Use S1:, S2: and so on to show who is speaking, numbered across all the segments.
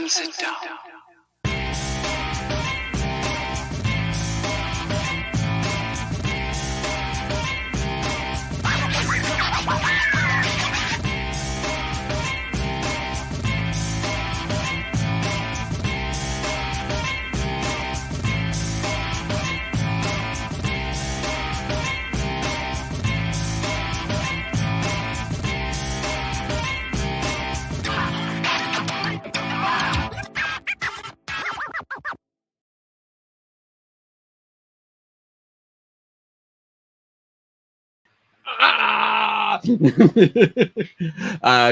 S1: and sit down.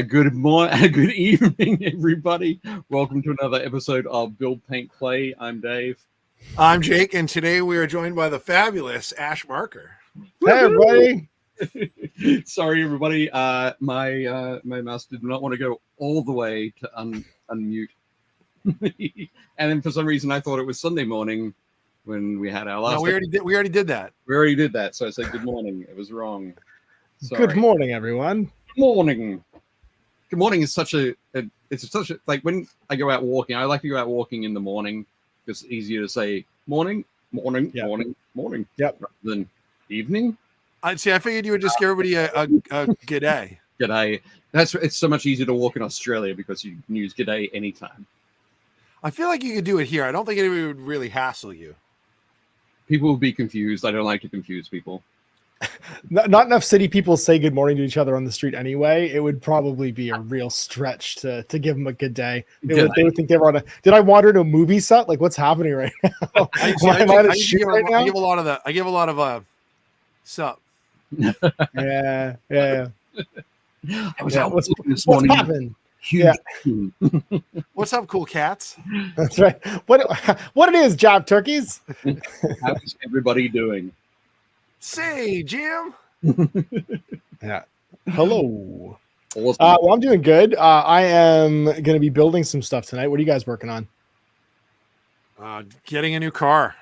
S2: Good morning, good evening, everybody. Welcome to another episode of Build Paint Play. I'm Dave.
S3: I'm Jake, and today we are joined by the fabulous Ash Marker.
S4: Hey, everybody.
S2: Sorry, everybody. My mouse did not want to go all the way to unmute, and then for some reason I thought it was Sunday morning when we had our last.
S3: No, we already did that.
S2: We already did that, so I said good morning. It was wrong. Sorry.
S4: Good morning, everyone.
S2: Good morning. Good morning is such a like when I go out walking, I like to go out walking in the morning because it's easier to say morning, morning,
S4: Yep.
S2: morning,
S4: Yep.
S2: rather than evening.
S3: I figured you would just give everybody a good day.
S2: G'day. It's so much easier to walk in Australia because you can use g'day anytime.
S3: I feel like you could do it here. I don't think anybody would really hassle you.
S2: People will be confused. I don't like to confuse people.
S4: Not enough city people say good morning to each other on the street anyway. It would probably be a real stretch to give them a good day. They would think they were on a. Did I wander to a movie set? Like, what's happening right now?
S3: I give a lot of sup.
S4: Yeah.
S2: I was out
S4: What's
S2: this morning.
S4: happening?
S2: Huge.
S3: What's up, cool cats?
S4: That's right. What it is, job turkeys?
S2: How's everybody doing?
S3: Say, Jim.
S4: Yeah. Hello.
S2: Awesome.
S4: Well, I'm doing good. I am going to be building some stuff tonight. What are you guys working on?
S3: Getting a new car.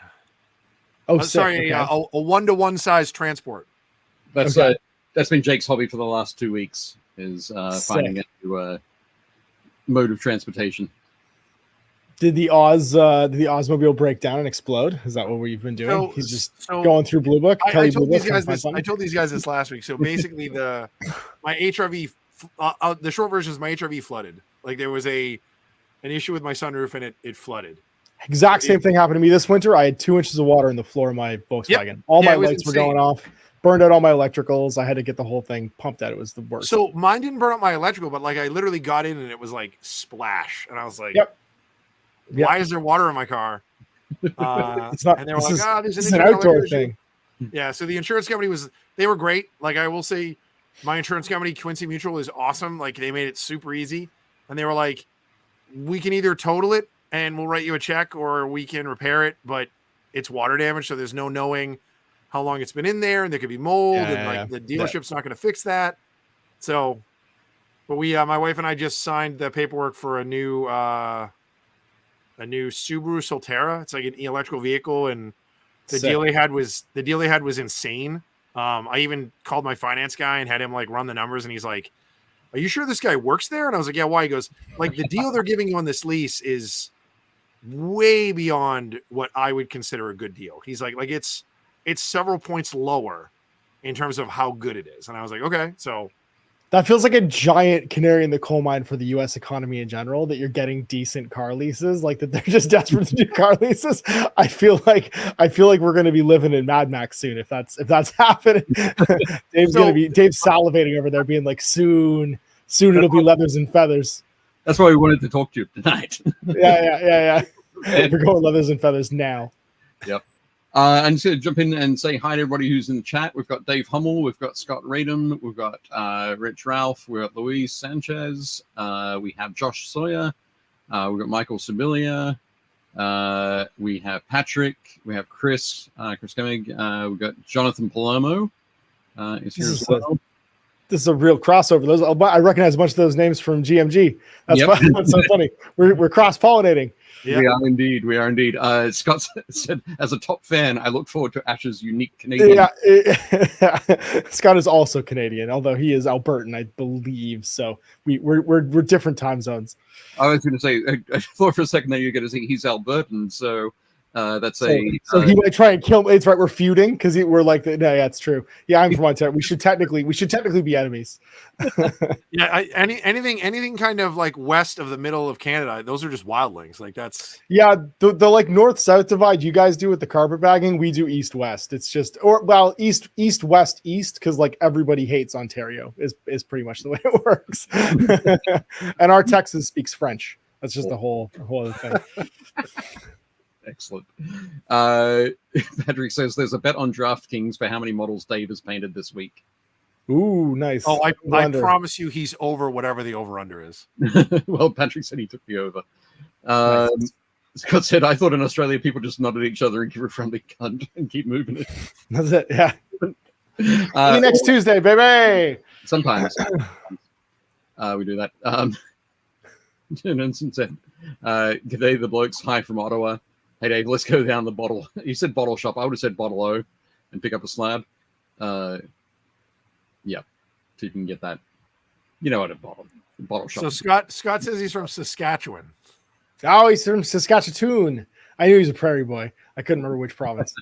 S4: Oh,
S3: sorry,
S4: okay.
S3: a 1-to-1 size transport.
S2: That's
S4: Okay.
S2: That's been Jake's hobby for the last 2 weeks is finding a new mode of transportation.
S4: Did the Ozmobile break down and explode? Is that what we've been doing? He's just going through Blue Book.
S3: I told these guys this last week. So basically, my HRV, the short version is my HRV flooded. Like there was an issue with my sunroof and it flooded.
S4: Exact same thing happened to me this winter. I had 2 inches of water in the floor of my Volkswagen. Yep. All my lights were going off. Burned out all my electricals. I had to get the whole thing pumped out. It was the worst.
S3: So mine didn't burn up my electrical, but like I literally got in and it was like splash, and I was like,
S4: Yep.
S3: Why is there water in my car?
S4: It's not.
S3: And they were like,
S4: this is an outdoor thing.
S3: Yeah. So the insurance company they were great. Like I will say, my insurance company, Quincy Mutual, is awesome. Like they made it super easy, and they were like, we can either total it and we'll write you a check, or we can repair it, but it's water damage, so there's no knowing how long it's been in there, and there could be mold, the dealership's not going to fix that. So, but my wife and I just signed the paperwork for a new Subaru Solterra. It's like an electrical vehicle, and the deal they had was insane. I even called my finance guy and had him like run the numbers, and he's like, "Are you sure this guy works there?" And I was like, "Yeah, why?" He goes, "Like the deal they're giving you on this lease is way beyond what I would consider a good deal." He's like it's several points lower in terms of how good it is. And I was like, okay, so
S4: that feels like a giant canary in the coal mine for the U.S. economy in general, that you're getting decent car leases, like that they're just desperate to do car leases. I feel like we're going to be living in Mad Max soon. If that's happening, Dave's salivating over there being like, soon it'll be leathers and feathers.
S2: That's why we wanted to talk to you tonight.
S4: Yeah. We're going leathers and feathers now.
S2: Yep. And to jump in and say hi to everybody who's in the chat. We've got Dave Hummel, we've got Scott Radom, we've got Rich Ralph, we've got Luis Sanchez, we have Josh Sawyer, we've got Michael Sibilia, we have Patrick, we have Chris Kemig, we've got Jonathan Palermo is here as well.
S4: is a real crossover. Those I recognize a bunch of those names from GMG. That's
S2: Yep.
S4: fun. That's so funny. We're cross pollinating.
S3: Yeah.
S2: We are indeed. We are indeed. Scott said, as a top fan, I look forward to Ash's unique Canadian.
S4: Yeah, Scott is also Canadian, although he is Albertan, I believe. So we're different time zones.
S2: I was going to say, I thought for a second that you're going to say he's Albertan, so that's
S4: So
S2: he
S4: might try and kill me. It's right. We're feuding because we're like, no, yeah, it's true. Yeah, I'm from Ontario. We should technically be enemies.
S3: Yeah, anything kind of like west of the middle of Canada, those are just wildlings. Like that's
S4: the like north-south divide you guys do with the carpetbagging, we do east-west. It's just east west east because like everybody hates Ontario is pretty much the way it works. And our Texas speaks French. That's just a whole other thing.
S2: Excellent. Patrick says there's a bet on DraftKings for how many models Dave has painted this week.
S4: Ooh, nice.
S3: Oh, I promise you he's over whatever the over-under is.
S2: Well, Patrick said he took the over.
S4: Nice.
S2: Scott said, I thought in Australia people just nod at each other and give a friendly cunt and keep moving it.
S4: That's it, yeah. See you next Tuesday, baby.
S2: Sometimes. We do that. Jensen said, g'day the blokes, hi from Ottawa. Hey Dave, let's go down the bottle. He said bottle shop. I would have said bottle O and pick up a slab. Yeah, so you can get that. You know what a bottle shop.
S3: So Scott says he's from Saskatchewan.
S4: Oh, he's from Saskatchewan. I knew he was a prairie boy. I couldn't remember which province.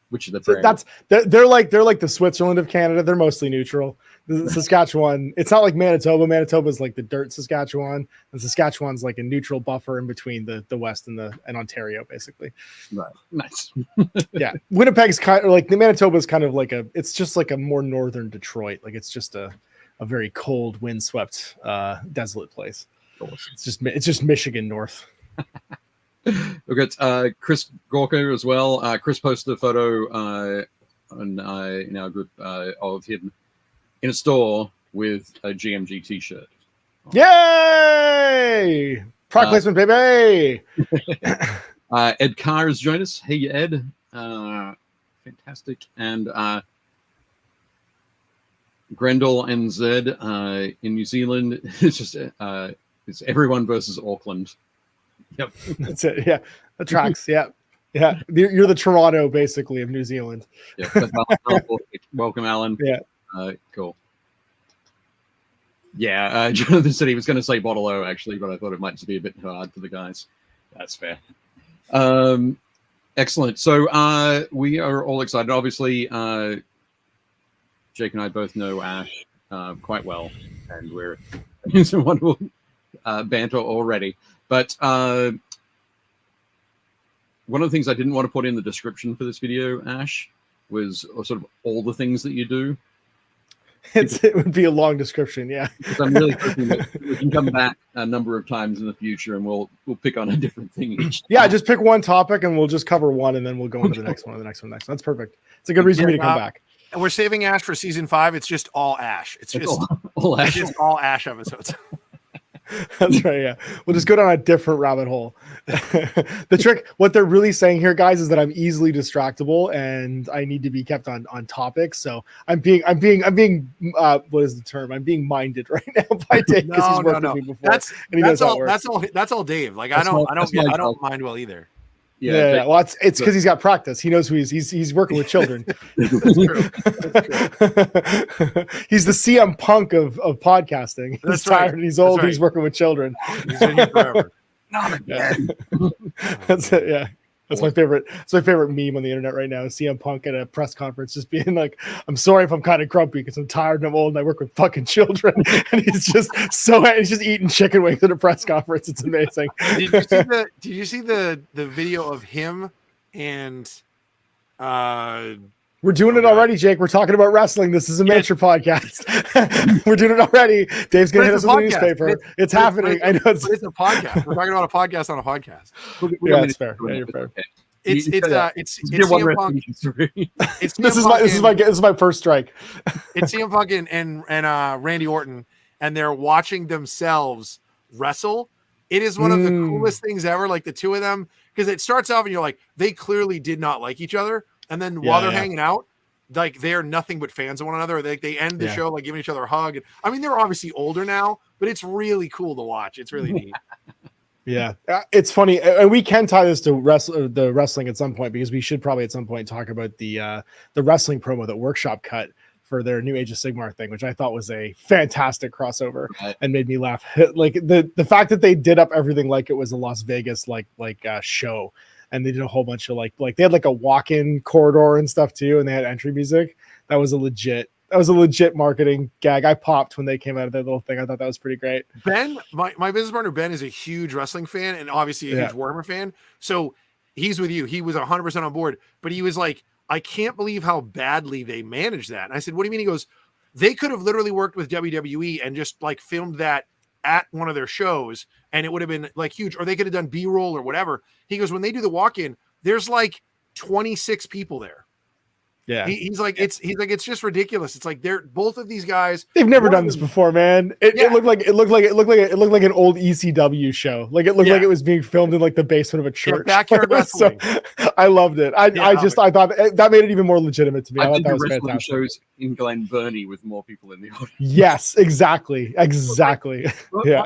S2: Which is the prairie?
S4: They're like the Switzerland of Canada. They're mostly neutral. The Saskatchewan, it's not like Manitoba. Manitoba is like the dirt Saskatchewan, and Saskatchewan's like a neutral buffer in between the West and Ontario, basically.
S2: Right. Nice.
S4: Yeah, Winnipeg's kind of like the Manitoba's kind of like it's just like a more northern Detroit. Like it's just a very cold, windswept, desolate place. It's just Michigan north.
S2: We've got Chris Gorka as well. Chris posted a photo on in our group of him in a store with a GMG T-shirt.
S4: Yay! Product placement, baby!
S2: Ed Carr has joined us. Hey, Ed. Fantastic. And Grendel NZ in New Zealand. It's just it's everyone versus Auckland. Yep.
S4: That's it. Yeah. The tracks. Yeah. Yeah. You're the Toronto, basically, of New Zealand.
S2: Yeah. Welcome, Alan.
S4: Yeah.
S2: Cool. Yeah. Jonathan said he was going to say Bottle O, actually, but I thought it might just be a bit hard for the guys. That's fair. Excellent. So we are all excited. Obviously, Jake and I both know Ash quite well, and we're in some wonderful banter already. But one of the things I didn't want to put in the description for this video, Ash, was sort of all the things that you do.
S4: It would be a long description, yeah.
S2: Because I'm really hoping that we can come back a number of times in the future and we'll pick on a different thing each time.
S4: Yeah, just pick one topic and we'll just cover one and then we'll go into the next one, the next one, next one. That's perfect. It's a good reason for me to come back.
S3: And we're saving Ash for season 5. It's just all Ash. It's just
S2: all Ash.
S3: It's just all Ash episodes.
S4: That's right. Yeah, we'll just go down a different rabbit hole. The trick, what they're really saying here, guys, is that I'm easily distractible and I need to be kept on topic. So I'm being what is the term? I'm being minded right now by Dave because he's worked with me before.
S3: That's all Dave. Like I don't mind well either.
S4: Yeah. Well, it's because he's got practice. He knows who he's working with children.
S3: That's true.
S4: He's the CM Punk of podcasting. He's tired and he's old. Right. He's working with children.
S3: He's been here forever.
S2: Not again.
S4: That's it. Yeah. That's my favorite. It's my favorite meme on the internet right now. CM Punk at a press conference, just being like, "I'm sorry if I'm kind of grumpy because I'm tired and I'm old and I work with fucking children." And he's just eating chicken wings at a press conference. It's amazing.
S3: Did you see the video of him and
S4: we're doing it already, Jake. We're talking about wrestling. This is a miniature podcast. We're doing it already. Dave's gonna hit us with the newspaper. It's happening. I know it's
S3: a podcast. We're talking about a podcast on a podcast.
S4: Yeah, it's fair. Yeah, you're fair.
S3: It's CM Punk.
S4: This is my first strike.
S3: It's CM Punk and Randy Orton, and they're watching themselves wrestle. It is one of the coolest things ever. Like the two of them, because it starts off and you're like, they clearly did not like each other. And then while they're hanging out, like they're nothing but fans of one another. They end the
S4: Yeah.
S3: show like giving each other a hug. I mean, they're obviously older now, but it's really cool to watch. It's really neat.
S4: Yeah, it's funny, and we can tie this to the wrestling at some point, because we should probably at some point talk about the wrestling promo that Workshop cut for their new Age of Sigmar thing, which I thought was a fantastic crossover and made me laugh. Like the fact that they did up everything like it was a Las Vegas show, and they did a whole bunch of like they had like a walk-in corridor and stuff too, and they had entry music. That was a legit marketing gag. I popped when they came out of their little thing. I thought that was pretty great.
S3: Ben, my business partner Ben, is a huge wrestling fan and obviously a huge Warhammer fan. So he's with you. He was 100% on board, but he was like, I can't believe how badly they managed that. And I said, what do you mean? He goes, they could have literally worked with WWE and just like filmed that at one of their shows, and it would have been like huge, or they could have done B-roll or whatever. He goes, when they do the walk-in, there's like 26 people there.
S4: Yeah,
S3: he's like, it's just ridiculous. It's like they're both of these guys.
S4: They've never done this before, man. It looked like an old ECW show. Like it looked like it was being filmed in like the basement of a church.
S3: Backyard wrestling.
S4: I loved it. I thought that made it even more legitimate to me. I thought that was
S2: wrestling
S4: fantastic.
S2: shows in Glen Burnie with more people in the audience.
S4: Yes, exactly. Yeah.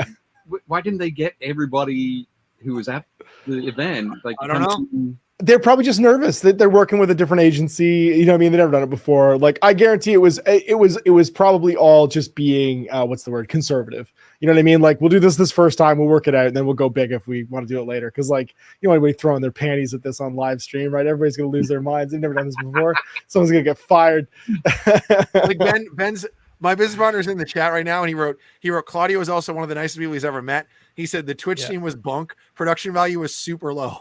S2: Why didn't they get everybody who was at the event? Like,
S3: I don't know.
S4: They're probably just nervous that they're working with a different agency. You know what I mean? They've never done it before. Like, I guarantee it was probably all just being conservative. You know what I mean? Like, we'll do this first time, we'll work it out, and then we'll go big if we want to do it later. Because like, you know, anybody throwing their panties at this on live stream, right? Everybody's gonna lose their minds. They've never done this before. Someone's gonna get fired.
S3: Like Ben's my business partner's in the chat right now, and he wrote Claudio is also one of the nicest people he's ever met. He said the Twitch team was bunk, production value was super low.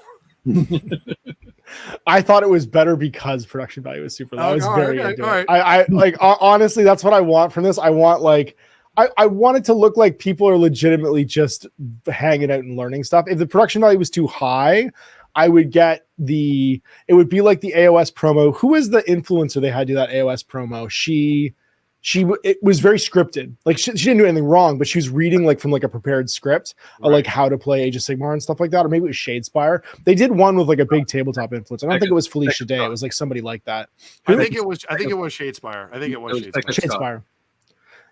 S4: I thought it was better because production value was super low. I was very into it.
S3: Right.
S4: I like honestly, that's what I want from this. I want like I want it to look like people are legitimately just hanging out and learning stuff. If the production value was too high, I would get it would be like the AOS promo. Who was the influencer they had do that AOS promo? It was very scripted. Like she didn't do anything wrong, but she was reading like from like a prepared script of like how to play Age of Sigmar and stuff like that. Or maybe it was Shadespire. They did one with like a big tabletop influence. I don't think it was Felicia Day. It was like somebody like that.
S3: I think it was Shadespire.
S4: Shadespire.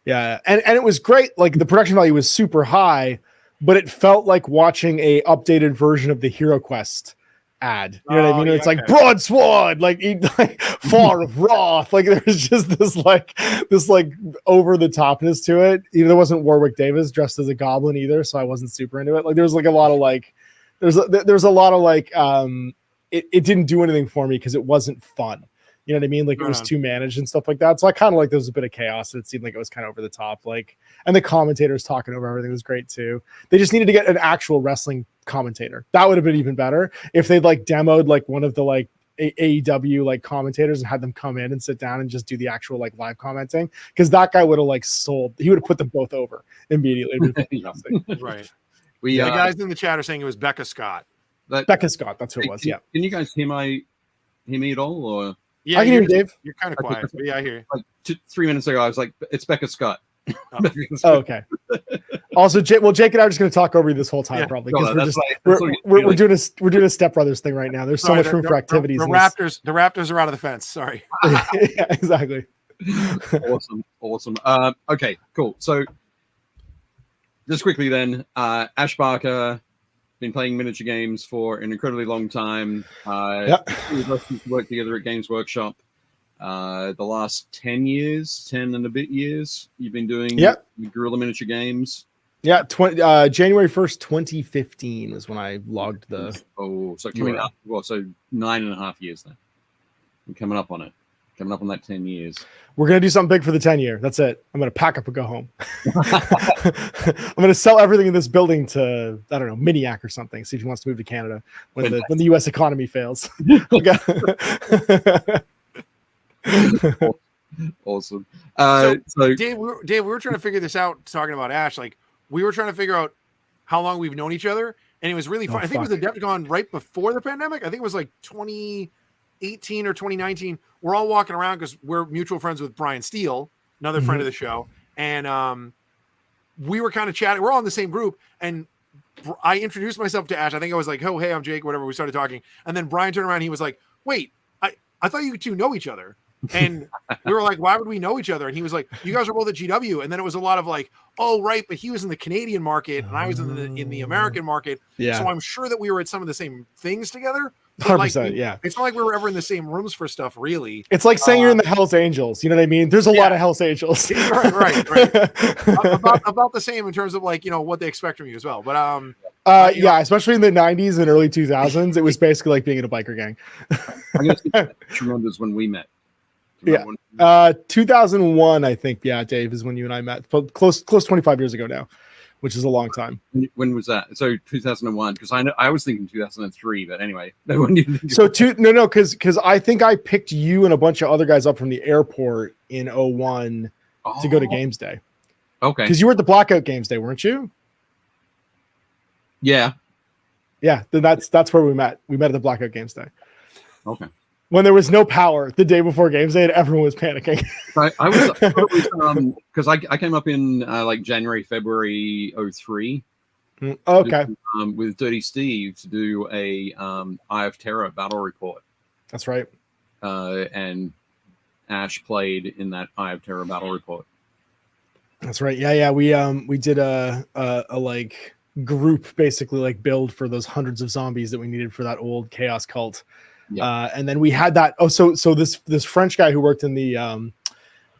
S4: Yeah. And it was great. Like the production value was super high, but it felt like watching a updated version of the Hero Quest ad. You know what I mean? It's like broadsword, like Far of Wrath. Like there's just this over the topness to it. Even there wasn't Warwick Davis dressed as a goblin either, so I wasn't super into it. Like there was like a lot of like there's a lot of like it didn't do anything for me because it wasn't fun. You know what I mean? Like it was too managed and stuff like that. So I kind of like there was a bit of chaos. And it seemed like it was kind of over the top. Like, and the commentators talking over everything was great too. They just needed to get an actual wrestling commentator. That would have been even better if they'd like demoed like one of the like AEW like commentators and had them come in and sit down and just do the actual like live commenting. Because that guy would have like he would have put them both over immediately.
S3: Right. The guys in the chat are saying it was Becca Scott.
S4: Becca Scott, that's who it was.
S2: Can you guys hear me at all? Or
S3: yeah,
S4: I can hear you, Dave.
S3: You're kind of quiet, but yeah, I hear you.
S2: Like 3 minutes ago, I was like, "It's Becca Scott."
S4: Oh, okay. Also, Jake and I are just going to talk over you this whole time, probably because we're doing a Step Brothers thing right now. There's so much room for activities.
S3: The Raptors are out of the fence. Sorry.
S4: Yeah, exactly.
S2: Awesome. Okay, cool. So, just quickly then, Ash Barker. Been playing miniature games for an incredibly long time. We worked together at Games Workshop. The last 10 and a bit years, you've been doing Guerrilla Miniature Games. Yeah,
S4: January 1st, 2015 was when I logged the.
S2: So coming up, so 9.5 years now. I'm coming up on it. Coming up on that 10 years.
S4: We're going to do something big for the 10 year. That's it. I'm going to pack up and go home. I'm going to sell everything in this building to, I don't know, Miniac or something. See if he wants to move to Canada when the U.S. economy fails.
S2: Awesome.
S3: So Dave, we were trying to figure this out talking about Ash. Like we were trying to figure out how long we've known each other. And it was really fun. I think it was Adepticon right before the pandemic. I think it was like 2018 or 2019. We're all walking around because we're mutual friends with Brian Steele, another friend of the show. And we were kind of chatting. We're all in the same group. And I introduced myself to Ash. I think I was like, oh, hey, I'm Jake, whatever. We started talking. And then Brian turned around. And he was like, wait, I thought you two know each other. And we were like, why would we know each other? And he was like, you guys are both at GW. And then it was a lot of like, oh, right, but he was in the Canadian market and I was in the American market.
S4: Yeah.
S3: So I'm sure that we were at some of the same things together.
S4: 100%,
S3: Like,
S4: yeah.
S3: It's not like we were ever in the same rooms for stuff, really.
S4: It's like saying you're in the Hells Angels. You know what I mean? There's a lot of Hells Angels.
S3: right. about the same in terms of like, you know, what they expect from you as well. But
S4: yeah, especially in the 90s and early 2000s, it was basically like being in a biker gang.
S2: I guess remembers when we met.
S4: Yeah. 2001, I think. Yeah, Dave, is when you and I met. Close 25 years ago now, which is a long time.
S2: When was that? So 2001, because I was thinking 2003, but anyway. When you
S4: so because I think I picked you and a bunch of other guys up from the airport in 01 to go to Games Day.
S2: Okay.
S4: Because you were at the Blackout Games Day, weren't you?
S2: Yeah.
S4: Yeah, then that's where we met. We met at the Blackout Games Day.
S2: Okay.
S4: When there was no power the day before Games Day and everyone was panicking.
S2: I was because I came up in like January, February 03.
S4: Okay.
S2: With Dirty Steve to do a Eye of Terror battle report.
S4: That's right.
S2: And Ash played in that Eye of Terror battle report.
S4: That's right. Yeah. We did a like group basically like build for those hundreds of zombies that we needed for that old Chaos cult. Yeah. And then we had that. Oh, so this French guy who worked in the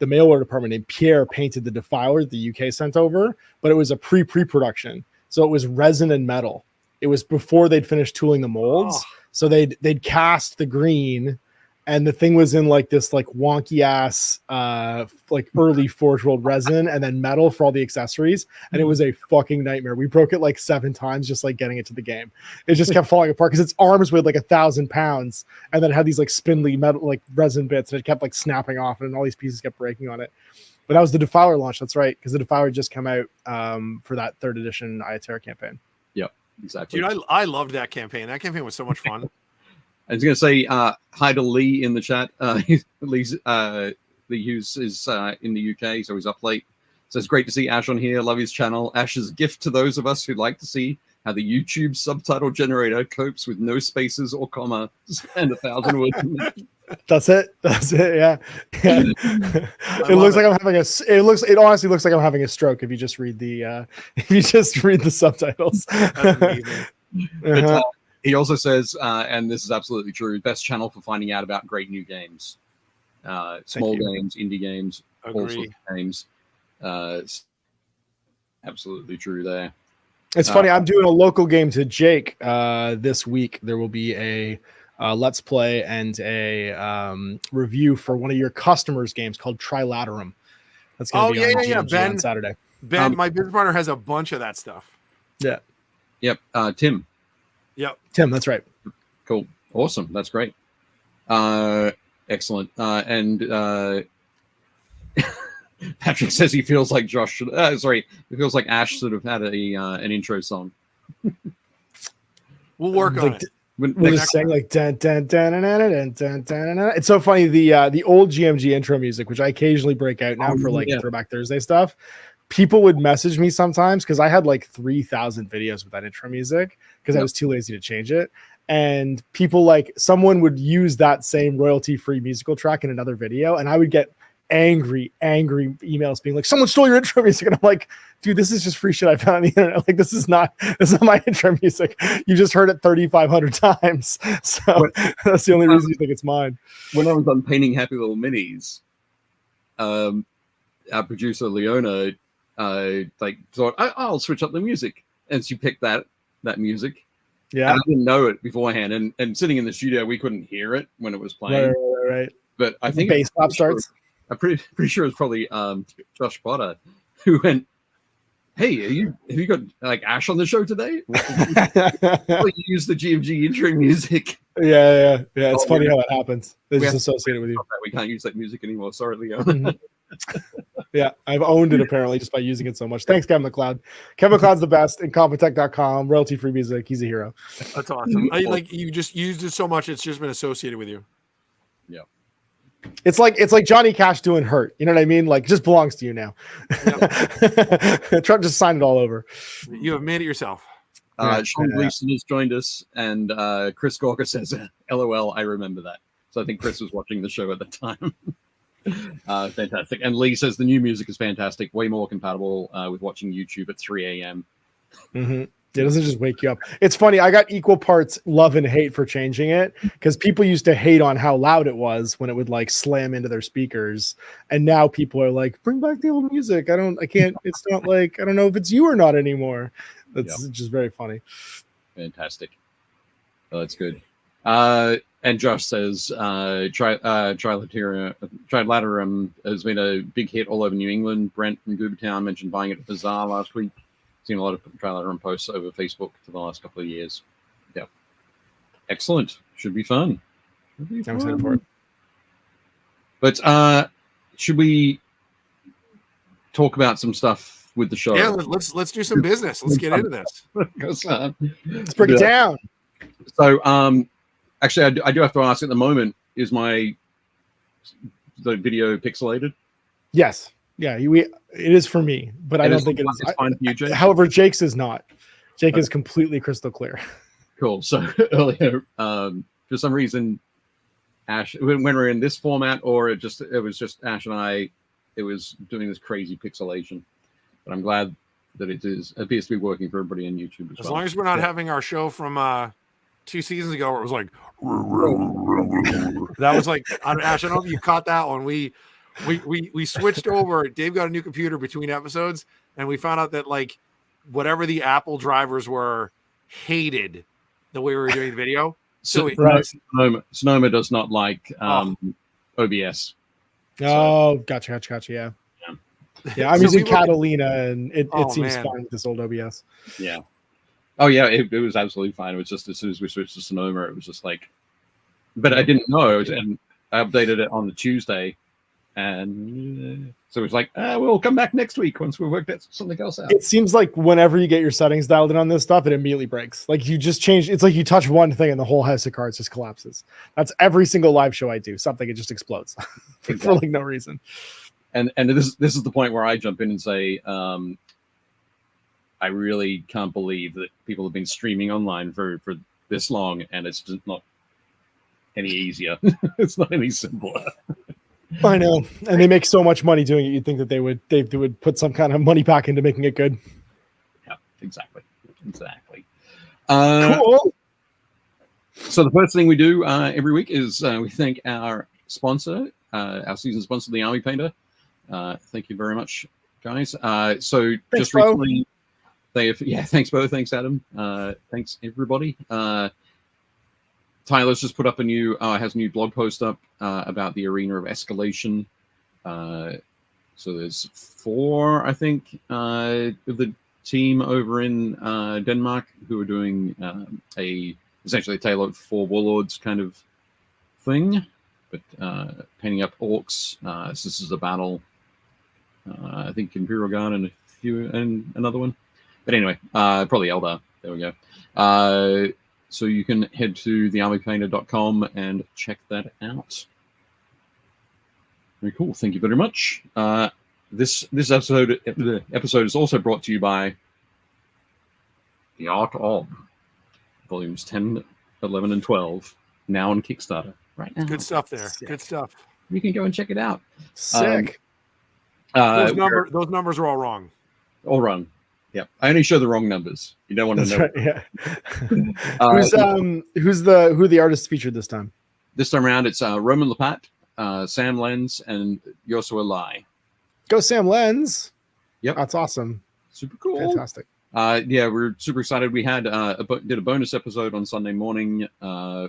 S4: mail order department named Pierre painted the Defiler the UK sent over, but it was a pre-production. So it was resin and metal. It was before they'd finished tooling the molds. Oh. So they'd cast the green, and the thing was in like this like wonky ass like early Forge World resin and then metal for all the accessories. And it was a fucking nightmare. We broke it like 7 times just like getting it to the game. It just kept falling apart because its arms weighed like 1,000 pounds and then it had these like spindly metal like resin bits and it kept like snapping off and all these pieces kept breaking on it. But that was the Defiler launch. That's right. Because the Defiler just came out for that 3rd edition Eye of Terror campaign.
S2: Yep, exactly.
S3: Dude, I loved that campaign. That campaign was so much fun.
S2: I was going to say hi to Lee in the chat. Lee Hughes is in the UK, so he's up late. So it's great to see Ash on here. Love his channel. Ash's gift to those of us who'd like to see how the YouTube subtitle generator copes with no spaces or commas and 1,000 words.
S4: That's it. Yeah. It looks like I'm having it honestly looks like I'm having a stroke if you just read the subtitles.
S3: That's amazing.
S2: He also says, and this is absolutely true, best channel for finding out about great new games. Small games, indie games, all sorts of games. Absolutely true there.
S4: It's funny, I'm doing a local game to Jake this week. There will be a Let's Play and a review for one of your customers' games called Trilaterum. That's going to be on GMG on Saturday.
S3: Ben, my business partner, has a bunch of that stuff.
S4: Yeah.
S2: Yep. Tim.
S3: Yep.
S4: Tim, that's right.
S2: Cool. Awesome. That's great. Excellent. And Patrick says he feels like Josh should, he feels like Ash should have had an intro song.
S3: We'll work on it.
S4: We'll just sing like dun, dun, dun, dun, dun, dun, dun, dun, dun. It's so funny. The old GMG intro music, which I occasionally break out now for like Throwback Thursday stuff. People would message me sometimes because I had like 3,000 videos with that intro music because I was too lazy to change it. And people like someone would use that same royalty-free musical track in another video, and I would get angry emails being like, "Someone stole your intro music," and I'm like, "Dude, this is just free shit I found on the internet. Like, this is not my intro music. You just heard it 3,500 times, so that's the only reason you think it's mine."
S2: When I was on painting Happy Little Minis, our producer Leona like thought, I'll switch up the music, and she picked that music.
S4: Yeah,
S2: and I didn't know it beforehand, and sitting in the studio, we couldn't hear it when it was playing.
S4: Right.
S2: But I think
S4: bass pop starts.
S2: I'm pretty sure it's probably Josh Potter who went, "Hey, have you got like Ash on the show today? You use the GMG intro music."
S4: Yeah. It's funny how that happens. They just associate it with you.
S2: We can't use that music anymore. Sorry, Leo.
S4: Yeah, I've owned it apparently just by using it so much. Thanks, Kevin McLeod. Kevin McLeod's the best. Incompetech.com, royalty-free music. He's a hero.
S3: That's awesome. Like you just used it so much, it's just been associated with you.
S2: Yeah.
S4: It's like Johnny Cash doing Hurt. You know what I mean? Like, it just belongs to you now. Yep. Trump just signed it all over.
S3: You have made it yourself.
S2: Sean Gleason has joined us, and Chris Gawker says, "LOL, I remember that." So I think Chris was watching the show at the time. Fantastic. And Lee says the new music is fantastic, way more compatible with watching YouTube at 3 a.m.
S4: Mm-hmm. It doesn't just wake you up. It's funny. I got equal parts love and hate for changing it because people used to hate on how loud it was when it would like slam into their speakers. And now people are like, bring back the old music. I can't, it's not like, I don't know if it's you or not anymore. That's just very funny.
S2: Fantastic. Oh, that's good. And Josh says, Trilaterum has been a big hit all over New England. Brent from Goobertown mentioned buying it at Bazaar last week. Seen a lot of Trilaterum posts over Facebook for the last couple of years. Yeah. Excellent. Should be fun.
S4: I'm excited for it.
S2: But should we talk about some stuff with the show?
S3: Yeah, let's do some business. Let's get into this.
S2: Because,
S4: let's break it down.
S2: So, actually, I do have to ask at the moment, is the video pixelated?
S4: Yes. Yeah, it is for me, but I don't think it is.
S2: It's fine for you, Jake?
S4: However, Jake's is not. Jake is completely crystal clear.
S2: Cool. So earlier, for some reason, Ash, when we're in this format, or it was just Ash and I, it was doing this crazy pixelation. But I'm glad that it appears to be working for everybody on YouTube as well.
S3: As long as we're not having our show from 2 seasons ago where it was like that was like, Ash, I don't know if you caught that one. We switched over. Dave got a new computer between episodes, and we found out that like whatever the Apple drivers were hated the way we were doing the video. So
S2: Sonoma does not like OBS.
S4: Oh, gotcha. Yeah, I'm using Catalina, and it seems fine with this old OBS.
S2: Yeah. Oh yeah, it was absolutely fine. It was just as soon as we switched to Sonoma, it was just like, but I didn't know, and I updated it on the Tuesday, and so it was like, we'll come back next week once we worked something else out.
S4: It seems like whenever you get your settings dialed in on this stuff, it immediately breaks. Like you just change. It's like you touch one thing and the whole house of cards just collapses. That's every single live show I do. Something, it just explodes for like no reason.
S2: And this is the point where I jump in and say, I really can't believe that people have been streaming online for this long, and it's just not any easier. It's not any simpler.
S4: I know, and they make so much money doing it. You'd think that they would put some kind of money back into making it good.
S2: Yeah, exactly.
S4: Cool.
S2: So the first thing we do every week is we thank our sponsor, our season sponsor, the Army Painter. Thank you very much, guys.
S4: Thanks,
S2: just recently, thanks, Bo. Thanks, Adam. Thanks, everybody. Tyler's just put up has a new blog post up about the arena of escalation. So there's 4, I think, of the team over in Denmark who are doing essentially a Tale of 4 Warlords kind of thing, but painting up orcs. So this is a battle. I think Imperial Guard and another one. But anyway, probably Eldar. There we go. So you can head to thearmypainter.com and check that out. Very cool. Thank you very much. This episode is also brought to you by The Art of Volumes 10, 11, and 12, now on Kickstarter. Right now.
S3: Good stuff there.
S4: Sick.
S3: Good stuff.
S2: You can go and check it out.
S4: Sick.
S3: Those numbers are all wrong.
S2: All wrong. Yeah, I only show the wrong numbers. You don't want to know.
S4: Right, yeah. Who the artists featured this time?
S2: This time around, it's Roman Lapat, Sam Lenz, and Yosua Lai.
S4: Go Sam Lenz.
S2: Yep,
S4: that's awesome.
S2: Super cool.
S4: Fantastic.
S2: Yeah, we're super excited. We had did a bonus episode on Sunday morning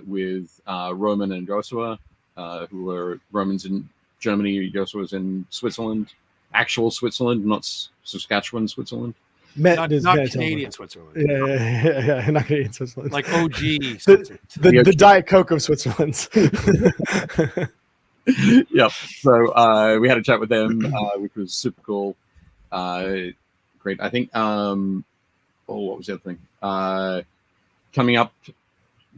S2: with Roman and Yosua, who were Roman's in Germany, Yosua's in Switzerland, actual Switzerland, not Saskatchewan, Switzerland.
S3: Not Canadian Switzerland.
S4: Yeah, not Canadian Switzerland.
S3: Like OG
S4: Switzerland. The Diet Coke of Switzerland.
S2: Yep. So we had a chat with them, which was super cool. Great. I think. What was the other thing? Coming up,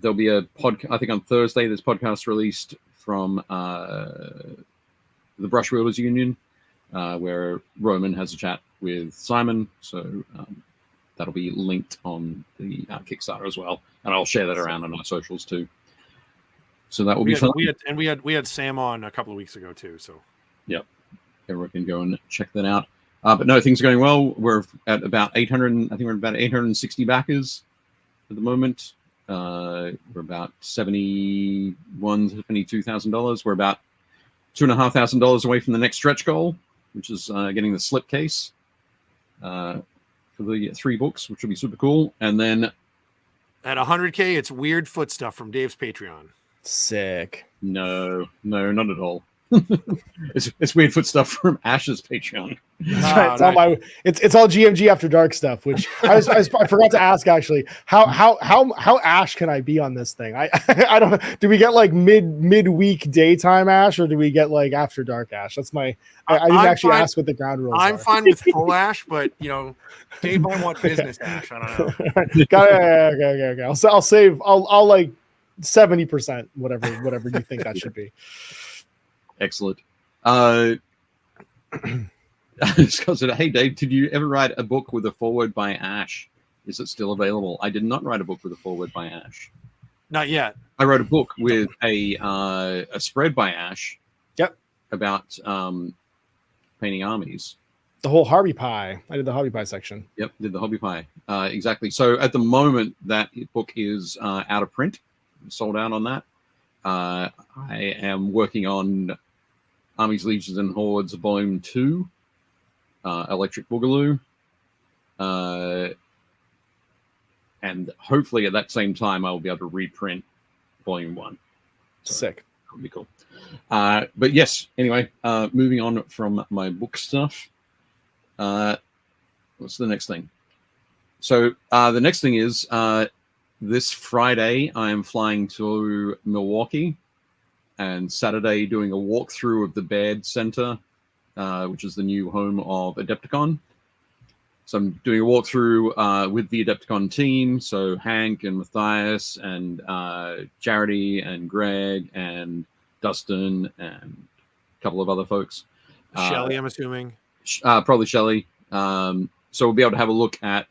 S2: there'll be a podcast. I think on Thursday, this podcast released from the Brush Wielders Union, where Roman has a chat with Simon. So that'll be linked on the Kickstarter as well, and I'll share that around on our socials too. So that will be fun.
S3: We had Sam on a couple of weeks ago too. So
S2: yep, everyone can go and check that out. But no, things are going well. We're at about 800. I think we're about 860 backers at the moment. We're about $72,000. We're about $2,500 away from the next stretch goal, which is getting the slipcase for the 3 books, which will be super cool. And then
S3: at 100K, it's weird foot stuff from Dave's Patreon.
S4: Sick.
S2: No, not at all. it's weird foot stuff from Ash's Patreon.
S4: It's all GMG After Dark stuff, which I forgot to ask actually. How Ash can I be on this thing? I don't. Do we get like midweek daytime Ash, or do we get like After Dark Ash? That's my. I didn't actually ask what the ground rules.
S3: I'm
S4: are.
S3: fine with full Ash, but Dave might want business Ash. I don't know.
S4: Got it. Okay. I'll save. I'll like 70%, whatever you think that should be.
S2: Excellent. Scott said, "Hey Dave, did you ever write a book with a foreword by Ash? Is it still available?" I did not write a book with a foreword by Ash.
S3: Not yet.
S2: I wrote a book with a spread by Ash.
S4: Yep.
S2: About painting armies.
S4: The whole Hobby Pie. I did the Hobby Pie section.
S2: Yep, did the Hobby Pie. Exactly. So at the moment, that book is out of print, sold out on that. I am working on Armies, Legions, and Hordes Volume 2, Electric Boogaloo. And hopefully at that same time, I'll be able to reprint Volume 1. So
S4: sick.
S2: That'll be cool. But yes, anyway, moving on from my book stuff. What's the next thing? So the next thing is this Friday, I am flying to Milwaukee, and Saturday doing a walkthrough of the Baird Center, which is the new home of Adepticon. So I'm doing a walkthrough with the Adepticon team. So Hank and Matthias and Charity and Greg and Dustin and a couple of other folks.
S3: Shelly, I'm assuming.
S2: Probably Shelly. So we'll be able to have a look at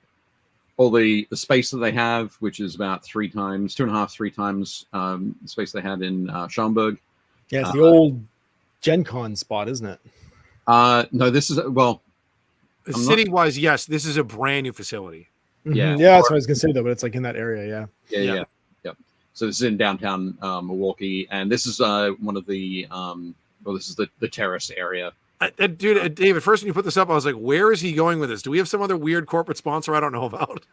S2: all the space that they have, which is about 3 times the space they had in Schaumburg.
S4: Yeah, it's the old Gen Con spot, isn't it?
S2: No, this is, well...
S3: City-wise, yes, this is a brand new facility.
S2: Yeah.
S4: Yeah, that's what I was going to say, though, but it's like in that area,
S2: Yeah. So this is in downtown Milwaukee, and this is one of the, this is the terrace area.
S3: Dude, David, first when you put this up, I was like, where is he going with this? Do we have some other weird corporate sponsor I don't know about?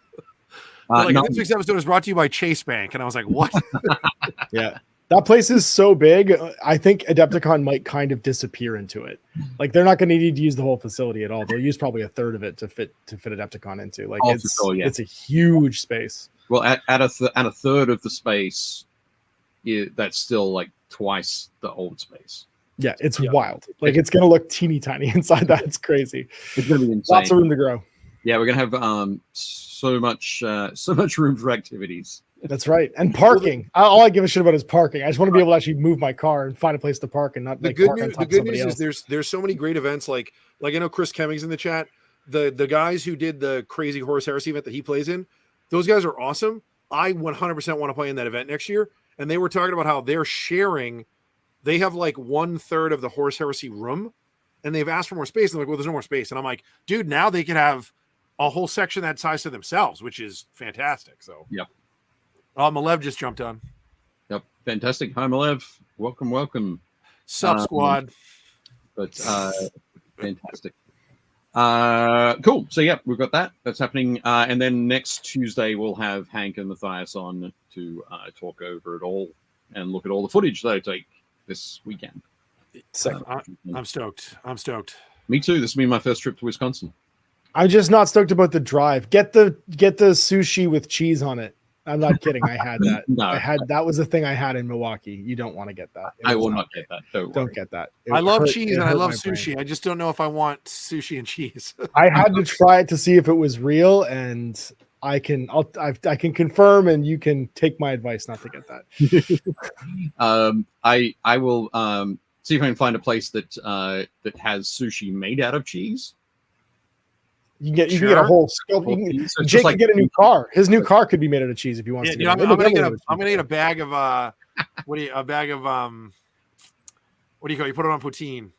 S3: No. This week's episode is brought to you by Chase Bank. And I was like, what?
S4: Yeah. That place is so big. I think Adepticon might kind of disappear into it. Like, they're not going to need to use the whole facility at all. They'll use probably a third of it to fit Adepticon into. Like, it's a huge space.
S2: Well, at a third of the space, that's still like twice the old space.
S4: Yeah, it's wild. Like, it's going to look teeny tiny inside that. It's crazy.
S2: It's going to be insane.
S4: Lots of room to grow.
S2: Yeah, we're going to have so much room for activities.
S4: That's right. And parking. All I give a shit about is parking. I just want to be able to actually move my car and find a place to park and not
S3: the
S4: like
S3: good
S4: park
S3: news.
S4: on top
S3: The good
S4: of somebody
S3: news
S4: else.
S3: is there's so many great events. Like I know Chris Kemming's in the chat. The guys who did the crazy Horus Heresy event that he plays in, those guys are awesome. I 100% want to play in that event next year. And they were talking about how they're sharing. They have like 1/3 of the Horus Heresy room, and they've asked for more space. And they're like, well, there's no more space. And I'm like, dude, now they can have a whole section that size to themselves, which is fantastic. So,
S2: yep.
S3: Malev just jumped on.
S2: Yep. Fantastic. Hi, Malev. Welcome.
S3: Sup, squad.
S2: But fantastic. Cool. So, yeah, we've got that. That's happening. And then next Tuesday, we'll have Hank and Matthias on to talk over it all and look at all the footage they take this weekend.
S3: I'm stoked.
S2: Me too. This will be my first trip to Wisconsin.
S4: I'm just not stoked about the drive. Get the sushi with cheese on it. I'm not kidding. I had that.
S2: No.
S4: That was the thing I had in Milwaukee. You don't want to get that.
S2: I will not get that.
S4: Don't get that.
S3: I love cheese and I love sushi. Brain. I just don't know if I want sushi and cheese. I
S4: had to try it to see if it was real, and I can confirm, and you can take my advice not to get that.
S2: I will see if I can find a place that has sushi made out of cheese.
S4: You can get a whole scope. Jake can get a new car. His new car could be made out of cheese if he wants to.
S3: I'm gonna get a bag of a bag of what do you call it? You put it on poutine.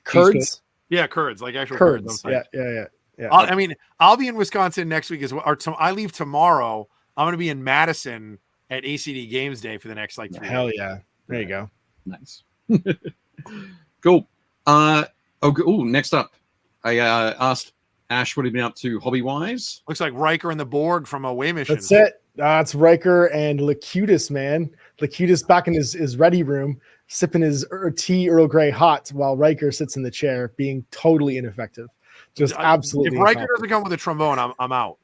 S4: Curds.
S3: Yeah, curds, like actual curds.
S4: Yeah.
S3: I mean, I'll be in Wisconsin next week as well. Or I leave tomorrow. I'm going to be in Madison at ACD Games Day for the next like 3
S4: Hell
S3: days.
S4: yeah. There you go.
S2: Nice. Cool. Next up, I asked Ash what he'd been up to hobby-wise.
S3: Looks like Riker and the Borg from Away Mission.
S4: That's it. That's Riker and Locutus, man. Locutus back in his ready room, sipping his tea Earl Grey hot while Riker sits in the chair, being totally ineffective. Just absolutely.
S3: If Riker doesn't come with a trombone, I'm out.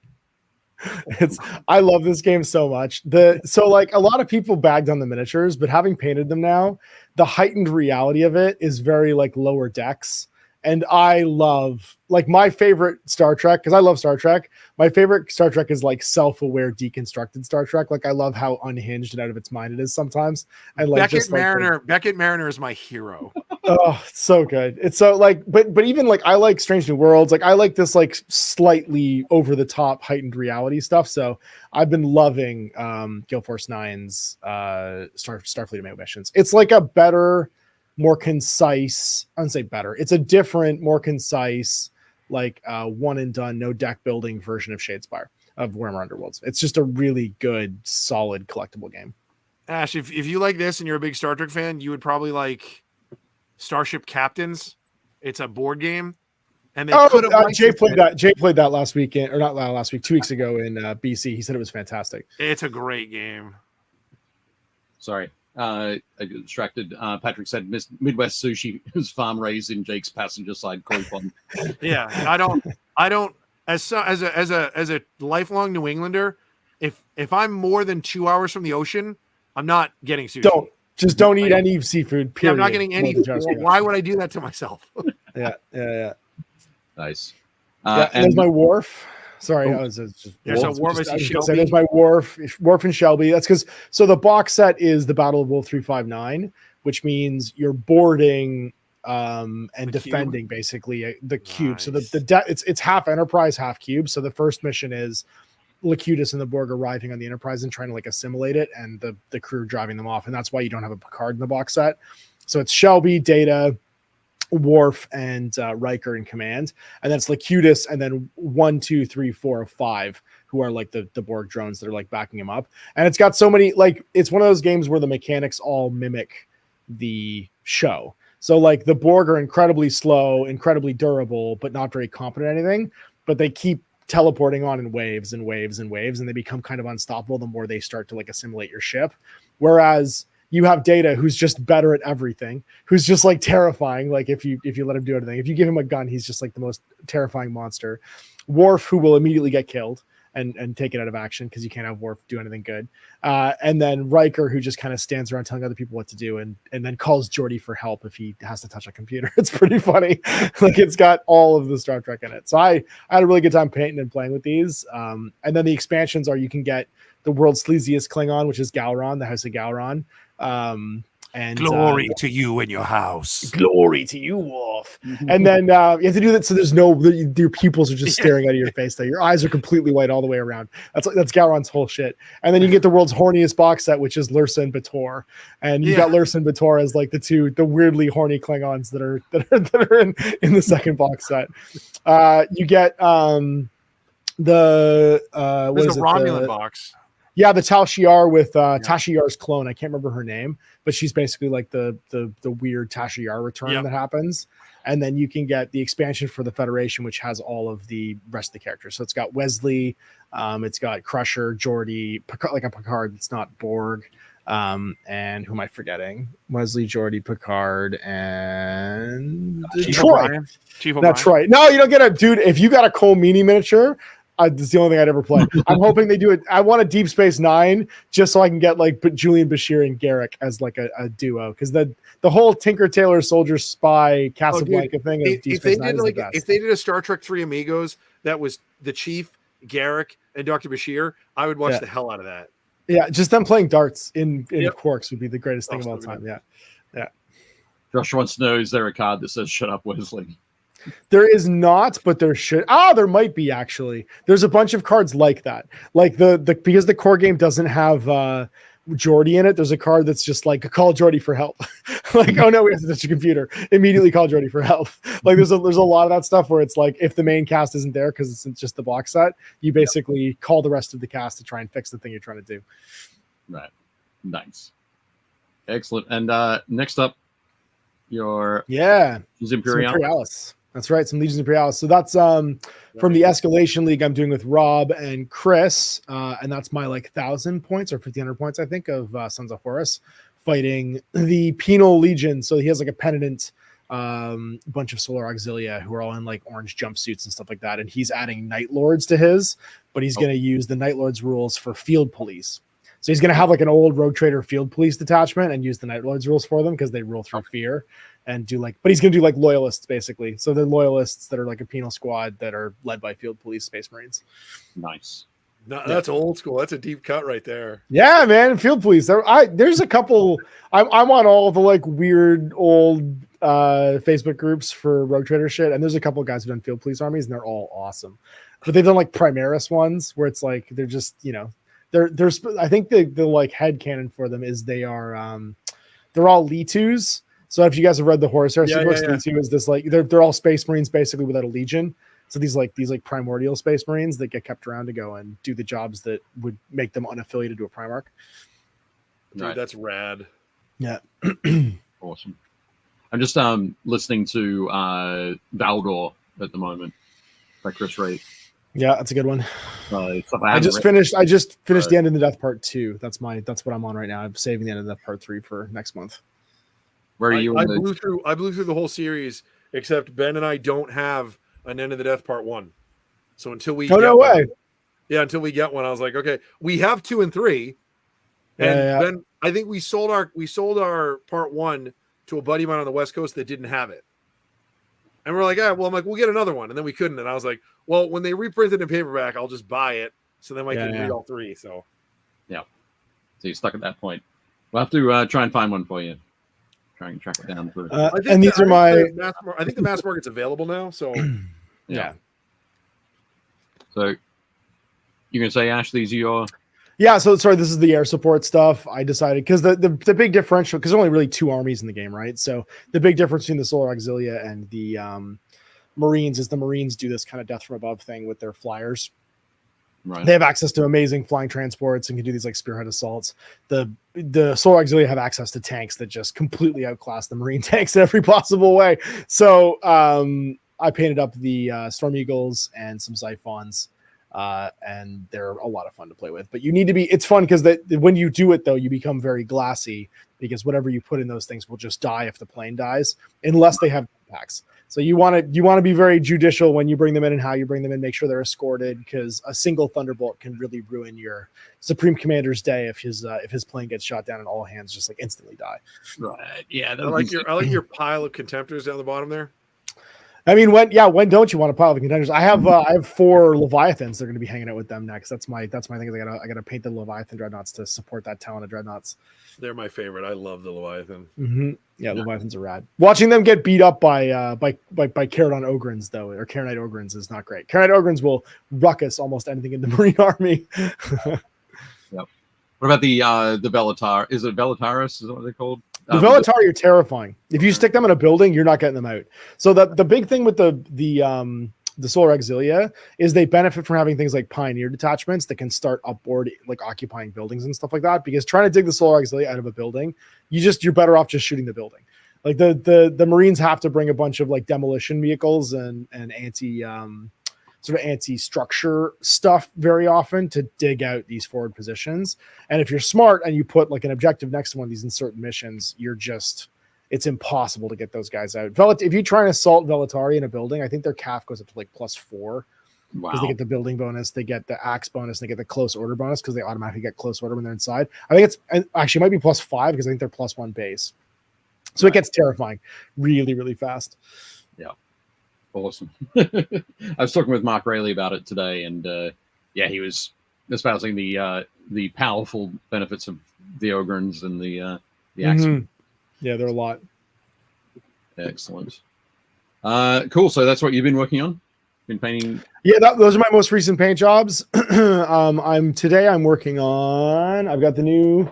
S4: I love this game so much. So like a lot of people bagged on the miniatures, but having painted them now, the heightened reality of it is very like lower decks. And I love like my favorite Star Trek, because I love Star Trek. My favorite Star Trek is like self-aware, deconstructed Star Trek. Like I love how unhinged and out of its mind it is sometimes. And like
S3: Beckett Mariner is my hero.
S4: Oh, it's so good. It's so like, but even like I like Strange New Worlds. Like I like this like slightly over the top heightened reality stuff. So I've been loving Guild Force 9's Starfleet Omega missions. It's like a better, more concise, I wouldn't say better. It's a different, more concise, like one and done, no deck building version of Shadespire of Warhammer Underworlds. It's just a really good, solid collectible game.
S3: Ash, if you like this and you're a big Star Trek fan, you would probably like Starship Captains. It's a board game. And they
S4: Jay played that. Jay played that last weekend, or not last week, 2 weeks ago in BC. He said it was fantastic.
S3: It's a great game.
S2: Sorry. I got distracted. Patrick said Midwest sushi was farm raised in Jake's passenger side koi pond.
S3: Yeah, I don't as a lifelong New Englander, if I'm more than 2 hours from the ocean, I'm not getting sushi.
S4: Don't eat any seafood. Period.
S3: Yeah, I'm not getting any. Why would I do that to myself?
S4: Yeah.
S2: Nice.
S4: And there's my wharf. Sorry, I was just.
S3: There's a wharf.
S4: There's my wharf and Shelby. That's because the box set is the Battle of Wolf 359, which means you're boarding and defending basically the cube. Nice. So it's half Enterprise, half cube. So the first mission is Locutus and the Borg arriving on the Enterprise and trying to like assimilate it, and the crew driving them off, and that's why you don't have a Picard in the box set. So it's Shelby, Data, Worf, and Riker in command, and that's Locutus, and then 1, 2, 3, 4, 5 who are like the Borg drones that are like backing him up. And it's got so many, like, it's one of those games where the mechanics all mimic the show. So like the Borg are incredibly slow, incredibly durable, but not very competent at anything, but they keep teleporting on in waves and waves and waves, and they become kind of unstoppable the more they start to like assimilate your ship. Whereas you have Data, who's just better at everything, who's just like terrifying. Like if you let him do anything, if you give him a gun, he's just like the most terrifying monster. Worf, who will immediately get killed and take it out of action because you can't have Worf do anything good. And then Riker, who just kind of stands around telling other people what to do and then calls Geordi for help if he has to touch a computer. It's pretty funny. Like it's got all of the Star Trek in it. So I had a really good time painting and playing with these. And then the expansions are, you can get the world's sleaziest Klingon, which is Galron, the House of Galron. And
S3: glory to you and your house.
S4: Glory to you, Wolf. And then you have to do that so there's your pupils are just staring out of your face. Though your eyes are completely white all the way around. That's Gowron's whole shit. And then you get the world's horniest box set, which is Lursa and Bator. And you got Lursa and Bator as like the weirdly horny Klingons that are in the second box set. You get there's
S3: a Romulan box.
S4: Yeah, the Tal Shiar with Tasha Yar's clone. I can't remember her name, but she's basically like the weird Tasha Yar return that happens. And then you can get the expansion for the Federation, which has all of the rest of the characters. So it's got Wesley, it's got Crusher, Geordi, like a Picard that's not Borg. And who am I forgetting? Wesley, Geordi, Picard, and Troy. That's right. No, you don't get a dude. If you got a Cole Meany miniature, that's the only thing I'd ever play. I'm hoping they do it. I want a Deep Space Nine just so I can get like Julian Bashir and Garrick as like a duo, because the whole Tinker Tailor Soldier Spy Casablanca thing.
S3: If they did a Star Trek 3 Amigos that was the Chief, Garrick, and Dr. Bashir, I would watch the hell out of that.
S4: Yeah, just them playing darts in Quarks would be the greatest thing of all time. Yeah.
S2: Josh wants to know, is there a card that says "Shut up, Wesley"?
S4: There is not, but there should. There might be actually. There's a bunch of cards like that. Like the because the core game doesn't have Jordy in it, there's a card that's just like call Jordy for help. Like, oh no, we have to touch a computer. Immediately call Jordy for help. Like there's a lot of that stuff where it's like if the main cast isn't there because it's just the box set, you basically call the rest of the cast to try and fix the thing you're trying to do.
S2: Right. Nice. Excellent. And next up, your
S4: Imperialis. That's right, some Legions Imperialis. So that's from the Escalation League I'm doing with Rob and Chris, and that's my like 1,000 points or 1,500 points, I think, of Sons of Horus fighting the Penal Legion. So he has like a penitent bunch of Solar Auxilia who are all in like orange jumpsuits and stuff like that, and he's adding Night Lords to his, but he's going to use the Night Lords rules for field police. So he's going to have like an old Rogue Trader field police detachment and use the Night Lords rules for them because they rule through fear and do like, but he's going to do like loyalists basically. So they're loyalists that are like a penal squad that are led by field police Space Marines.
S2: Nice.
S3: No, that's old school. That's a deep cut right there.
S4: Yeah, man. Field police. There's a couple, I'm on all the like weird old Facebook groups for Rogue Trader shit. And there's a couple of guys who've done field police armies and they're all awesome, but they've done like Primaris ones where it's like, they're just, you know, there's I think the like head canon for them is they're all Litus. So if you guys have read the Horus Heresy books, Litu is this like they're all Space Marines basically without a legion. So these primordial Space Marines that get kept around to go and do the jobs that would make them unaffiliated to a Primarch.
S3: Dude, that's rad.
S4: Yeah.
S2: Awesome. I'm just listening to Valdor at the moment by Chris Ray.
S4: Yeah, that's a good one.
S2: I
S4: just finished the End of the Death Part 2. That's what I'm on right now. I'm saving the End of the Death Part 3 for next month.
S2: Where are you?
S3: I blew through the whole series, except Ben and I don't have an End of the Death Part 1. So until we until we get one, I was like, okay, we have 2 and 3. And then I think we sold our Part 1 to a buddy of mine on the West Coast that didn't have it. And we're like, I'm like, we'll get another one. And then we couldn't. And I was like, well, when they reprint it in paperback, I'll just buy it. So then I can read all 3. So,
S2: yeah. So you're stuck at that point. We'll have to try and find one for you. Try and track it down.
S3: I think the mass market's available now. So,
S2: yeah. So you're going to say, Ash, these are your...
S4: Yeah, so sorry, this is the air support stuff. I decided because the big differential, because there's only really 2 armies in the game, right? So the big difference between the Solar Auxilia and the Marines is the Marines do this kind of death from above thing with their flyers.
S2: Right.
S4: They have access to amazing flying transports and can do these like spearhead assaults. The Solar Auxilia have access to tanks that just completely outclass the Marine tanks in every possible way. So I painted up the Storm Eagles and some Xiphons. And they're a lot of fun to play with, but it's fun because when you do it though, you become very glassy because whatever you put in those things will just die if the plane dies, unless they have packs. So you want to be very judicial when you bring them in and how you bring them in, make sure they're escorted because a single Thunderbolt can really ruin your Supreme Commander's day if his plane gets shot down and all hands just like instantly die.
S2: Right. Yeah.
S3: I like your pile of Contemptors down the bottom there.
S4: I mean, when don't you want a pile of contenders? I have 4 Leviathans. They're going to be hanging out with them next. That's my thing. I gotta paint the Leviathan dreadnoughts to support that talent of dreadnoughts.
S3: They're my favorite. I love the Leviathan.
S4: Mm-hmm. Yeah, Leviathans are rad. Watching them get beat up by Caradon Ogrins though, or Karanite Ogrins is not great. Karanite Ogrins will ruckus almost anything in the Marine Army.
S2: Yep. What about the Velatar? Is it Velataris? Is that what they're called?
S4: The Velatari are terrifying. If you stick them in a building, you're not getting them out. So the big thing with the Solar Auxilia is they benefit from having things like Pioneer detachments that can start upboard, like occupying buildings and stuff like that. Because trying to dig the Solar Auxilia out of a building, you're better off just shooting the building. Like the Marines have to bring a bunch of like demolition vehicles and anti-structure stuff very often to dig out these forward positions. And if you're smart and you put like an objective next to one of these in certain missions, it's impossible to get those guys out. If you try and assault Velatari in a building, I think their CAF goes up to like +4 because they get the building bonus, they get the axe bonus, and they get the close order bonus because they automatically get close order when they're inside. I think it might be +5 because I think they're +1 base. So it gets terrifying really, really fast.
S2: Yeah. Awesome. I was talking with Mark Rayleigh about it today, and he was espousing the powerful benefits of the Ogrins and the Axe.
S4: Mm-hmm. Yeah, they're a lot.
S2: Excellent. Cool. So that's what you've been working on? been painting?
S4: Yeah, those are my most recent paint jobs. I'm working on. I've got the new.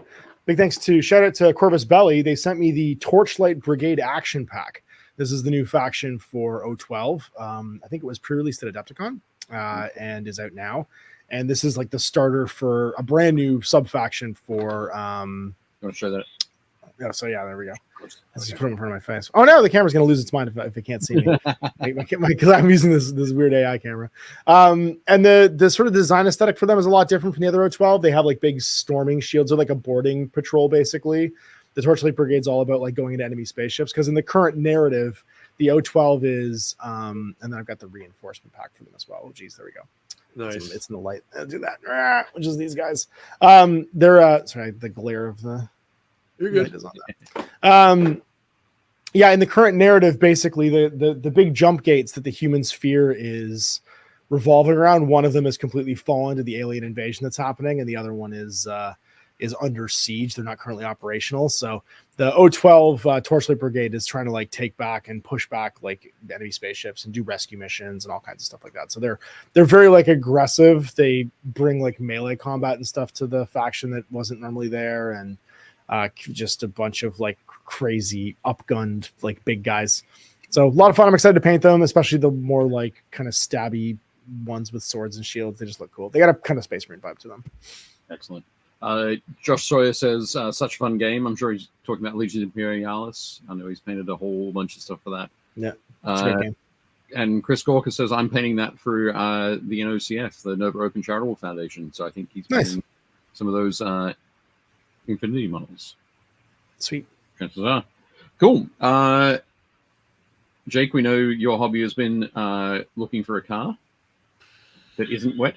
S4: Big thanks to shout out to Corvus Belly. They sent me the Torchlight Brigade Action Pack. This is the new faction for O12. I think it was pre-released at Adepticon and is out now. And this is like the starter for a brand new sub faction for.
S2: You want to show that?
S4: Oh, so yeah, there we go. Let's just put it in front of my face. Oh no, the camera's gonna lose its mind if it can't see me. Because I'm using this weird AI camera. And the sort of design aesthetic for them is a lot different from the other O12. They have like big storming shields or like a boarding patrol basically. The Torchlight Brigade's all about like going into enemy spaceships because in the current narrative, the O12 is and then I've got the reinforcement pack for them as well. Oh geez, there we go.
S3: Nice.
S4: It's in the light. I'll do that. Which is these guys. They're sorry, the glare of the
S3: You're good.
S4: is on that. Yeah, in the current narrative, basically the big jump gates that the human sphere is revolving around, one of them has completely fallen to the alien invasion that's happening, and the other one is under siege. They're not currently operational. So the O12 Torchlight Brigade is trying to like take back and push back like enemy spaceships and do rescue missions and all kinds of stuff like that. So they're very like aggressive. They bring like melee combat and stuff to the faction that wasn't normally there, and just a bunch of like crazy upgunned like big guys. So a lot of fun. I'm excited to paint them, especially the more like kind of stabby ones with swords and shields. They just look cool. They got a kind of Space Marine vibe to them.
S2: Excellent. Josh Sawyer says, such a fun game. I'm sure he's talking about Legion Imperialis. I know he's painted a whole bunch of stuff for that.
S4: Yeah, it's a great game.
S2: And Chris Gorka says, I'm painting that through the NOCF, the Nova Open Charitable Foundation. So I think he's painting some of those Infinity models.
S4: Sweet.
S2: Chances are. Cool. Jake, we know your hobby has been looking for a car that isn't wet.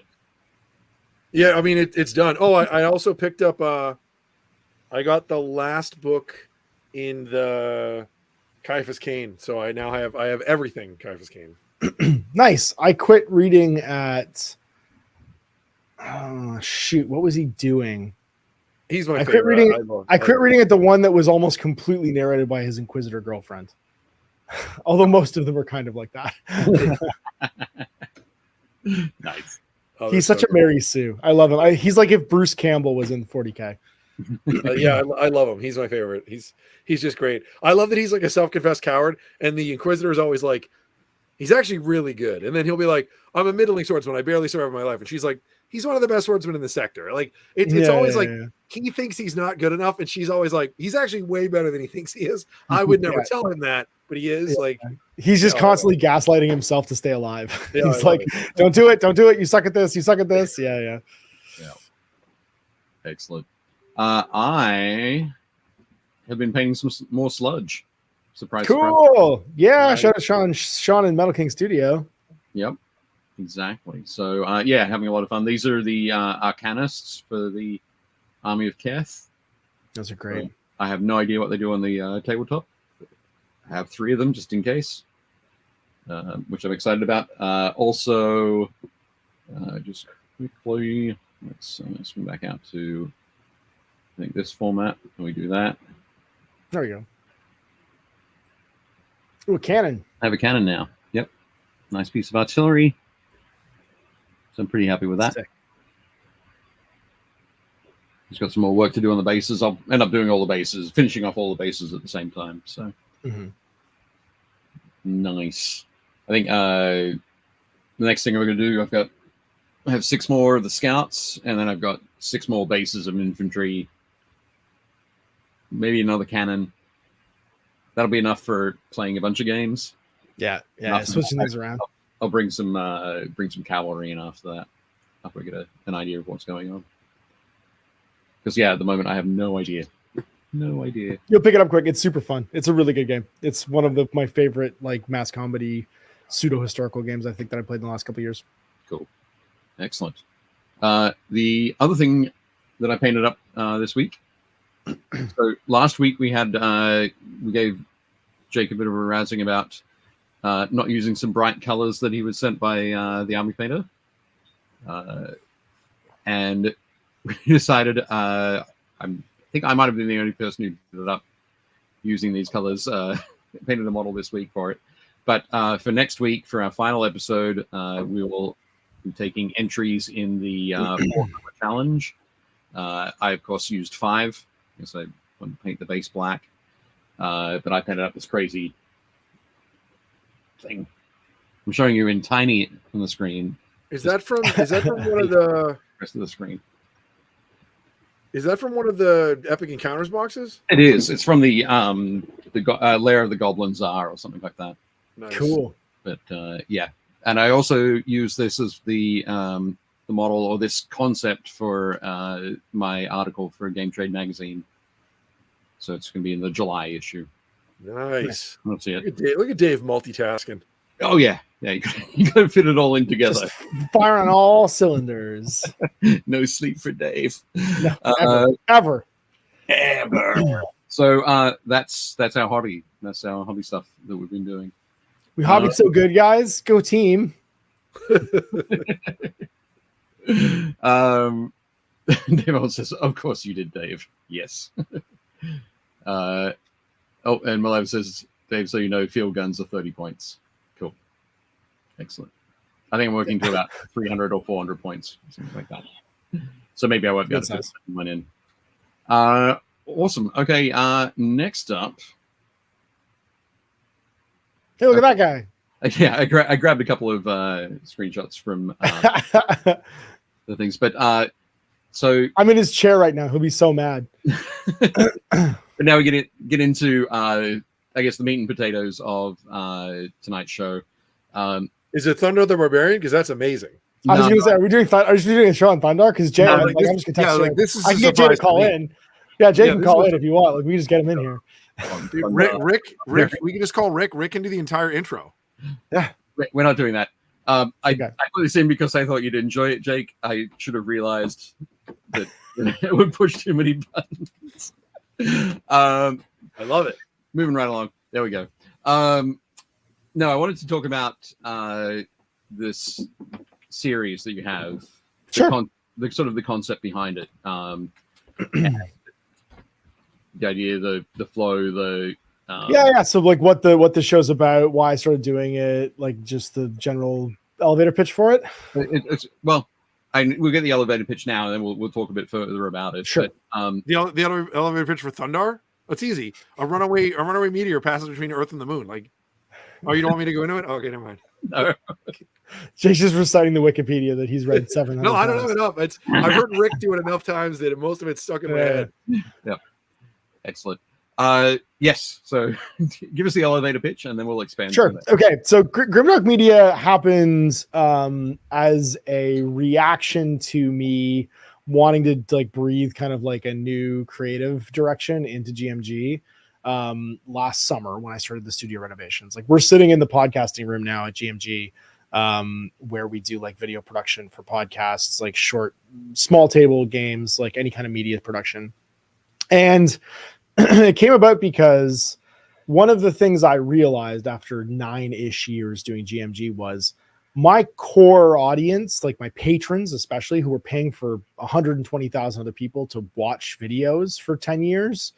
S3: Yeah, I mean it's done. Oh, I also picked up. I got the last book in the Caiaphas Cain, so I now have everything Caiaphas Cain.
S4: Nice. I quit reading at. Oh shoot! What was he doing?
S3: He's my
S4: I
S3: favorite.
S4: quit reading. I quit reading at the one that was almost completely narrated by his Inquisitor girlfriend. Although most of them are kind of like that.
S2: Nice.
S4: Oh, he's such a Mary Sue. I love him. He's like if Bruce Campbell was in 40K.
S3: Yeah, I love him. He's my favorite. He's just great. I love that he's like a self-confessed coward, and the Inquisitor is always like, he's actually really good. And then he'll be like, I'm a middling swordsman. I barely survived my life. And she's like, he's one of the best swordsmen in the sector. Like it's always like he thinks he's not good enough, and she's always like, he's actually way better than he thinks he is. I would never tell him that, but he is. Like
S4: he's just constantly gaslighting himself to stay alive. Yeah, he's like, don't do it, you suck at this, Yeah.
S2: Excellent. I have been painting some more sludge. Surprise.
S4: Cool. Yeah, nice. Shout out Sean in Metal King Studio.
S2: Yep. Exactly. So having a lot of fun. These are the Arcanists for the Army of Keth.
S4: Those are great.
S2: So I have no idea what they do on the tabletop. I have 3 of them just in case, which I'm excited about. Also, just quickly, let's swing back out to, I think, this format. Can we do that?
S4: There we go. Ooh, a cannon.
S2: I have a cannon now. Yep. Nice piece of artillery. So I'm pretty happy with that.
S4: Sick.
S2: He's got some more work to do on the bases. I'll end up doing all the bases, finishing off all the bases at the same time. So nice. I think the next thing we're going to do, I have 6 more of the scouts, and then I've got 6 more bases of infantry. Maybe another cannon. That'll be enough for playing a bunch of games.
S4: Yeah, switching things around.
S2: I'll bring some cavalry in after that, after we get an idea of what's going on. Because at the moment I have no idea. No idea.
S4: You'll pick it up quick. It's super fun. It's a really good game. It's one of my favorite like mass comedy pseudo historical games I think that I played in the last couple of years.
S2: Cool, excellent. The other thing that I painted up this week. So last week we had we gave Jake a bit of a razzing about not using some bright colors that he was sent by the army painter, and we decided I think I might have been the only person who ended up using these colors. Painted a model this week for it. But for next week, for our final episode, we will be taking entries in the 4-color challenge. I, of course, used 5 because I want to paint the base black. But I painted up this crazy thing. I'm showing you in tiny on the screen.
S3: Is that from one of the
S2: rest of the screen?
S3: Is that from one of the Epic Encounters boxes?
S2: It is. It's from the Lair of the Goblin Czar or something like that.
S3: Nice.
S4: Cool.
S2: But yeah, and I also use this as the model or this concept for my article for Game Trade Magazine. So it's going to be in the July issue.
S3: Nice.
S2: Let's see it.
S3: Look at Dave multitasking.
S2: Oh yeah, you got to fit it all in together.
S4: Just fire on all cylinders.
S2: No sleep for Dave.
S4: No, ever.
S2: So that's our hobby. That's our hobby stuff that we've been doing.
S4: We hobbied so good, guys. Go team.
S2: Dave also says, "Of course you did, Dave." Yes. Oh, and Malev says, "Dave, so you know, field guns are 30 points." Cool. Excellent. I think I'm working to about 300 or 400 points, something like that. So maybe I won't be able to fit one in. Awesome. Okay. Next up.
S4: Hey, look at that guy.
S2: Yeah, I grabbed a couple of screenshots from the things, but so
S4: I'm in his chair right now. He'll be so mad.
S2: But now we get into I guess the meat and potatoes of tonight's show.
S3: Is it Thunder the Barbarian? Because that's amazing.
S4: I was going to say, are we doing a show on Thunder? Because Jay, I'm just going to text Jay.
S3: This is
S4: I can get Jay to call in. Yeah, Jay can call in if you want. Like, we can just get him in here.
S3: Dude, Rick, we can just call Rick. Rick can do the entire intro.
S4: Yeah,
S2: we're not doing that. I put this in because I thought you'd enjoy it, Jake. I should have realized that it would push too many buttons. I love it. Moving right along. There we go. No, I wanted to talk about this series that you have.
S4: Sure.
S2: The sort of the concept behind it. The idea, the flow, the
S4: yeah. So like what the show's about, why I started doing it, like just the general elevator pitch for it.
S2: It's well, we'll get the elevator pitch now, and then we'll talk a bit further about it.
S4: Sure.
S2: But,
S3: the elevator pitch for Thundar? That's easy. A runaway meteor passes between Earth and the moon. Like, oh, you don't want me to go into it? Okay, never mind.
S2: No.
S4: Jake's just reciting the Wikipedia that he's read 700
S3: No, I don't
S4: times.
S3: know enough. I've heard Rick do it enough times that most of it's stuck in my head.
S2: Yep. Excellent. Yes. So give us the elevator pitch, and then we'll expand.
S4: Sure. Okay. So Grimdark Media happens as a reaction to me wanting to like breathe kind of like a new creative direction into GMG last summer when I started the studio renovations. Like, we're sitting in the podcasting room now at GMG where we do like video production for podcasts, like short, small table games, like any kind of media production. And it came about because one of the things I realized after 9-ish years doing GMG was my core audience, like my patrons, especially, who were paying for 120,000 other people to watch videos for 10 years.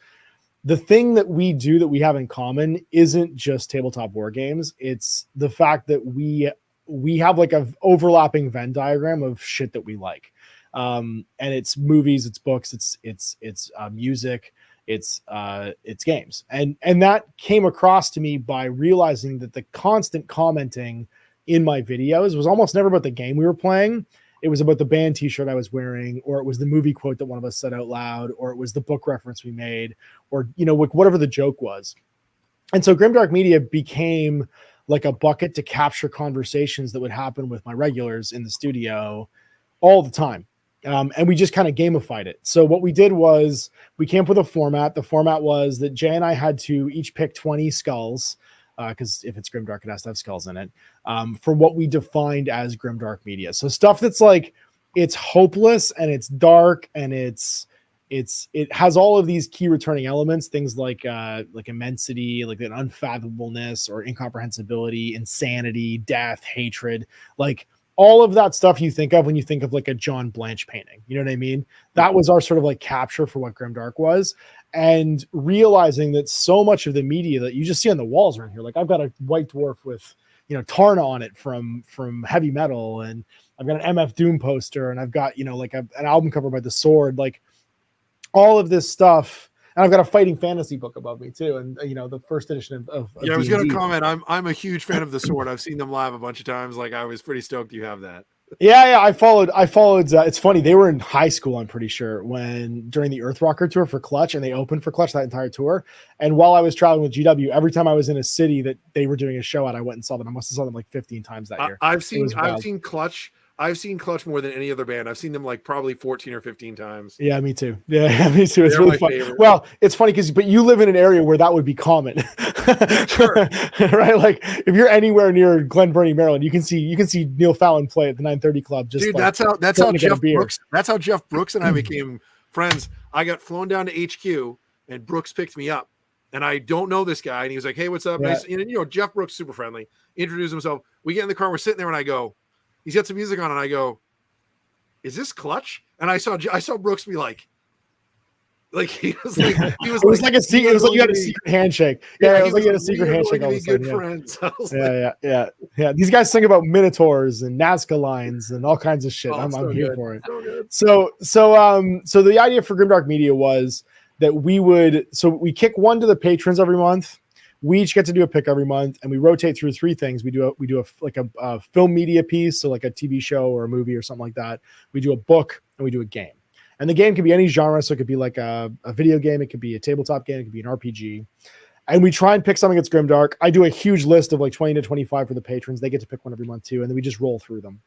S4: The thing that we do that we have in common isn't just tabletop war games. It's the fact that we have like a overlapping Venn diagram of shit that we like. And it's movies, it's books, it's music, it's games. And that came across to me by realizing that the constant commenting in my videos was almost never about the game we were playing. It was about the band t-shirt I was wearing, or it was the movie quote that one of us said out loud, or it was the book reference we made, or, you know, whatever the joke was. And so Grimdark Media became like a bucket to capture conversations that would happen with my regulars in the studio all the time. And we just kind of gamified it. So what we did was we came up with a format. The format was that Jay and I had to each pick 20 skulls, because if it's Grimdark, it has to have skulls in it, for what we defined as Grimdark Media. So stuff that's like, it's hopeless and it's dark and it has all of these key returning elements, things like immensity, like an unfathomableness or incomprehensibility, insanity, death, hatred, like all of that stuff you think of when you think of like a John Blanche painting. You know what I mean? That was our sort of like capture for what Grimdark was. and realizing that so much of the media that you just see on the walls around here, like I've got a white dwarf with, Tarna on it from Heavy Metal, and I've got an MF Doom poster, and I've got, like an album cover by The Sword, like all of this stuff. And I've got a Fighting Fantasy book above me too, and the first edition of
S3: yeah, I was
S4: D&D.
S3: going to comment. I'm a huge fan of The Sword. I've seen them live a bunch of times. Like, I was pretty stoked you have that.
S4: Yeah, I followed. It's funny. They were in high school, I'm pretty sure, during the Earthwalker tour for Clutch, and they opened for Clutch that entire tour. And while I was traveling with GW, every time I was in a city that they were doing a show at, I went and saw them. I must have saw them like 15 times that year.
S3: I've seen Clutch. I've seen Clutch more than any other band. I've seen them like probably 14 or 15 times.
S4: Yeah, me too. Yeah, me too. It's
S3: They're
S4: really fun.
S3: Favorite.
S4: Well, it's funny but you live in an area where that would be common.
S3: Sure.
S4: Right? Like if you're anywhere near Glen Burnie, Maryland, you can see Neil Fallon play at the 930 Club.
S3: Dude, that's how Jeff Brooks and I became friends. I got flown down to HQ and Brooks picked me up. And I don't know this guy. And he was like, "Hey, what's up?"
S4: Yeah.
S3: And Jeff Brooks, super friendly, introduced himself. We get in the car, we're sitting there, and I go, he's got some music on, and I go, "Is this Clutch?" And I saw Brooks be like he was like
S4: it was like a secret. It was like you had a secret handshake. Yeah, it was like you had a secret handshake. All of a sudden,
S3: good friends.
S4: Yeah. These guys sing about minotaurs and Nazca lines and all kinds of shit. I'm here for it. So the idea for Grimdark Media was that we kick one to the patrons every month. We each get to do a pick every month, and we rotate through three things. We do a film media piece, so like a TV show or a movie or something like that. We do a book, and we do a game. And the game can be any genre, so it could be like a video game, it could be a tabletop game, it could be an RPG. And we try and pick something that's Grimdark. I do a huge list of like 20 to 25 for the patrons. They get to pick one every month too, and then we just roll through them.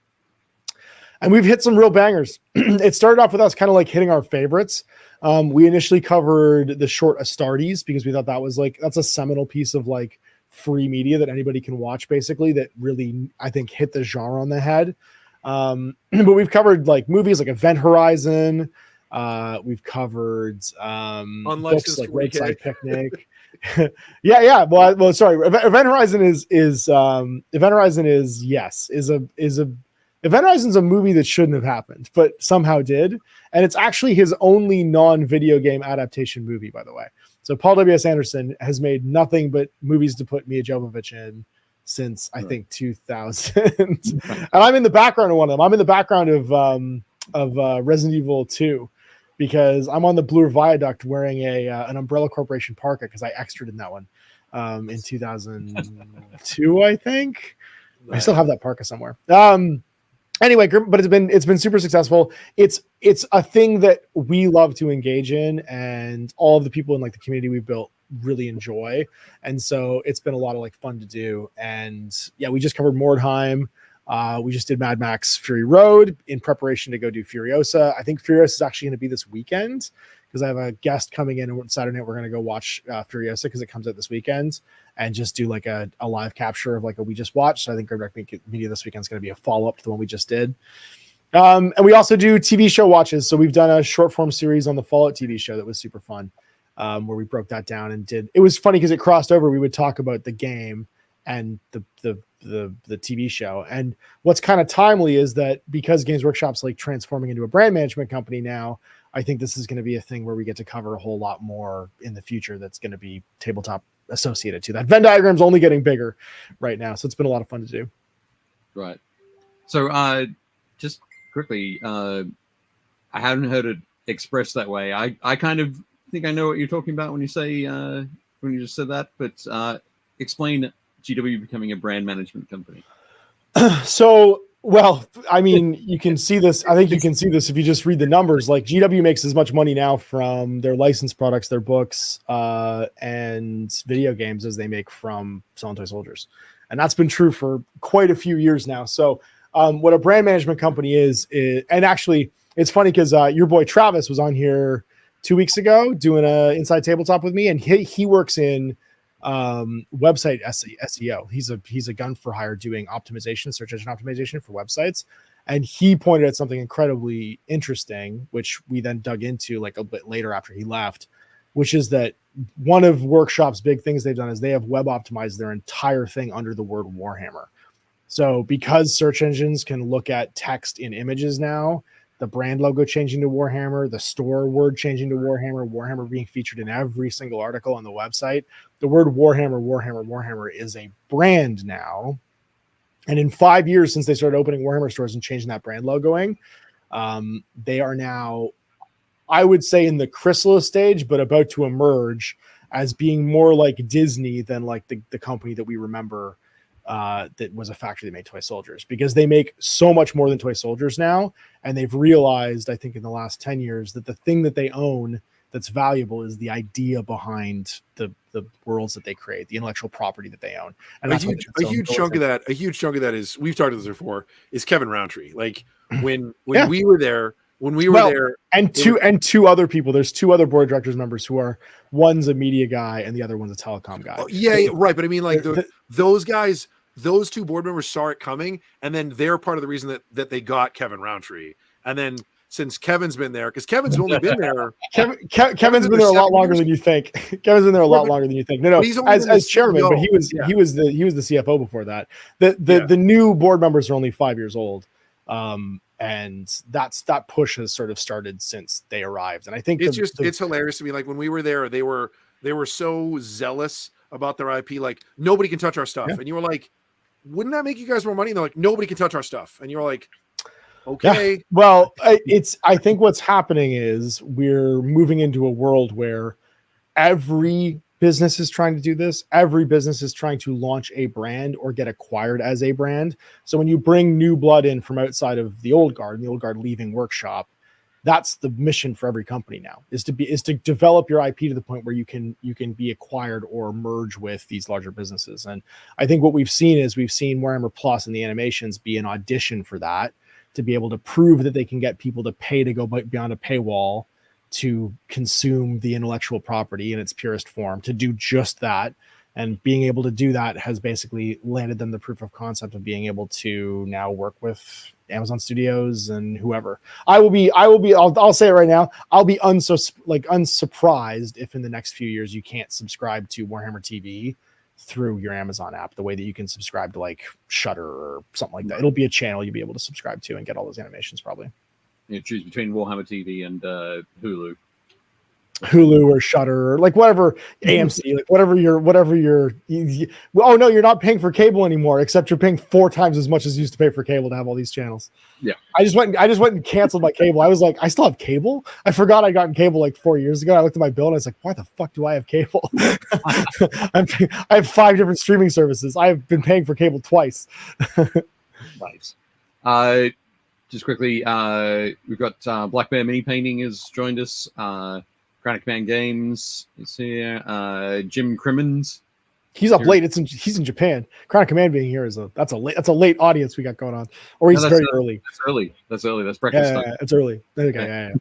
S4: And we've hit some real bangers. It started off with us kind of like hitting our favorites. We initially covered the short Astartes because we thought that's a seminal piece of like free media that anybody can watch, basically, that really, I think, hit the genre on the head. But we've covered like movies like Event Horizon. We've covered books like Roadside Picnic. Yeah. Well, sorry. Event Horizon Event Horizon's a movie that shouldn't have happened, but somehow did. And it's actually his only non-video game adaptation movie, by the way. So Paul W.S. Anderson has made nothing but movies to put Mia Jovovich in since, I think, 2000. And I'm in the background of one of them. I'm in the background of Resident Evil 2 because I'm on the Bloor Viaduct wearing an Umbrella Corporation parka because I extras in that one in 2002, I think. Nice. I still have that parka somewhere. Anyway, but it's been super successful. It's a thing that we love to engage in, and all of the people in like the community we built really enjoy. And so it's been a lot of like fun to do. And yeah, we just covered Mordheim. We just did Mad Max Fury Road in preparation to go do Furiosa. I think Furiosa is actually going to be this weekend because I have a guest coming in on Saturday night. We're going to go watch Furiosa because it comes out this weekend and just do like a live capture of like what we just watched. So I think Grimdark Media this weekend is going to be a follow-up to the one we just did. And we also do TV show watches. So we've done a short form series on the Fallout TV show that was super fun, where we broke that down and it was funny because it crossed over. We would talk about the game and the TV show. And what's kind of timely is that because Games Workshop's like transforming into a brand management company now, I think this is going to be a thing where we get to cover a whole lot more in the future that's going to be tabletop associated to that. Venn diagram's only getting bigger right now, so it's been a lot of fun to do.
S2: Right. So just quickly, I haven't heard it expressed that way. I kind of think I know what you're talking about when you say when you just said that, but explain GW becoming a brand management company.
S4: So, well, I mean, you can see this. I think you can see this if you just read the numbers. Like GW makes as much money now from their licensed products, their books, and video games as they make from selling toy soldiers. And that's been true for quite a few years now. So what a brand management company is, and actually it's funny because your boy Travis was on here 2 weeks ago doing a Inside Tabletop with me, and he works in website SEO. He's a gun for hire doing optimization, search engine optimization for websites. And he pointed at something incredibly interesting, which we then dug into like a bit later after he left, which is that one of Workshop's big things they've done is they have web optimized their entire thing under the word Warhammer. So because search engines can look at text in images now, the brand logo changing to Warhammer, the store word changing to Warhammer, Warhammer being featured in every single article on the website. The word Warhammer is a brand now. And in 5 years since they started opening Warhammer stores and changing that brand logoing, they are now, I would say, in the chrysalis stage, but about to emerge as being more like Disney than like the company that we remember that was a factory that made toy soldiers, because they make so much more than toy soldiers now. And they've realized, I think in the last 10 years, that the thing that they own that's valuable is the idea behind the worlds that they create, the intellectual property that they own. And
S3: a huge chunk of that is, we've talked about this before, is Kevin Roundtree. Like when we were there, and two other people. There's two other board of directors members who are, one's a media guy and the other one's a telecom guy. Oh, yeah, right. But I mean, like those guys, those two board members saw it coming, and then they're part of the reason that they got Kevin Roundtree. And then since Kevin's been there, because Kevin's only been there,
S4: Kevin's been there a lot longer than you think. Kevin's been there a lot longer than you think. No, as chairman, but he was the CFO before that. The new board members are only 5 years old. And that push has sort of started since they arrived. And I think
S3: it's hilarious to me. Like when we were there, they were so zealous about their IP. Like, nobody can touch our stuff. Yeah. And you were like, wouldn't that make you guys more money? And they're like, nobody can touch our stuff. And you're like, okay.
S4: Yeah. Well, I think what's happening is we're moving into a world where every business is trying to do this. Every business is trying to launch a brand or get acquired as a brand. So when you bring new blood in from outside of the old guard, and the old guard leaving workshop, that's the mission for every company now, is to develop your IP to the point where you can be acquired or merge with these larger businesses. And I think what we've seen Warhammer Plus and the animations be an audition for that, to be able to prove that they can get people to pay to go beyond a paywall to consume the intellectual property in its purest form, to do just that. And being able to do that has basically landed them the proof of concept of being able to now work with Amazon Studios and whoever. I'll say it right now, I'll be unsurprised if in the next few years you can't subscribe to Warhammer TV through your Amazon app, the way that you can subscribe to like Shudder or something like that. It'll be a channel you'll be able to subscribe to and get all those animations probably.
S2: You choose between Warhammer TV and Hulu
S4: or Shudder or like whatever, AMC, like whatever you're oh no, you're not paying for cable anymore, except you're paying 4 times as much as you used to pay for cable to have all these channels.
S2: Yeah. I
S4: just went and canceled my cable. I was like, I still have cable? I forgot I gotten cable like 4 years ago. I looked at my bill and I was like, why the fuck do I have cable? I have 5 different streaming services. I've been paying for cable twice.
S2: Nice. Just quickly, we've got Black Bear Mini Painting has joined us. Crown Command Games is here. Jim Crimmins.
S4: He's up late. He's in Japan. Crown Command being here that's a late audience we got going on. Or he's very early. That's early. That's breakfast time. It's early. Okay.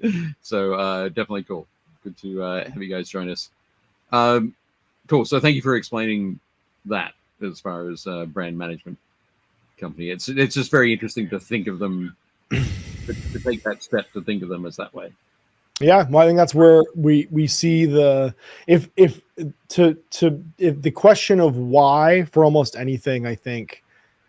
S4: Yeah.
S2: So definitely cool. Good to have you guys join us. Cool. So thank you for explaining that as far as brand management company. It's just very interesting to think of them, to take that step to think of them as that way.
S4: Yeah, well, I think that's where we see if the question of why for almost anything, I think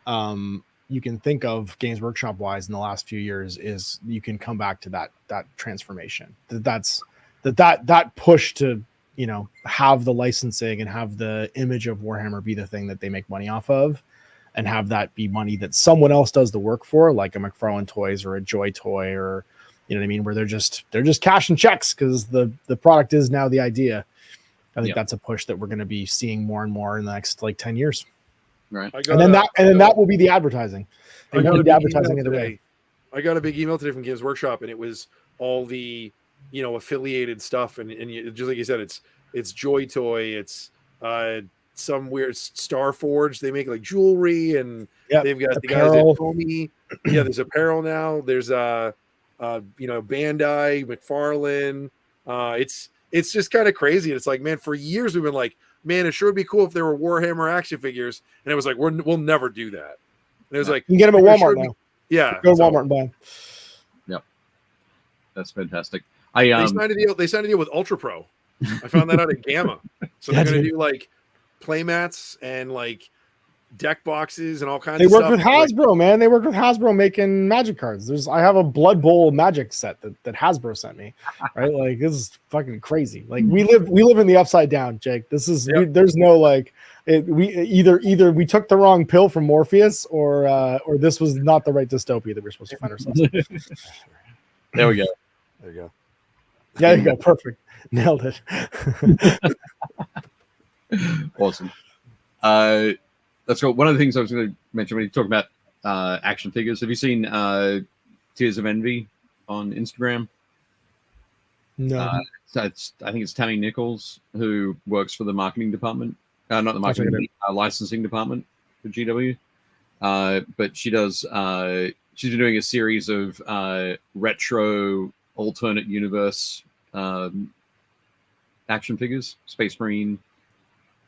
S4: you can think of Games Workshop wise in the last few years, is you can come back to that transformation. That push to, have the licensing and have the image of Warhammer be the thing that they make money off of, and have that be money that someone else does the work for, like a McFarlane Toys or a Joy Toy, or you know what I mean, where they're just cashing checks because the product is now the idea. I think that's a push that we're going to be seeing more and more in the next 10 years.
S2: Right.
S4: And then that will be the advertising.
S3: I got a big email today from Games Workshop, and it was all the affiliated stuff, and just like you said, it's Joy Toy, it's some weird Star Forge. They make like jewelry, and they've got apparel. The guys at Comey. Yeah, there's apparel now. There's Bandai, McFarlane. It's just kind of crazy. It's like, man, for years we've been like, man, it sure would be cool if there were Warhammer action figures, and it was like, we'll never do that. And it was like,
S4: you can get them at Walmart now.
S3: Go
S4: to Walmart and buy them.
S2: Yep, that's fantastic.
S3: They signed a deal with Ultra Pro. I found that out at Gamma. So they're going to do like playmats and like deck boxes and all kinds
S4: They
S3: of
S4: worked
S3: stuff.
S4: with Hasbro, man. They worked with Hasbro making Magic cards. I have a Blood Bowl Magic set that Hasbro sent me. Right, like this is fucking crazy. Like we live in the upside down, Jake. This is there's no like we either we took the wrong pill from Morpheus or this was not the right dystopia that we're supposed to find ourselves in.
S2: There we go.
S3: There you go.
S4: Yeah, there you go. Perfect. Nailed it.
S2: Awesome. Let's go. One of the things I was going to mention when you talk about action figures, have you seen Tears of Envy on Instagram?
S4: No.
S2: I think it's Tammy Nichols, who works for the marketing department. Not the marketing, licensing department for GW. But she does. She's been doing a series of retro alternate universe action figures: Space Marine,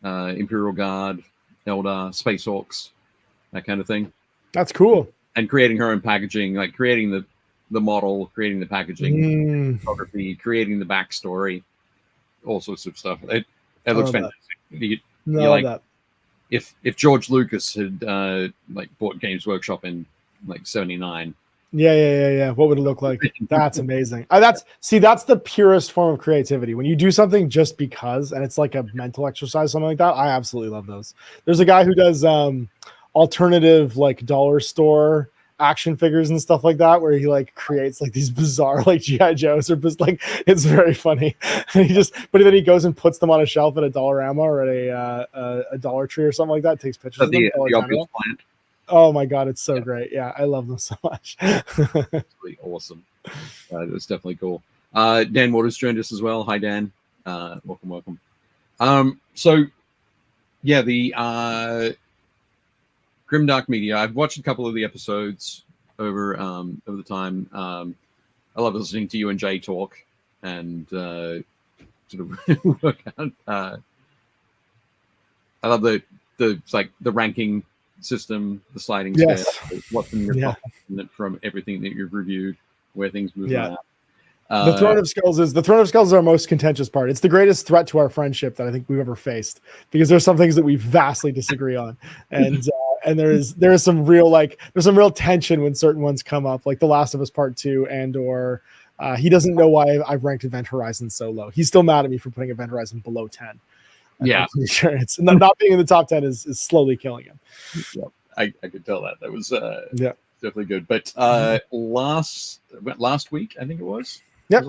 S2: Imperial Guard, Eldar, Space Orcs, that kind of thing.
S4: That's cool.
S2: And creating her own packaging, like creating the model, creating the packaging, photography, creating the backstory, all sorts of stuff. It looks fantastic.
S4: That.
S2: If George Lucas had like bought Games Workshop in like '79.
S4: Yeah. What would it look like? That's amazing. That's the purest form of creativity. When you do something just because, and it's like a mental exercise, something like that. I absolutely love those. There's a guy who does alternative like dollar store action figures and stuff like that, where he like creates like these bizarre like GI Joes or just like it's very funny. But then he goes and puts them on a shelf at a Dollarama or at a Dollar Tree or something like that. Takes pictures of them.
S2: The obvious plant.
S4: Oh my god, it's so great. Yeah, I love them so much.
S2: It's really awesome. It's definitely cool. Dan Waters joined us as well. Hi, Dan. Welcome. So yeah, the Grimdark Media. I've watched a couple of the episodes over the time. I love listening to you and Jay talk and sort of work out. I love the ranking system, the sliding scale, what's in your from everything that you've reviewed, where things move around.
S4: The Throne of Skulls is our most contentious part. It's the greatest threat to our friendship that I think we've ever faced, because there's some things that we vastly disagree on, and there's some real tension when certain ones come up, like The Last of Us Part 2 or he doesn't know why I've ranked Event Horizon so low. He's still mad at me for putting Event Horizon below 10. I'm pretty sure it's not being in the top 10 is slowly killing him.
S2: Yeah, I could tell that. That was definitely good. But last week, I think it was.
S4: Yep.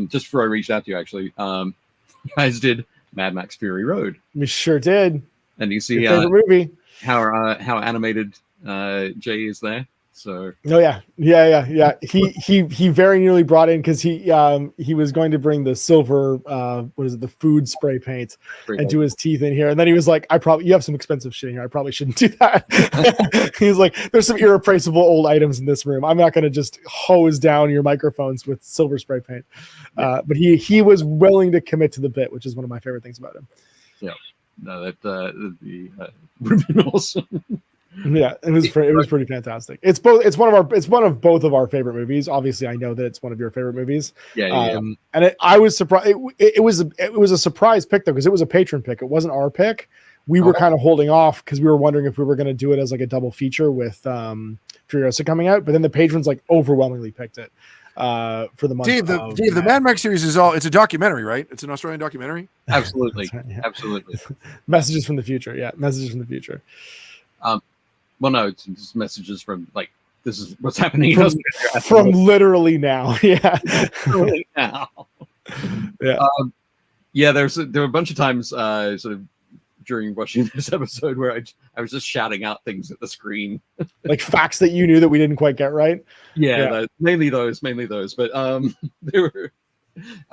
S2: Just before I reached out to you, actually, you guys did Mad Max Fury Road.
S4: We sure did.
S2: And you see
S4: favorite movie.
S2: How animated Jay is there. So
S4: yeah. He very nearly brought in, because he was going to bring the silver the food spray paint and do his teeth in here, and then he was like, you have some expensive shit in here, I probably shouldn't do that. He was like, there's some irreplaceable old items in this room, I'm not going to just hose down your microphones with silver spray paint. But he was willing to commit to the bit, which is one of my favorite things about him.
S2: Yeah, no, that'd be awesome.
S4: Yeah, it was pretty fantastic. It's one of both of our favorite movies. Obviously, I know that it's one of your favorite movies.
S2: Yeah.
S4: And I was surprised. It was a surprise pick though, because it was a patron pick. It wasn't our pick. We were kind of holding off because we were wondering if we were going to do it as like a double feature with Furiosa coming out. But then the patrons like overwhelmingly picked it for the month.
S3: Dave, the Mad Max series it's a documentary, right? It's an Australian documentary.
S2: Absolutely,
S4: right, yeah.
S2: Absolutely.
S4: Messages from the future. Yeah, messages from the future.
S2: Well, no, it's just messages from like, this is what's happening
S4: from literally now. Yeah.
S2: Literally now.
S4: Yeah.
S2: There were a bunch of times sort of during watching this episode where I was just shouting out things at the screen.
S4: Like facts that you knew that we didn't quite get right.
S2: Yeah. Mainly those. But there were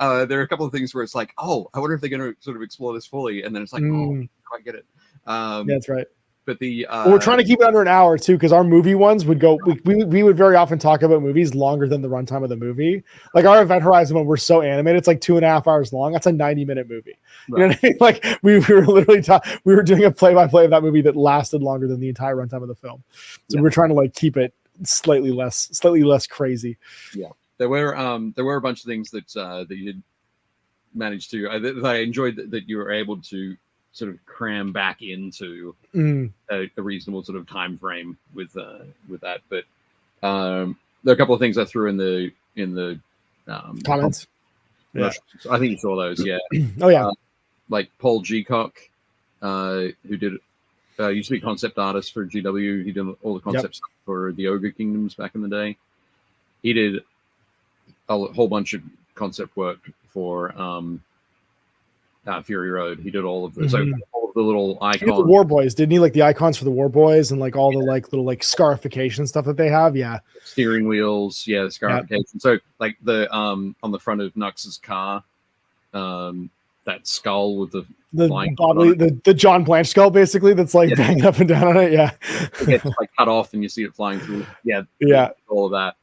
S2: a couple of things where it's like, oh, I wonder if they're going to sort of explore this fully. And then it's like, oh, I didn't quite get it.
S4: That's right.
S2: But
S4: we're trying to keep it under an hour too, because our movie ones would go. We would very often talk about movies longer than the runtime of the movie. Like our Event Horizon one, we're so animated, it's like 2.5 hours long. That's a 90-minute movie. Right. You know what I mean? Like we were literally we were doing a play-by-play of that movie that lasted longer than the entire runtime of the film. So we're trying to like keep it slightly less crazy.
S2: Yeah, there were a bunch of things that you did manage to. I enjoyed that you were able to sort of cram back into a reasonable sort of time frame with that. But there are a couple of things I threw in the
S4: Comments. Yeah.
S2: I think you saw those. Yeah.
S4: Oh yeah.
S2: Like Paul Geacock, who did used to be concept artist for GW. He did all the concepts for the Ogre Kingdoms back in the day. He did a whole bunch of concept work for Fury Road. He did all of the so all of the little icons.
S4: The War Boys, didn't he? Like the icons for the War Boys and like all the like little like scarification stuff that they have. Yeah.
S2: Steering wheels, the scarification. So like the on the front of Nux's car, that skull with the
S4: John Blanche skull, basically, that's like banging up and down on it. Yeah.
S2: It gets like cut off and you see it flying through. Yeah. All of that,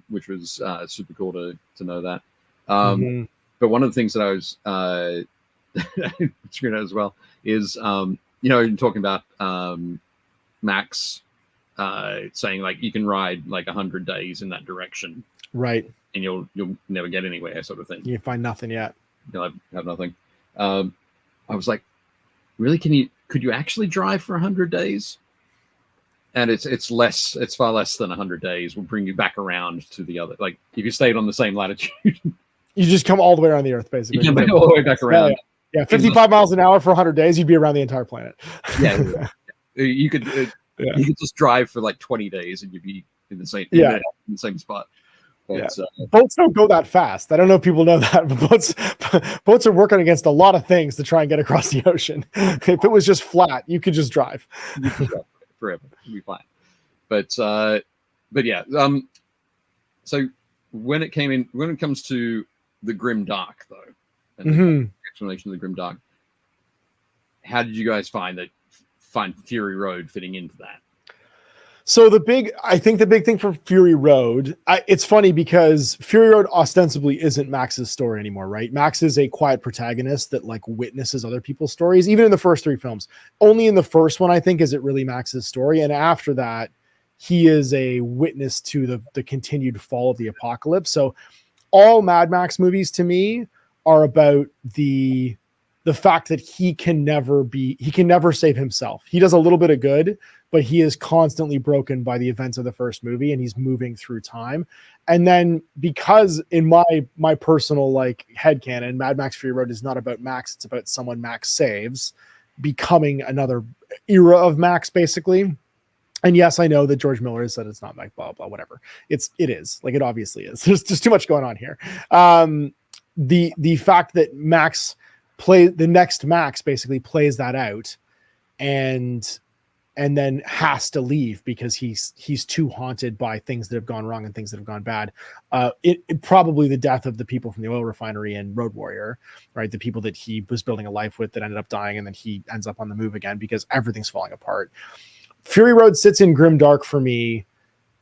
S2: which was super cool to know that. But one of the things that I was screwing out as well is talking about Max saying like you can ride like 100 days in that direction,
S4: right?
S2: And you'll never get anywhere, sort of thing.
S4: You find nothing yet.
S2: You'll have nothing. I was like, really? Could you actually drive for 100 days? And it's far less than 100 days. Will bring you back around to the other. Like if you stayed on the same latitude,
S4: you just come all the way around the Earth, basically.
S2: You come all the way back around.
S4: Yeah, 55 miles an hour for 100 days, you'd be around the entire planet.
S2: Yeah, you could just drive for like 20 days and you'd be in the same in the same spot. But,
S4: boats don't go that fast. I don't know if people know that, but boats are working against a lot of things to try and get across the ocean. If it was just flat, you could just drive.
S2: Forever, it'd be flat. But yeah. So when it comes to the Grimdark, though, and the explanation of the Grimdark, how did you guys find Fury Road fitting into that?
S4: So I think the big thing for Fury Road, it's funny because Fury Road ostensibly isn't Max's story anymore, right? Max is a quiet protagonist that like witnesses other people's stories, even in the first 3 films. Only in the first one, I think, is it really Max's story. And after that, he is a witness to the continued fall of the apocalypse. So all Mad Max movies to me are about the fact that he can never save himself. He does a little bit of good, but he is constantly broken by the events of the first movie and he's moving through time. And then because in my personal like headcanon, Mad Max Fury Road is not about Max, it's about someone Max saves, becoming another era of Max, basically. And yes, I know that George Miller has said it's not like blah, blah, whatever. It is. Like it obviously is. There's just too much going on here. The fact that the next Max basically plays that out and then has to leave because he's too haunted by things that have gone wrong and things that have gone bad. It probably the death of the people from the oil refinery and Road Warrior, right? The people that he was building a life with that ended up dying, and then he ends up on the move again because everything's falling apart. Fury Road sits in Grimdark for me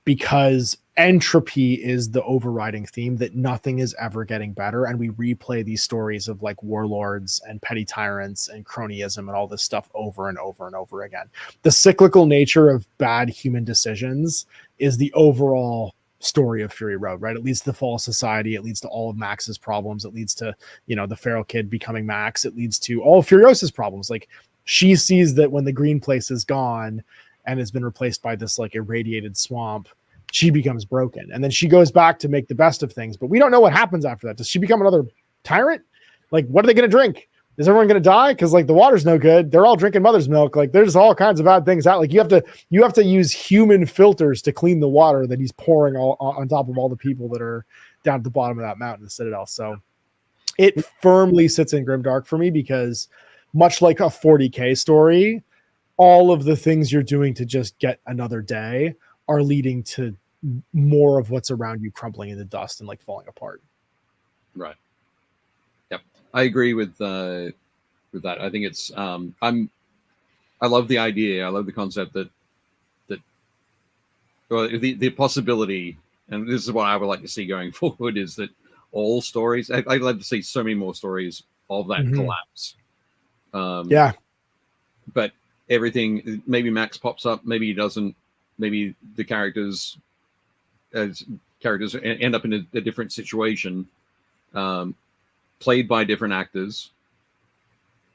S4: because entropy is the overriding theme, that nothing is ever getting better. And we replay these stories of like warlords and petty tyrants and cronyism and all this stuff over and over and over again. The cyclical nature of bad human decisions is the overall story of Fury Road, right? It leads to the fall of society. It leads to all of Max's problems. It leads to, the feral kid becoming Max. It leads to all of Furiosa's problems. Like she sees that when the green place is gone and has been replaced by this like irradiated swamp, she becomes broken. And then she goes back to make the best of things. But we don't know what happens after that. Does she become another tyrant? Like, what are they going to drink? Is everyone going to die? Because like the water's no good. They're all drinking mother's milk. Like there's all kinds of bad things out. Like you have to use human filters to clean the water that he's pouring all on top of all the people that are down at the bottom of that mountain, the Citadel. So it firmly sits in Grimdark for me because much like a 40K story, all of the things you're doing to just get another day are leading to more of what's around you crumbling into dust and like falling apart.
S2: Right. Yep. I agree with that. I think it's I love the idea. I love the concept that the possibility, and this is what I would like to see going forward, is that all stories, I'd like to see so many more stories of that collapse.
S4: Yeah.
S2: But everything, maybe Max pops up, maybe he doesn't, maybe the characters end up in a different situation, played by different actors,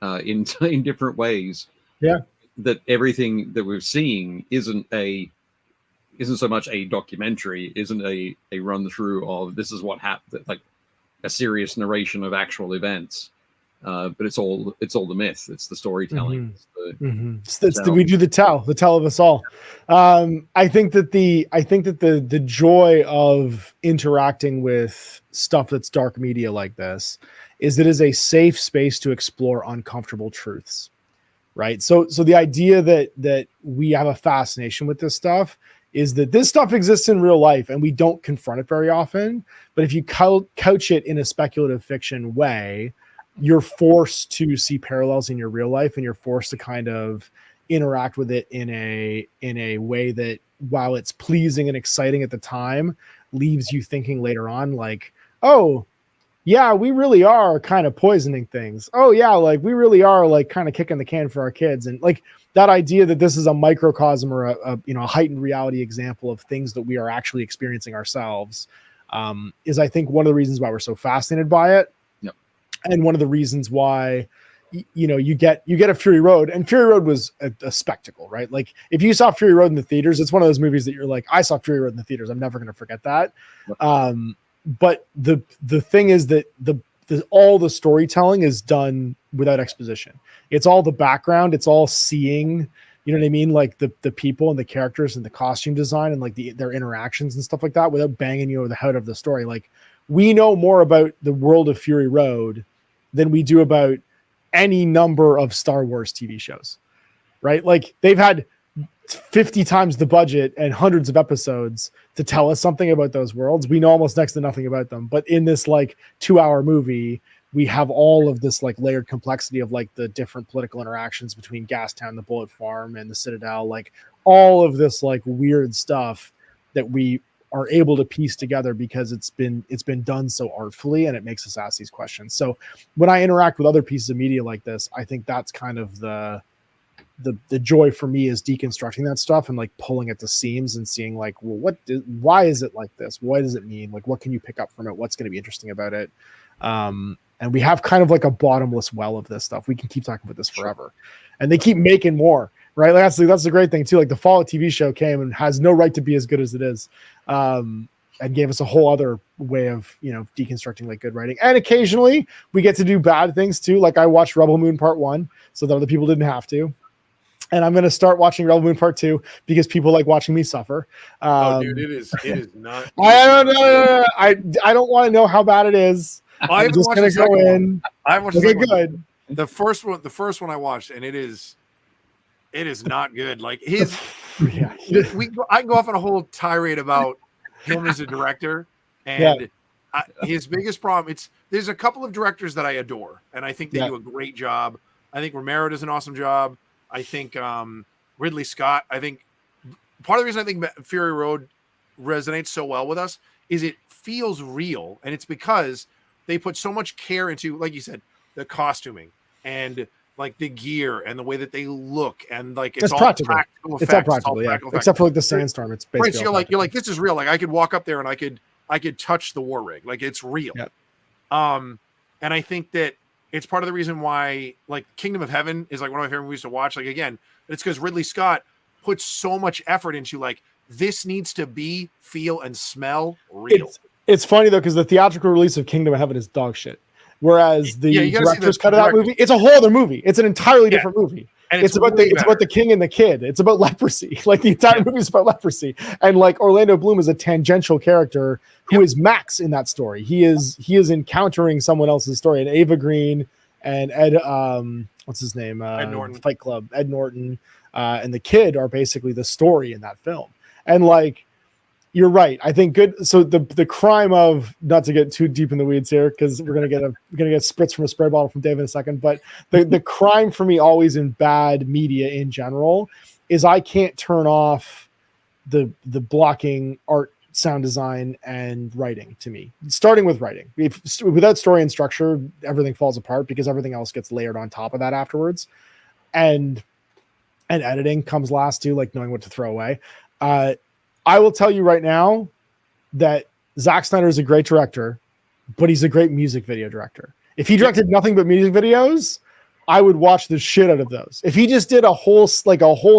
S2: in different ways.
S4: Yeah.
S2: That everything that we're seeing isn't so much a documentary, isn't a run through of this is what happened, like a serious narration of actual events. But it's all the myth. It's the storytelling.
S4: We do the tell of us all. I think that the joy of interacting with stuff that's dark media like this is it is a safe space to explore uncomfortable truths, right? So the idea that we have a fascination with this stuff is that this stuff exists in real life and we don't confront it very often. But if you couch it in a speculative fiction way, you're forced to see parallels in your real life, and you're forced to kind of interact with it in a way that, while it's pleasing and exciting at the time, leaves you thinking later on, like, oh yeah, we really are kind of poisoning things. Oh yeah, like we really are like kind of kicking the can for our kids. And like that idea that this is a microcosm or a heightened reality example of things that we are actually experiencing ourselves, is, I think, one of the reasons why we're so fascinated by it. And one of the reasons why, you get a Fury Road, and Fury Road was a spectacle, right? Like if you saw Fury Road in the theaters, it's one of those movies that you're like, I saw Fury Road in the theaters. I'm never going to forget that. But the thing is that all the storytelling is done without exposition. It's all the background. It's all seeing, you know what I mean? Like the people and the characters and the costume design and like their interactions and stuff like that, without banging you over the head of the story. Like we know more about the world of Fury Road than we do about any number of Star Wars TV shows, right? Like they've had 50 times the budget and hundreds of episodes to tell us something about those worlds. We know almost next to nothing about them. But in this like 2-hour movie, we have all of this like layered complexity of like the different political interactions between Gastown, the Bullet Farm, and the Citadel, like all of this like weird stuff that we are able to piece together because it's been done so artfully, and it makes us ask these questions. So when I interact with other pieces of media like this, I think that's kind of the joy for me, is deconstructing that stuff and like pulling at the seams and seeing like, well, why is it like this? What does it mean? Like, what can you pick up from it? What's going to be interesting about it? And we have kind of like a bottomless well of this stuff. We can keep talking about this forever, and they keep making more. Right, that's the great thing too. Like the Fallout TV show came and has no right to be as good as it is, and gave us a whole other way of deconstructing like good writing. And occasionally we get to do bad things too. Like I watched Rebel Moon Part 1 so that other people didn't have to, and I'm going to start watching Rebel Moon Part 2 because people like watching me suffer.
S3: Dude, it is not.
S4: I don't want to know how bad it is. I'm just going to go in.
S3: I watched
S4: okay, good.
S3: The first one I watched, and it is not good. Like I can go off on a whole tirade about him as a director, and his biggest problem. There's a couple of directors that I adore, and I think they do a great job. I think Romero does an awesome job. I think Ridley Scott. I think part of the reason I think Fury Road resonates so well with us is it feels real, and it's because they put so much care into, like you said, the costuming and like the gear and the way that they look, and like it's all practical effects.
S4: It's all practical, except for like the sandstorm. It's basically
S3: right. So you're like this is real. Like I could walk up there and I could touch the war rig. Like it's real.
S4: Yep.
S3: And I think that it's part of the reason why like Kingdom of Heaven is like one of my favorite movies to watch. Like again, it's because Ridley Scott puts so much effort into like this needs to be, feel, and smell real.
S4: It's funny though because the theatrical release of Kingdom of Heaven is dog shit. Whereas the director's cut of that movie, it's a whole other movie. It's an entirely different movie. And it's about the king and the kid. It's about leprosy. Like the entire movie is about leprosy. And like Orlando Bloom is a tangential character who is Max in that story. He is encountering someone else's story. And Ava Green and Ed, what's his name?
S3: Ed Norton.
S4: Fight Club. Ed Norton and the kid are basically the story in that film. And like, you're right. I think good. So the crime of, not to get too deep in the weeds here, because we're gonna get spritz from a spray bottle from Dave in a second. But the crime for me always in bad media in general is I can't turn off the blocking art, sound design, and writing to me. Starting with writing, without story and structure, everything falls apart because everything else gets layered on top of that afterwards, and editing comes last too, like knowing what to throw away. I will tell you right now that Zack Snyder is a great director, but he's a great music video director. If he directed nothing but music videos, I would watch the shit out of those. If he just did a whole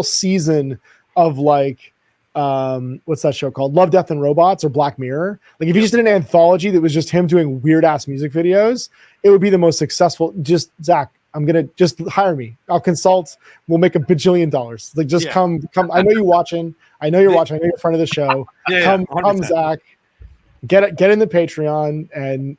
S4: season of like, what's that show called? Love, Death and Robots or Black Mirror. Like if he just did an anthology that was just him doing weird ass music videos, it would be the most successful. Just Zach, I'm going to just hire me. I'll consult. We'll make $1 bajillion. Like just come. I know you're watching. I know you're watching. I know you're a friend of the show. Come, Zach. Get in the Patreon and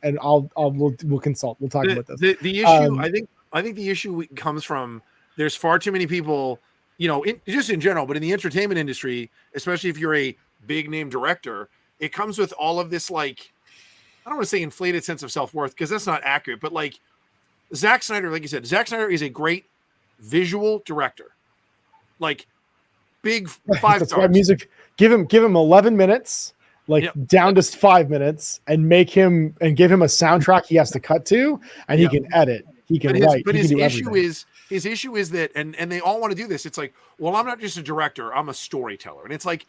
S4: we'll consult. We'll talk about this.
S3: The issue, I think the issue comes from there's far too many people, just in general, but in the entertainment industry, especially if you're a big name director, it comes with all of this, like, I don't want to say inflated sense of self-worth because that's not accurate, but like Zack Snyder, like you said, Zack Snyder is a great visual director, like big 5 stars.
S4: Music. Give him 11 minutes. Down to 5 minutes and give him a soundtrack he has to cut to, and he can edit, he can write.
S3: But his issue is that, and they all want to do this. It's like, well, I'm not just a director, I'm a storyteller. And it's like,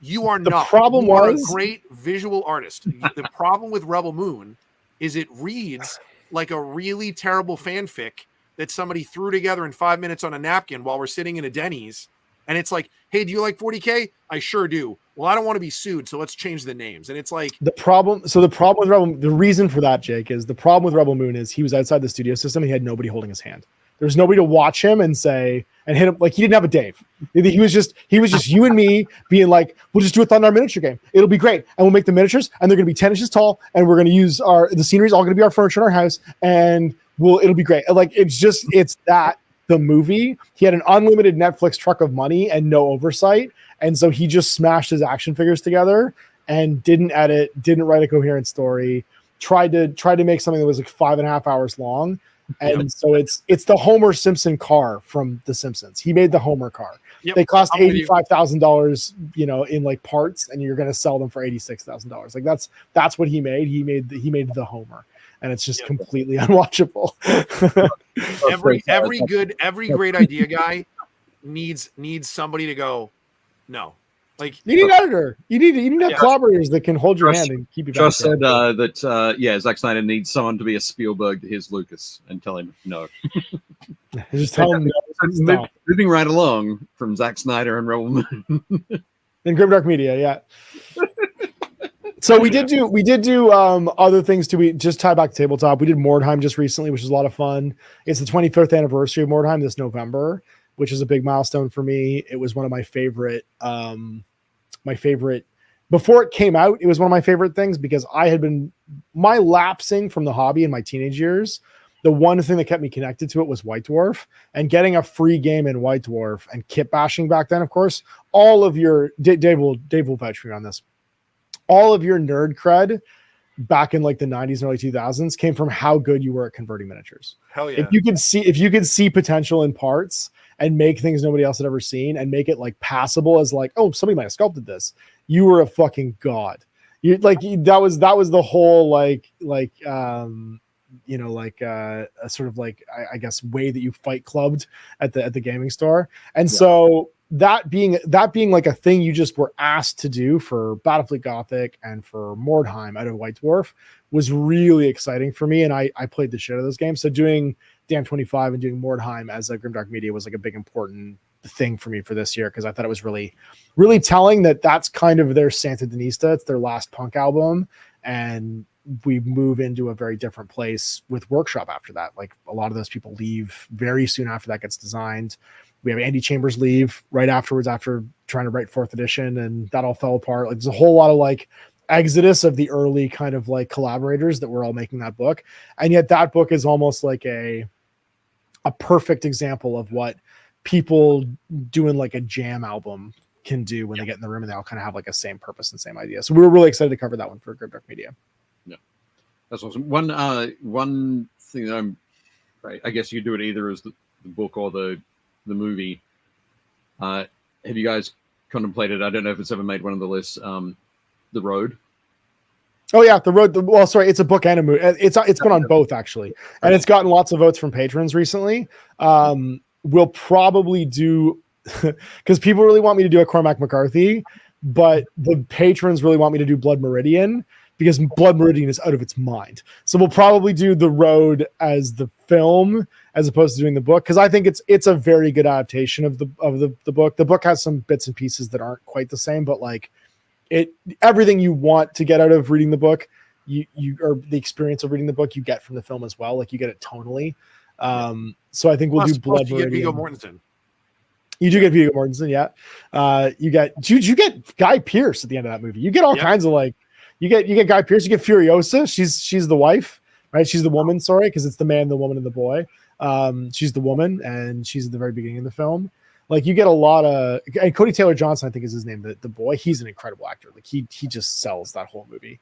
S3: you are not. You are a great visual artist. The problem with Rebel Moon is it reads like a really terrible fanfic that somebody threw together in 5 minutes on a napkin while we're sitting in a Denny's. And it's like, hey, do you like 40K? I sure do. Well, I don't want to be sued, so let's change the names. And it's like
S4: the problem with Rebel, the reason for that, Jake, is the problem with Rebel Moon is he was outside the studio system. And he had nobody holding his hand. There's nobody to watch him and say and hit him. Like he didn't have a Dave. He was just you and me being like, we'll just do a Thunder Miniature game. It'll be great, and we'll make the miniatures, and they're going to be 10 inches tall, and we're going to use the scenery is all going to be our furniture in our house, and it'll be great. Like it's that. The movie, he had an unlimited Netflix truck of money and no oversight. And so he just smashed his action figures together and didn't edit, didn't write a coherent story, tried to make something that was like 5.5 hours long. And so it's the Homer Simpson car from The Simpsons. He made the Homer car. Yep. They cost $85,000, in like parts, and you're going to sell them for $86,000. Like that's what he made. He made the Homer. And it's just completely unwatchable.
S3: every great idea guy needs somebody to go, no. Like
S4: you need an editor. You need to have collaborators that can hold your hand and keep you back.
S2: Josh said that Zack Snyder needs someone to be a Spielberg to his Lucas and tell him no.
S4: Just tell him no.
S2: Moving right along from Zack Snyder and Rebel Moon.
S4: And Grimdark Media, yeah. So we did do other things too. We just tie back to tabletop. We did Mordheim just recently, which was a lot of fun. It's the 25th anniversary of Mordheim this November, which is a big milestone for me. It was one of my favorite. Before it came out, it was one of my favorite things because I had been lapsing from the hobby in my teenage years. The one thing that kept me connected to it was White Dwarf, and getting a free game in White Dwarf and kit bashing back then. Of course, all of your Dave will vouch for me on this. All of your nerd cred back in like the 90s and early 2000s came from how good you were at converting miniatures.
S3: Hell yeah.
S4: If you could see potential in parts and make things nobody else had ever seen and make it like passable as like, oh, somebody might have sculpted this, you were a fucking god. That was the whole a sort of like, I guess, way that you fight clubbed at the gaming store. And so that being like a thing you just were asked to do for Battlefleet Gothic and for Mordheim out of White Dwarf was really exciting for me. And I played the shit out of those games. So doing Dan 25 and doing Mordheim as a Grimdark Media was like a big important thing for me for this year, because I thought it was really, really telling that that's kind of their Santa Danista. It's their last punk album. And we move into a very different place with Workshop after that. Like a lot of those people leave very soon after that gets designed. We have Andy Chambers leave right afterwards after trying to write 4th edition, and that all fell apart. Like there's a whole lot of like exodus of the early kind of like collaborators that were all making that book. And yet that book is almost like a perfect example of what people doing like a jam album can do when they get in the room and they all kind of have like a same purpose and same idea. So we were really excited to cover that one for Grimdark Media.
S2: Yeah, that's awesome. One thing that I guess you do it either as the book or the movie. Have you guys contemplated, I don't know if it's ever made one of the lists, The Road?
S4: Oh yeah, The Road. It's a book and a movie. It's been on both actually, and it's gotten lots of votes from patrons recently. We'll probably do, because people really want me to do a Cormac McCarthy, but the patrons really want me to do Blood Meridian, because Blood Meridian is out of its mind. So we'll probably do The Road as the film, as opposed to doing the book, because I think it's a very good adaptation of the book. The book has some bits and pieces that aren't quite the same, but like everything you want to get out of reading the book, you or the experience of reading the book, you get from the film as well. Like you get it tonally. So I think we'll do Blood
S3: you get Viggo
S4: Meridian.
S3: Mortensen.
S4: You do get Viggo Mortensen, yeah. You get Guy Pearce at the end of that movie. You get all kinds of like, you get Guy Pearce. You get Furiosa. She's the wife, right? She's the woman. Sorry, because it's the man, the woman, and the boy. She's the woman, and she's at the very beginning of the film. Like you get a lot of, and Cody Taylor Johnson, I think is his name. The boy, he's an incredible actor. Like he just sells that whole movie.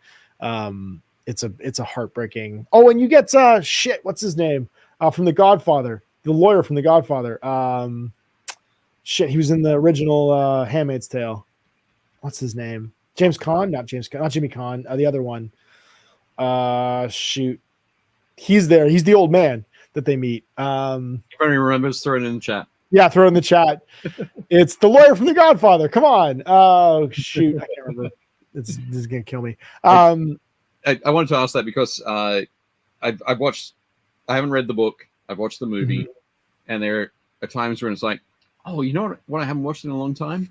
S4: It's a heartbreaking. Oh, and you get what's his name? From The Godfather, the lawyer from The Godfather. He was in the original Handmaid's Tale. What's his name? James Caan? Not Jimmy Caan. The other one. He's there. He's the old man that they meet.
S2: If anyone remembers, throw it in the chat.
S4: Yeah, throw it in the chat. It's the lawyer from The Godfather. Come on. Oh, shoot. I can't remember. This is going to kill me.
S2: I wanted to ask that because I've watched, I haven't read the book. I've watched the movie, and there are times when it's like, oh, you know what I haven't watched in a long time?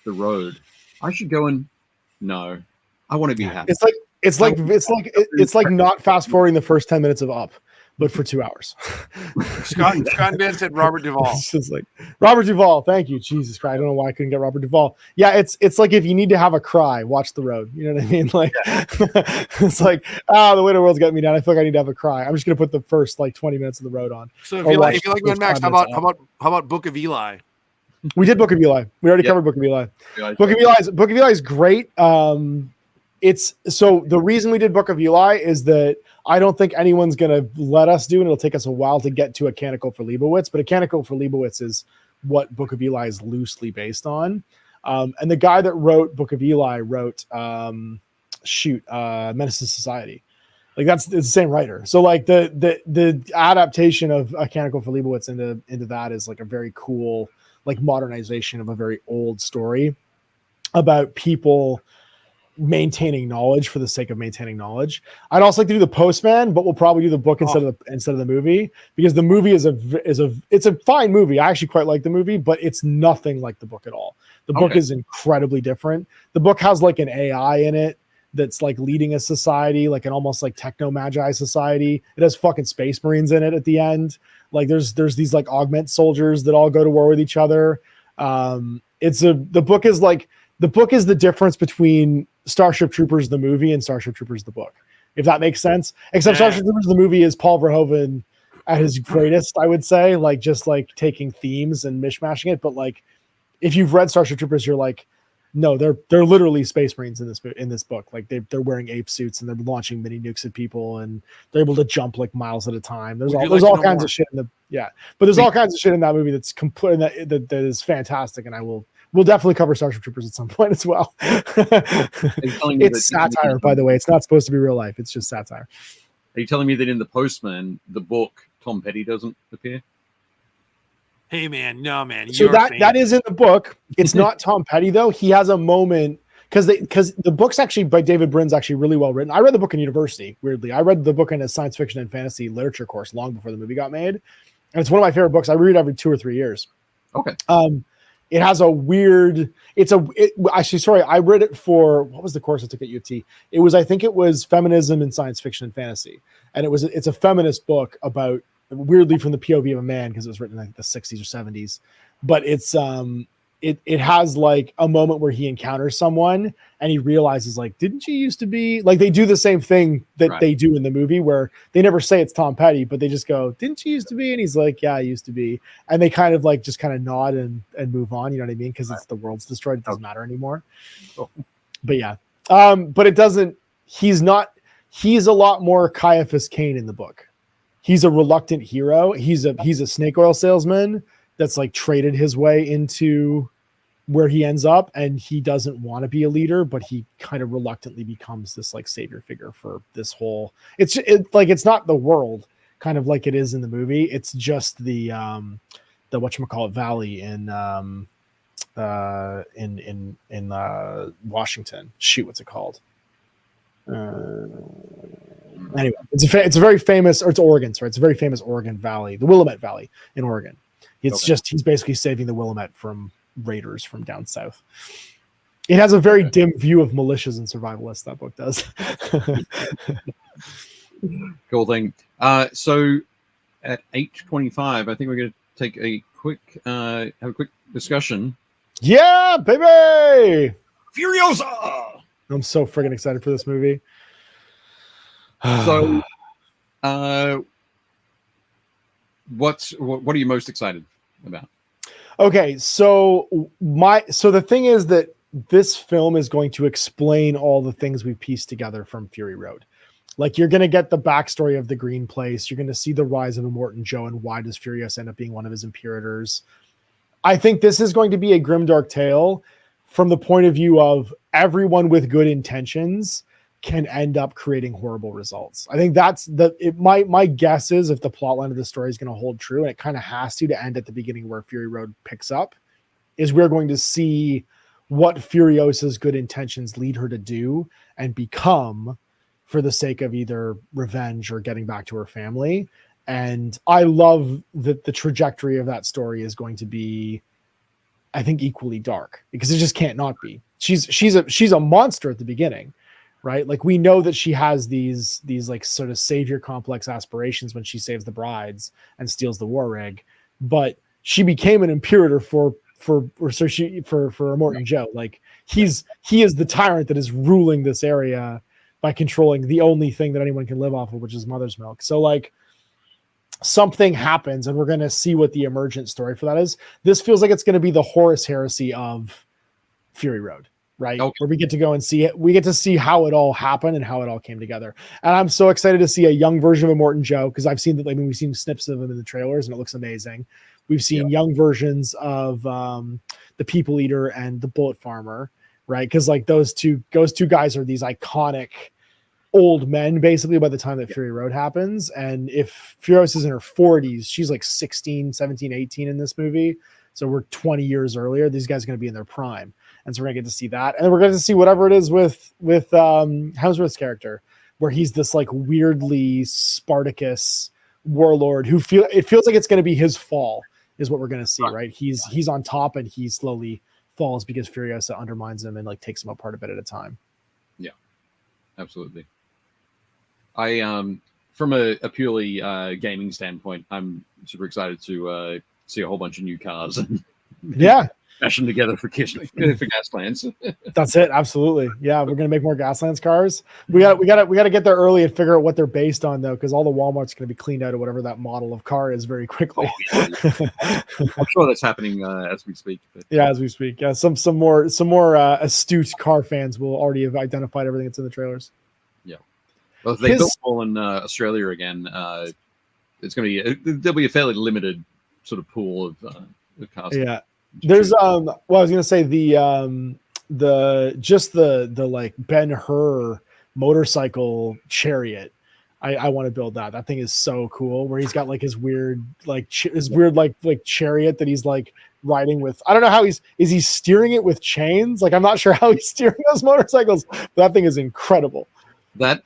S2: The Road. I should go and no, I want to be happy.
S4: It's like not fast forwarding the first 10 minutes of Up, but for 2 hours.
S3: Scott Ben said Robert Duvall.
S4: It's just like Robert Duvall. Thank you, Jesus Christ. I don't know why I couldn't get Robert Duvall. Yeah, it's like if you need to have a cry, watch The Road. You know what I mean? Like it's like the way the world's getting me down. I feel like I need to have a cry. I'm just gonna put the first like 20 minutes of The Road on.
S3: So if you like Mad Max, how about Book of Eli?
S4: We did Book of Eli. We already covered Book of Eli. Book of Eli is great. It's so the reason we did Book of Eli is that I don't think anyone's gonna let us do, and it'll take us a while to get to A Canticle for Leibowitz. But A Canticle for Leibowitz is what Book of Eli is loosely based on. And the guy that wrote Book of Eli wrote Menace to Society. Like it's the same writer. So like the adaptation of A Canticle for Leibowitz into that is like a very cool like modernization of a very old story about people maintaining knowledge for the sake of maintaining knowledge. I'd also like to do The Postman, but we'll probably do the book instead of the movie, because the movie is a fine movie. I actually quite like the movie, but it's nothing like the book at all. The book is incredibly different. The book has like an AI in it that's like leading a society, like an almost like techno magi society. It has fucking space marines in it at the end. Like there's these like augment soldiers that all go to war with each other. The book is the difference between Starship Troopers the movie and Starship Troopers the book, if that makes sense. Except Starship Troopers the movie is Paul Verhoeven at his greatest, I would say, like just like taking themes and mishmashing it. But like if you've read Starship Troopers, you're like, no, they're literally space marines in this book. Like they're wearing ape suits and they're launching mini nukes at people and they're able to jump like miles at a time. There's all kinds of shit in but there's all kinds of shit in that movie that's complete that is fantastic, and we'll definitely cover Starship Troopers at some point as well. It's satire, by the way. It's not supposed to be real life. It's just satire.
S2: Are you telling me that in The Postman, the book, Tom Petty doesn't appear?
S3: Hey man, no man.
S4: So that is in the book. It's not Tom Petty though. He has a moment because the book's actually by David Brin's actually really well written. I read the book in university. Weirdly, I read the book in a science fiction and fantasy literature course long before the movie got made, and it's one of my favorite books. I read it every 2 or 3 years.
S2: Okay.
S4: It has a weird. I read it for what was the course I took at U of T? I think it was feminism in science fiction and fantasy, and it's a feminist book about, weirdly from the POV of a man, because it was written in like the 60s or 70s, but it's it has like a moment where he encounters someone and he realizes like, didn't you used to be like, they do the same thing that they do in the movie where they never say it's Tom Petty, but they just go, didn't you used to be? And he's like, yeah, I used to be. And they kind of like just kind of nod and move on, you know what I mean? Because it's the world's destroyed, it doesn't matter anymore. But yeah. But it doesn't, he's a lot more Caiaphas Cain in the book. He's a reluctant hero. He's a snake oil salesman that's like traded his way into where he ends up, and he doesn't want to be a leader, but he kind of reluctantly becomes this like savior figure for this whole. It's not the world, kind of like it is in the movie. It's just the whatchamacallit valley in Washington. Shoot, what's it called? Anyway, it's a very famous, or it's Oregon, sorry, it's a very famous Oregon Valley, the Willamette Valley in Oregon. It's just he's basically saving the Willamette from raiders from down south. It has a very dim view of militias and survivalists. That book does.
S2: Cool thing. So at 8:25, I think we're going to take a quick have a quick discussion.
S4: Yeah, baby.
S2: Furiosa.
S4: I'm so friggin' excited for this movie.
S2: So, what are you most excited about?
S4: Okay, so the thing is that this film is going to explain all the things we pieced together from Fury Road. Like, you're going to get the backstory of the Green Place. You're going to see the rise of Immortan Joe and why does Furiosa end up being one of his imperators. I think this is going to be a grimdark tale from the point of view of everyone with good intentions can end up creating horrible results. I think that's my guess is, if the plotline of the story is going to hold true, and it kind of has to end at the beginning where Fury Road picks up, is we're going to see what Furiosa's good intentions lead her to do and become for the sake of either revenge or getting back to her family. And I love that the trajectory of that story is going to be, I think, equally dark, because it just can't not be. She's a monster at the beginning, right? Like, we know that she has these like sort of savior complex aspirations when she saves the brides and steals the war rig, but she became an imperator for Immortan Joe. Like, he is the tyrant that is ruling this area by controlling the only thing that anyone can live off of, which is mother's milk. So, like, something happens and we're going to see what the emergent story for that is. This feels like it's going to be the Horus heresy of Fury Road, right? Okay. Where we get to go and see it. We get to see how it all happened and how it all came together. And I'm so excited to see a young version of Immortan Joe, because I've seen that. I mean, we've seen snips of him in the trailers and it looks amazing. We've seen young versions of the People Eater and the Bullet Farmer, right? Because like those two guys are these iconic old men basically by the time that Fury Road happens. And if Furiosa is in her 40s, she's like 16, 17, 18 in this movie. So we're 20 years earlier. These guys are going to be in their prime. And so we're going to get to see that. And then we're going to see whatever it is with Hemsworth's character, where he's this like weirdly Spartacus warlord who it feels like it's going to be his fall is what we're going to see, right? He's on top and he slowly falls because Furiosa undermines him and like takes him apart a bit at a time.
S2: Yeah, absolutely. I from a purely gaming standpoint, I'm super excited to see a whole bunch of new cars and mash them together for Gaslands.
S4: That's it, absolutely. Yeah, we're gonna make more Gaslands cars. We got to get there early and figure out what they're based on, though, because all the Walmart's gonna be cleaned out of whatever that model of car is very quickly.
S2: I'm sure that's happening as we speak. But...
S4: Yeah, as we speak. Yeah, some more astute car fans will already have identified everything that's in the trailers.
S2: Yeah. Well, if they built all in Australia again, it's going to be there'll be a fairly limited sort of pool of cars.
S4: Yeah, there's well, I was going to say the like Ben-Hur motorcycle chariot. I want to build that. That thing is so cool. Where he's got like his weird like chariot that he's like riding with. I don't know how is he steering it with chains? Like, I'm not sure how he's steering those motorcycles. But that thing is incredible. That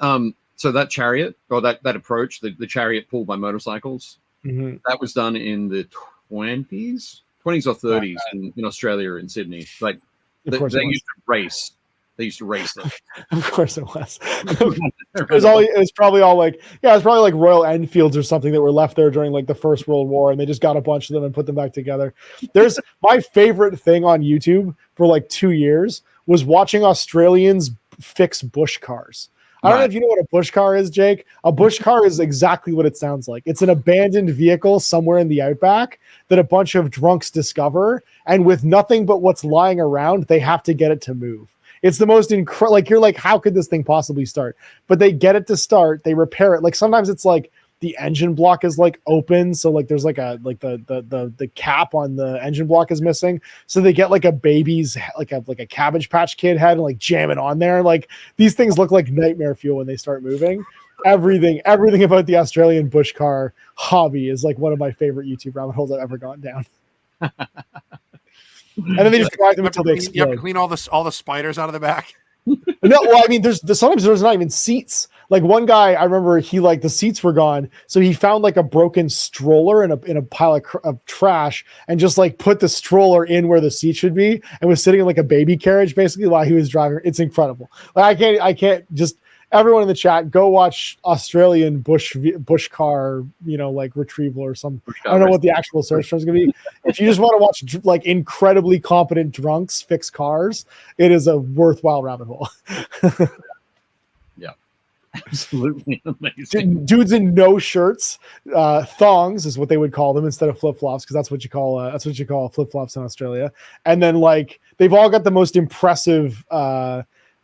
S2: So that chariot, or that approach, the chariot pulled by motorcycles, that was done in the 20s or 30s in Australia, in Sydney. Like they used to race. They used to race them.
S4: Of course it was. It was probably like Royal Enfields or something that were left there during like the First World War, and they just got a bunch of them and put them back together. There's my favorite thing on YouTube for like 2 years was watching Australians fix bush cars. I don't know if you know what a bush car is, Jake. A bush car is exactly what it sounds like. It's an abandoned vehicle somewhere in the outback that a bunch of drunks discover, and with nothing but what's lying around, they have to get it to move. It's the most incredible. Like, you're like, how could this thing possibly start? But they get it to start. They repair it. Like, sometimes it's like the engine block is like open, so like there's like a like the cap on the engine block is missing, so they get like a baby's like a Cabbage Patch Kid head and like jam it on there. Like, these things look like nightmare fuel when they start moving. Everything about the Australian bush car hobby is like one of my favorite YouTube rabbit holes I've ever gone down. And then they just drive them until they explode.
S3: You have to clean all the spiders out of the back.
S4: No, well, I mean, sometimes there's not even seats. Like one guy, I remember he like the seats were gone, so he found like a broken stroller in a pile of trash and just like put the stroller in where the seat should be and was sitting in like a baby carriage basically while he was driving. It's incredible. Like I can't just everyone in the chat go watch Australian bush car, like retrieval or some. I don't know what the actual search term is going to be. If you just want to watch like incredibly competent drunks fix cars, it is a worthwhile rabbit hole.
S2: Yeah, absolutely amazing.
S4: Dudes in no shirts, thongs is what they would call them instead of flip flops, because that's what you call flip flops in Australia. And then like they've all got the most impressive.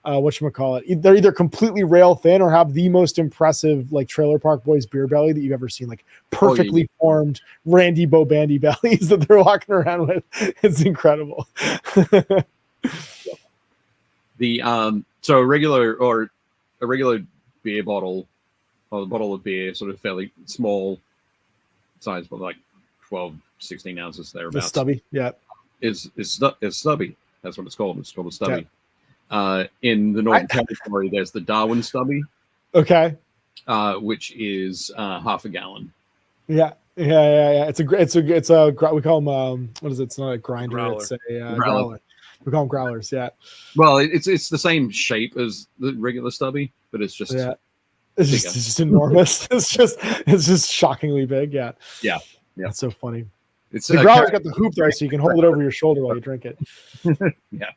S4: They're either completely rail thin or have the most impressive like Trailer Park Boys beer belly that you've ever seen, like perfectly formed Randy Bobandy bellies that they're walking around with. It's incredible.
S2: So a regular beer bottle, or a bottle of beer, sort of fairly small size, but like 12, 16 ounces thereabouts.
S4: The stubby, yeah.
S2: Is stubby. That's what it's called. It's called a stubby. Yeah. In the Northern Territory, there's the Darwin stubby.
S4: Okay.
S2: Which is half a gallon.
S4: Yeah. It's a we call them what is it? It's not a grinder. Growler. It's a growler. We call them growlers. Yeah.
S2: Well, it's the same shape as the regular stubby, but it's just
S4: it's just enormous. it's just shockingly big. Yeah.
S2: Yeah.
S4: That's so funny.
S2: It's
S4: the growler's got the hoop there, so you can hold it over your shoulder while you drink it.
S2: Yeah.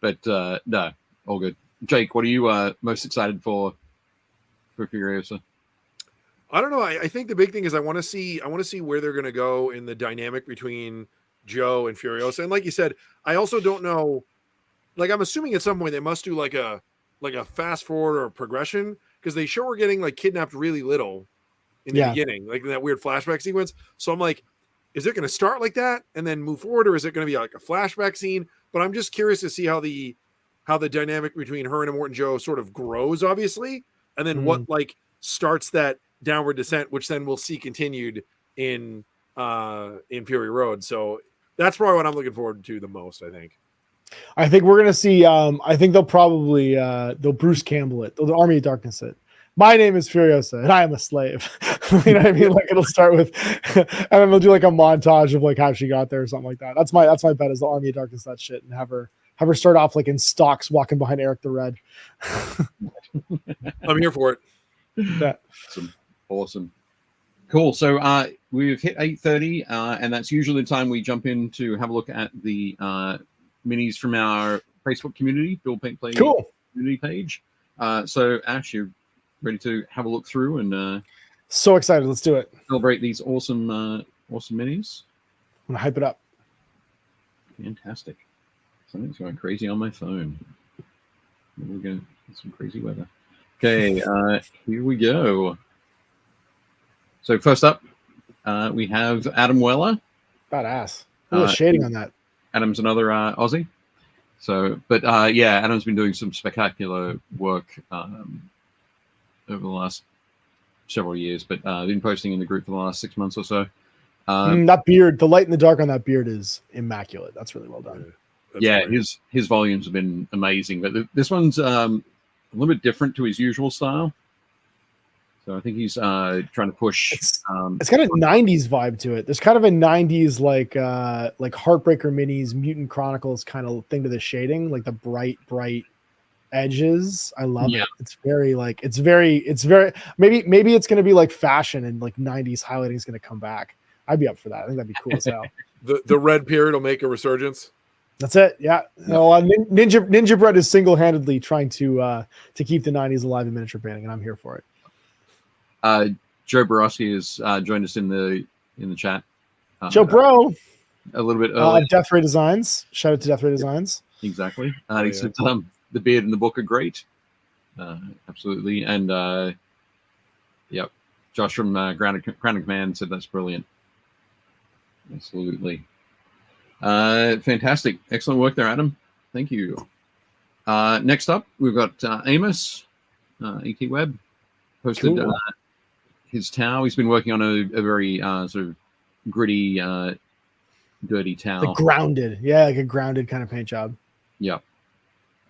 S2: But no, all good. Jake, what are you most excited for Furiosa?
S3: I don't know. I think the big thing is I want to see where they're going to go in the dynamic between Joe and Furiosa. And like you said, I also don't know. Like I'm assuming at some point they must do like a fast forward or progression, because they show her getting like kidnapped really little in the beginning, like in that weird flashback sequence. So I'm like, is it going to start like that and then move forward, or is it going to be like a flashback scene? But I'm just curious to see how the dynamic between her and Immortan Joe sort of grows, obviously, and then what like starts that downward descent, which then we'll see continued in Fury Road. So that's probably what I'm looking forward to the most. I think
S4: we're gonna see. I think they'll probably they'll Bruce Campbell it. They'll Army of Darkness it. My name is Furiosa, and I am a slave. You know what I mean? Like it'll start with, and then they'll do like a montage of like how she got there or something like that. That's my bet is the Army of Darkness that shit, and have her start off like in stocks walking behind Eric the Red.
S3: I'm here for it.
S4: Yeah.
S2: Awesome. Cool. So we've hit 8:30, and that's usually the time we jump in to have a look at the minis from our Facebook community, BuildPaintPlay community page. So Ash, you ready to have a look through and
S4: so excited. Let's do it.
S2: Celebrate these awesome minis.
S4: I'm gonna hype it up.
S2: Fantastic. Something's going crazy on my phone. We're gonna get some crazy weather. Okay, here we go. So first up, we have Adam Weller.
S4: Badass. A little shading on that.
S2: Adam's another Aussie. So, but Adam's been doing some spectacular work over the last several years, but been posting in the group for the last 6 months or so.
S4: That beard, the light in the dark on that beard is immaculate. That's really well done.
S2: His volumes have been amazing, but this one's a little bit different to his usual style. So I think he's trying to push.
S4: It's got a 90s vibe to it. There's kind of a 90s like Heartbreaker Minis, Mutant Chronicles kind of thing to the shading, like the bright edges. I love it. It's very maybe it's going to be like fashion and like 90s highlighting is going to come back. I'd be up for that. I think that'd be cool as hell.
S3: The red period will make a resurgence.
S4: That's it. Yeah. No, Ninja Bread is single-handedly trying to keep the 90s alive in miniature painting, and I'm here for it.
S2: Joe Borowski has joined us in the chat.
S4: Joe Bro,
S2: a little bit early.
S4: Death Ray Designs. Shout out to Death Ray Designs.
S2: Exactly. He said the beard and the book are great. Absolutely. And Josh from Grounded Command said that's brilliant. Absolutely. Fantastic. Excellent work there, Adam. Thank you. Next up, we've got Amos, ET Web, posted his towel. He's been working on a very sort of gritty, dirty towel.
S4: Like grounded. Yeah, like a grounded kind of paint job.
S2: Yeah.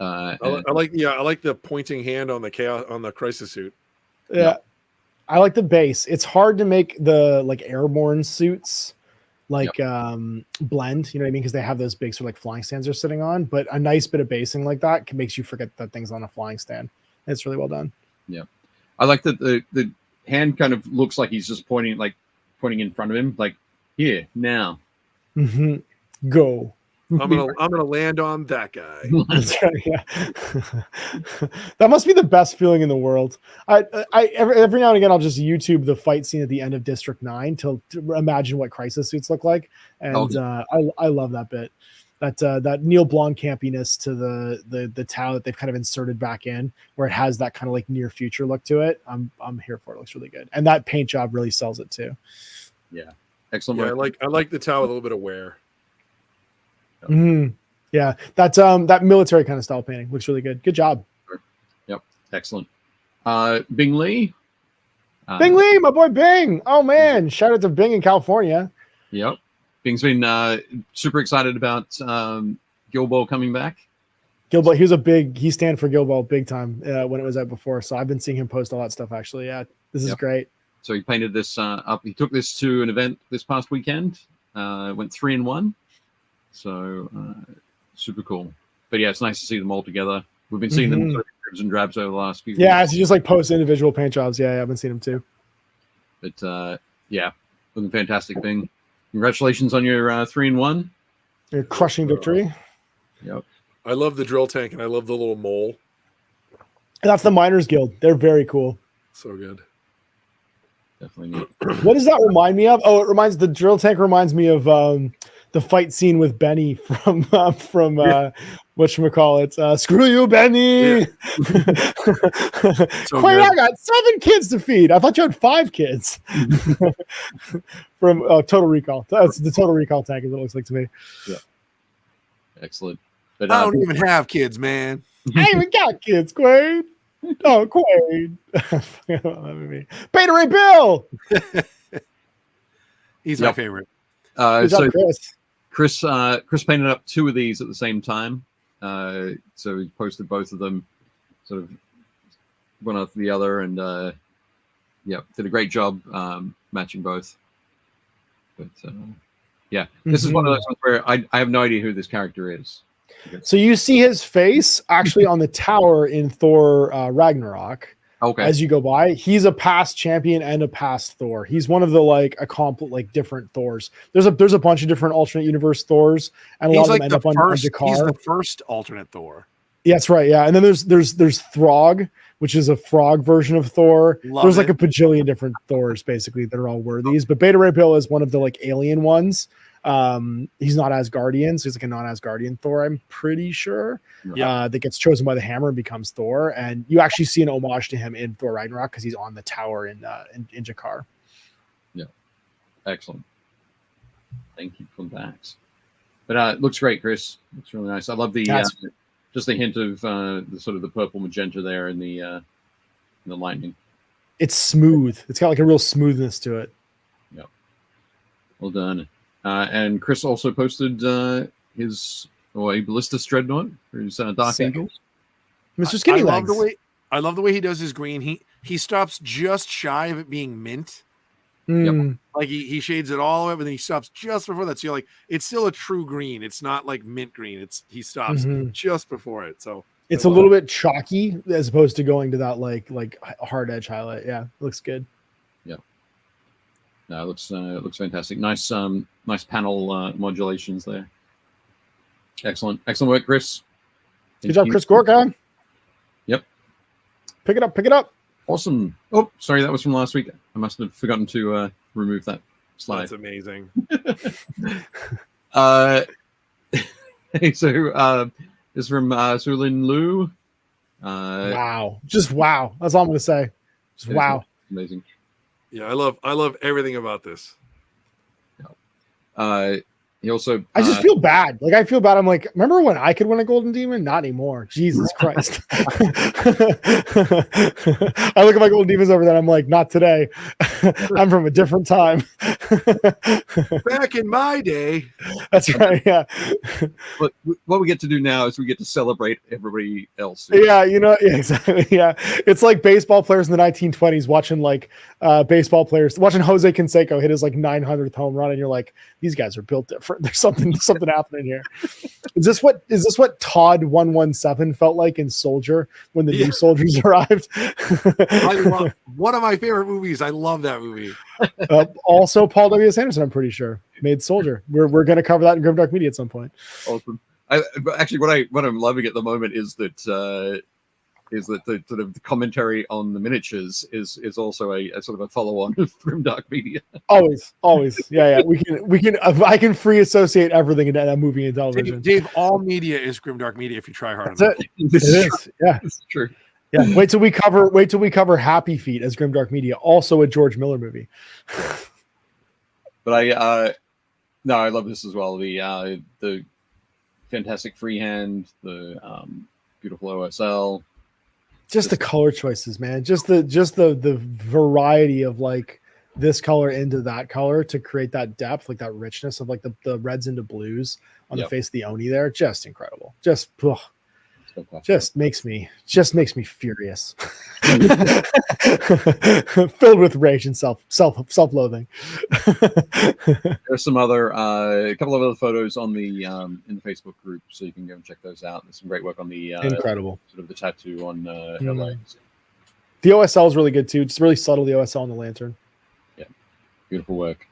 S3: I like the pointing hand on the crisis suit.
S4: Yeah. I like the base. It's hard to make the like airborne suits like blend, you know what I mean? Because they have those big sort of like flying stands they're sitting on, but a nice bit of basing like that makes you forget that thing's on a flying stand. It's really well done.
S2: Yeah. I like that the hand kind of looks like he's just pointing in front of him, like, here, now.
S4: Mm-hmm. Go.
S3: I'm gonna land on that guy.
S4: That's right, yeah. That must be the best feeling in the world. I every now and again I'll just YouTube the fight scene at the end of District 9 to imagine what crisis suits look like, and I love that bit. That Neil Blanc campiness to the Tau that they've kind of inserted back in, where it has that kind of like near future look to it. I'm here for it. It looks really good, and that paint job really sells it too.
S2: Yeah, excellent.
S3: Yeah, I like the Tau with a little bit of wear.
S4: Mm-hmm. Yeah, that military kind of style painting looks really good. Good job.
S2: Yep, excellent. Bing Lee.
S4: Bing Lee, my boy Bing. Oh man, shout out to Bing in California.
S2: Yep, Bing's been super excited about Guild Ball coming back.
S4: Guild Ball, he stand for Guild Ball big time when it was out before. So I've been seeing him post all that stuff actually. Yeah, this is great. So
S2: he painted this up. He took this to an event this past weekend. Went 3-1. So super cool. But yeah, it's nice to see them all together. We've been seeing them in dribs and drabs over the last few weeks.
S4: Yeah, so just like post individual paint jobs. Yeah, I've been seeing them too.
S2: But yeah, looking fantastic, Bing. Congratulations on your 3-1.
S4: Your crushing victory.
S2: Yep.
S3: I love the drill tank and I love the little mole.
S4: And that's the Miners Guild. They're very cool.
S3: So good.
S2: Definitely neat.
S4: What does that remind me of? Oh, the drill tank reminds me of the fight scene with Benny from whatchamacallit, Screw You, Benny.
S3: Yeah. So
S4: Quite, I got 7 kids to feed. I thought you had 5 kids. From Total Recall. That's the Total Recall tank is what it looks like to me.
S2: Yeah. Excellent. But,
S3: I don't even have kids, man.
S4: I even got kids, Quaid. Oh, Quaid. Beta Ray Bill.
S3: He's my favorite.
S2: So Chris painted up 2 of these at the same time. So he posted both of them, sort of one after the other, and did a great job matching both. But yeah, this is one of those ones where I have no idea who this character is.
S4: So you see his face actually on the tower in Thor Ragnarok.
S2: Okay.
S4: As you go by, he's a past champion and a past Thor. He's one of the different Thors. There's a bunch of different alternate universe Thors, and a lot of them end up on Jakar.
S3: He's the first alternate Thor.
S4: Yeah, that's right. Yeah, and then there's Throg, which is a frog version of Thor. There's like a bajillion different Thors basically that are all worthies. But Beta Ray Bill is one of the like alien ones. He's not Asgardian, so he's like a non-Asgardian Thor, I'm pretty sure. That gets chosen by the Hammer and becomes Thor. And you actually see an homage to him in Thor Ragnarok because he's on the tower in Jakar.
S2: Yeah, excellent. Thank you for that. But it looks great, Chris. Looks really nice. I love the just the hint of the sort of the purple magenta there in the lightning. It's
S4: smooth. It's got like a real smoothness to it.
S2: Yeah, well done. And Chris also posted a Ballistus Dreadnought for his Dark Angels.
S4: Mr. Skinny Legs.
S3: I love the way he does his green. He stops just shy of it being mint.
S4: Yep.
S3: Like he shades it all the way up, and then he stops just before that. So you're like, it's still a true green. It's not like mint green. He stops just before it. So
S4: it's a little bit chalky as opposed to going to that like hard edge highlight. Yeah, it looks good.
S2: Yeah. No, it looks fantastic. Nice panel modulations there. Excellent work, Chris.
S4: Good job, Chris Gorka.
S2: Yep.
S4: Pick it up.
S2: Awesome. Oh, sorry, that was from last week. I must have forgotten to remove that slide.
S3: That's amazing.
S2: So this is from Sulin Lu.
S4: Wow. Just wow. That's all I'm gonna say. Just wow.
S3: Amazing. Yeah, I love everything about this.
S2: He also
S4: I just feel bad. Like I feel bad. I'm like, remember when I could win a golden demon? Not anymore. Jesus Christ. I look at my golden demons over there. I'm like, not today. I'm from a different time.
S3: Back in my day.
S4: That's right. Yeah.
S2: But what we get to do now is we get to celebrate everybody else.
S4: Yeah, yeah, exactly. Yeah, it's like baseball players in the 1920s watching like baseball players watching Jose Canseco hit his like 900th home run, and you're like, these guys are built different. There's something happening here. Is this what Todd 117 felt like in Soldier when the new soldiers arrived?
S3: One of my favorite movies. I love that movie.
S4: Also, Paul W.S. Anderson, I'm pretty sure, made Soldier. We're going to cover that in Grimdark Media at some point.
S2: Awesome. Actually, what I'm loving at the moment is that the sort of the commentary on the miniatures is also a sort of a follow-on of Grimdark Media. Always.
S4: Yeah. We can. I can free associate everything in that movie and television.
S3: Dave, all media is Grimdark Media if you try hard
S4: enough. It is. Yeah,
S2: it's true.
S4: Yeah. Wait till we cover Happy Feet as Grimdark Media, also a George Miller movie.
S2: But I love this as well. The fantastic freehand, the beautiful OSL.
S4: Just the color choices, man. Just the variety of like this color into that color to create that depth, like that richness of like the reds into blues on the face of the Oni there. Just incredible. Just makes me furious. Filled with rage and self-loathing.
S2: There's some other a couple of other photos on the in the Facebook group, so you can go and check those out. There's some great work on the
S4: incredible
S2: sort of the tattoo on her legs.
S4: The OSL is really good too. It's really subtle, the OSL on the lantern.
S2: Yeah, beautiful work.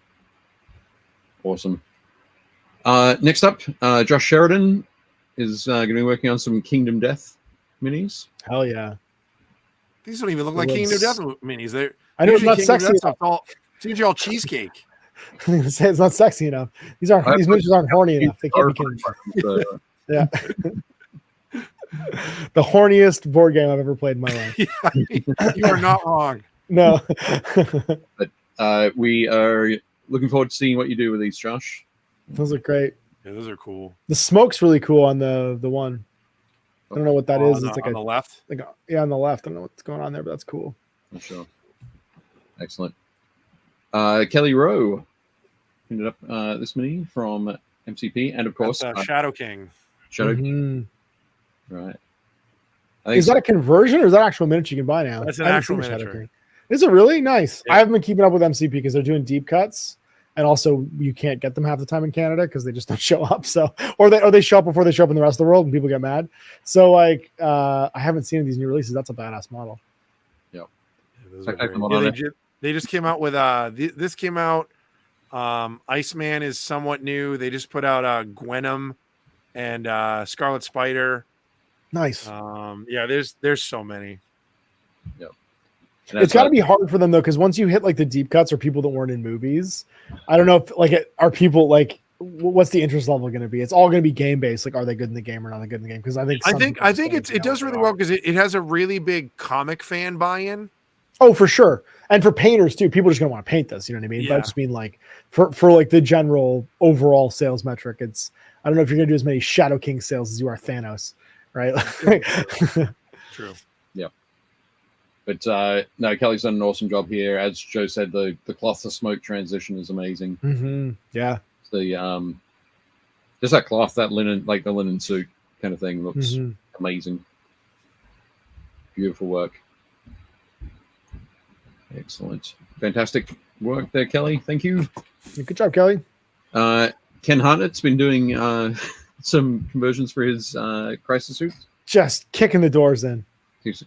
S2: Awesome. Next up, Josh Sheridan is going to be working on some Kingdom Death minis.
S4: Hell yeah.
S3: These don't even look like Kingdom Death minis.
S4: I know it's not sexy enough.
S3: It's usually all cheesecake.
S4: I'm gonna say it's not sexy enough. These miniatures aren't horny enough. They can't be yeah. The horniest board game I've ever played in my life.
S3: Yeah, you are not wrong.
S4: No.
S2: But we are looking forward to seeing what you do with these, Josh.
S4: Those are great.
S3: Yeah, those are cool.
S4: The smoke's really cool on the one. I don't know what that is. It's like
S3: on the left.
S4: Like on the left. I don't know what's going on there, but that's cool.
S2: For sure. Excellent. Kelly Rowe ended up this mini from MCP, and of course
S3: Shadow King.
S2: Shadow King. Right.
S4: Is that a conversion or is that actual miniature you can buy now?
S3: That's an actual miniature.
S4: Is it really nice?
S3: Yeah.
S4: I haven't been keeping up with MCP because they're doing deep cuts. And also, you can't get them half the time in Canada because they just don't show up. So, or they show up before they show up in the rest of the world, and people get mad. So, like, I haven't seen these new releases. That's a badass model.
S2: Yep.
S3: They just came out with this came out. Iceman is somewhat new. They just put out Gwenom and Scarlet Spider.
S4: Nice.
S3: Yeah, there's so many.
S2: Yep.
S4: It's got to be hard for them though, because once you hit like the deep cuts or people that weren't in movies, I don't know if are people like, what's the interest level going to be? It's all going to be game based. Like, are they good in the game or not good in the game? Because I think
S3: it does really well because it has a really big comic fan buy-in.
S4: Oh, for sure, and for painters too. People are just going to want to paint this. You know what I mean?
S3: Yeah.
S4: But I just mean like for like the general overall sales metric. It's, I don't know if you're going to do as many Shadow King sales as you are Thanos, right?
S3: True.
S2: Yeah. But no, Kelly's done an awesome job here. As Joe said, the cloth to smoke transition is amazing.
S4: Mm-hmm. Yeah.
S2: The just that cloth, that linen, like the linen suit kind of thing, looks amazing. Beautiful work. Excellent. Fantastic work there, Kelly. Thank you.
S4: Good job, Kelly.
S2: Ken Hartnett's been doing some conversions for his crisis suits.
S4: Just kicking the doors in.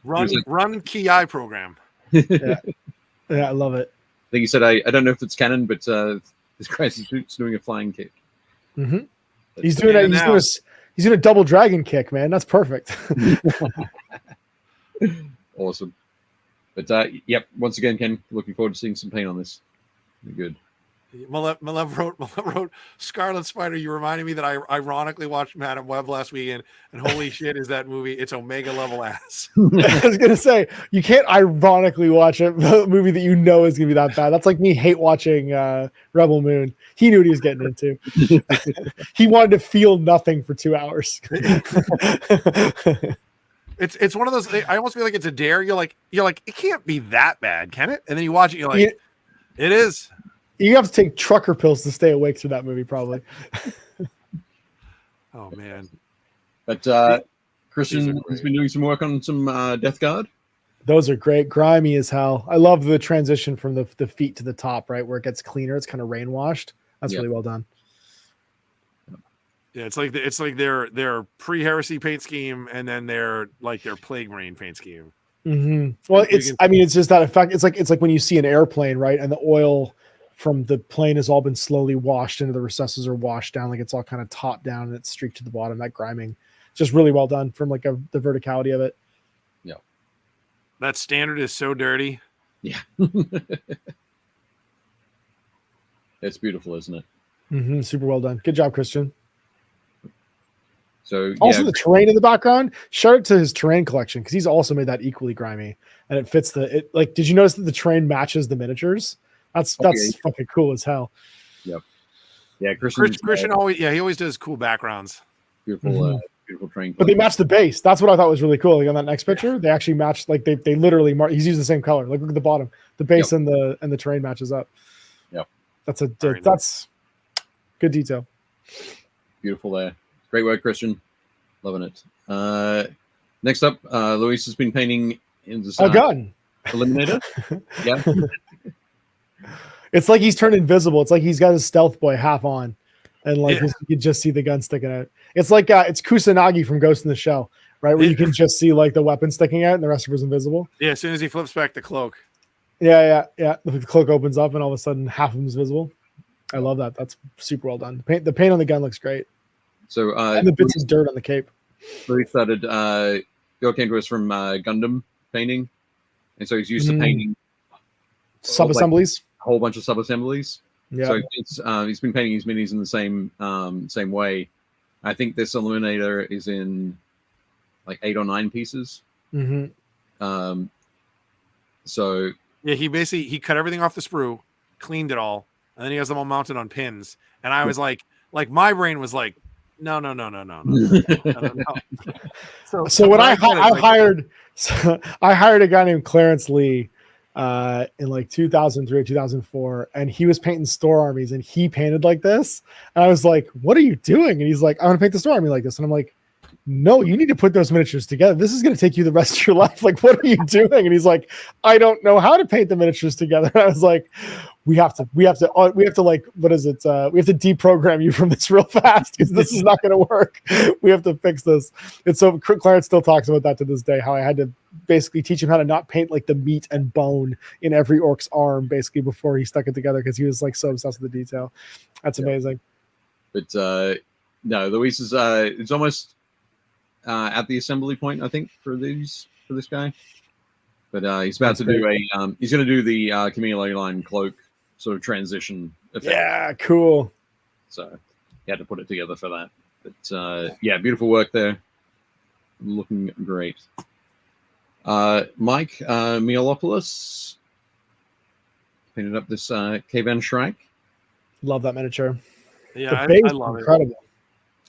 S3: Run KI program.
S4: Yeah, I love it.
S2: I think he said, I don't know if it's canon, but this crisis suit's doing a flying kick.
S4: Mm-hmm. He's doing a double dragon kick, man. That's perfect.
S2: Awesome. But yep, once again, Ken, looking forward to seeing some paint on this. Be good.
S3: Malev wrote Scarlet Spider. You reminded me that I ironically watched Madam Web last weekend, and holy shit, is that movie? It's Omega level ass.
S4: I was gonna say you can't ironically watch a movie that you know is gonna be that bad. That's like me hate watching Rebel Moon. He knew what he was getting into. He wanted to feel nothing for 2 hours.
S3: It's one of those. I almost feel like it's a dare. You're like it can't be that bad, can it? And then you watch it, you're like, it is.
S4: You have to take trucker pills to stay awake through that movie, probably.
S3: Oh man!
S2: But Christian has been doing some work on some Death Guard.
S4: Those are great, grimy as hell. I love the transition from the feet to the top, right where it gets cleaner. It's kind of rain washed. That's really well done.
S3: Yeah, it's like their pre-heresy paint scheme, and then their plague rain paint scheme.
S4: Mm-hmm. Well, it's just that effect. It's like when you see an airplane, right, and the oil from the plane has all been slowly washed into the recesses or washed down, like it's all kind of top down and it's streaked to the bottom. That griming, just really well done from like the verticality of it.
S2: Yeah,
S3: that standard is so dirty.
S2: Yeah, it's beautiful, isn't it?
S4: Mm-hmm. Super well done. Good job, Christian.
S2: So
S4: also the terrain in the background. Shout out to his terrain collection because he's also made that equally grimy, and it fits like. Did you notice that the terrain matches the miniatures? That's fucking cool as hell.
S2: Yep. Yeah, Christian
S3: always he always does cool backgrounds.
S2: Beautiful, beautiful terrain.
S4: But they match the base. That's what I thought was really cool. Like on that next picture, they actually match. Like they literally he's used the same color. Like look at the bottom. The base and the terrain matches up.
S2: Yep.
S4: That's good detail.
S2: Beautiful there. Great work, Christian. Loving it. Next up, Luis has been painting in the
S4: a gun.
S2: Eliminator. Yeah.
S4: It's like he's turned invisible. It's like he's got his stealth boy half on, and like you can just see the gun sticking out. It's like it's Kusanagi from Ghost in the Shell, right? Where you can just see like the weapon sticking out, and the rest of it is invisible.
S3: Yeah, as soon as he flips back the cloak.
S4: Yeah. The cloak opens up, and all of a sudden, half of him is visible. I love that. That's super well done. The paint on the gun looks great.
S2: So
S4: and the bits of dirt on the cape.
S2: Luis started. Bill came to us from Gundam painting, and so he's used to painting
S4: sub-assemblies.
S2: A whole bunch of sub-assemblies.
S4: Yeah.
S2: So he's been painting his minis in the same way. I think this Illuminator is in like 8 or 9 pieces.
S4: Mm-hmm.
S2: So
S3: yeah, he cut everything off the sprue, cleaned it all, and then he has them all mounted on pins. And I was like my brain was like, no.
S4: So when I hired a guy named Clarence Lee in like 2003 or 2004, and he was painting store armies, and he painted like this, and I was like, what are you doing? And he's like, I want to paint the store army like this, and I'm like, no, you need to put those miniatures together. This is going to take you the rest of your life. Like, what are you doing? And he's like, I don't know how to paint the miniatures together. And I was like, we have to like, what is it? We have to deprogram you from this real fast because this is not going to work. We have to fix this. And so Clarence still talks about that to this day, how I had to basically teach him how to not paint like the meat and bone in every orc's arm basically before he stuck it together because he was like so obsessed with the detail. That's amazing.
S2: But no, Luis is it's almost at the assembly point, I think, for this guy. But he's about to do he's going to do the Camilo line cloak sort of transition effect.
S4: Yeah, cool.
S2: So he had to put it together for that. But yeah, beautiful work there. Looking great. Mike Miolopoulos painted up this Kavan Shrike.
S4: Love that miniature.
S3: Yeah,
S4: I
S3: love it.
S4: Incredible.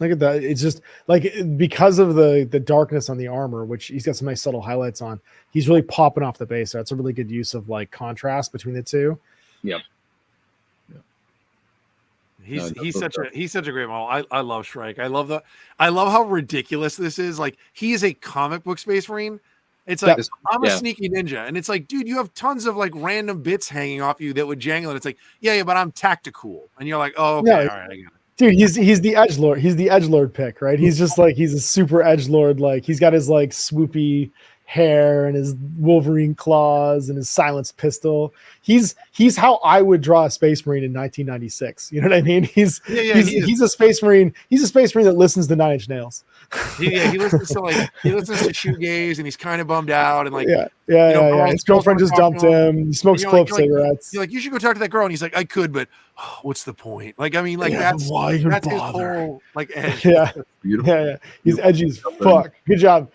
S4: Look at that. It's just like because of the darkness on the armor, which he's got some nice subtle highlights on, he's really popping off the base. So it's a really good use of like contrast between the two.
S2: Yep.
S3: He's such a great model. I love Shrike. I love how ridiculous this is. Like he is a comic book Space Marine. It's like I'm a sneaky ninja, and it's like, dude, you have tons of like random bits hanging off you that would jangle. And it's like, yeah, but I'm tactical, and you're like, oh, okay, all right, I got it.
S4: Dude, he's the edgelord. He's the edgelord pick, right? He's just like he's a super edgelord. Like he's got his like swoopy hair and his Wolverine claws and his silenced pistol. He's how I would draw a Space Marine in 1996. You know what I mean? He's a Space Marine. He's a Space Marine that listens to Nine Inch Nails.
S3: He listens to shoegaze, and he's kind of bummed out, and like
S4: his girlfriend just dumped him. He smokes club cigarettes.
S3: You're like, you should go talk to that girl, and he's like, I could, but what's the point? Like, I mean, like
S4: Yeah,
S3: that's
S4: why even
S3: his
S4: bother?
S3: whole like edge.
S4: Yeah,
S2: Beautiful.
S4: yeah. He's edgy as fuck. Good job.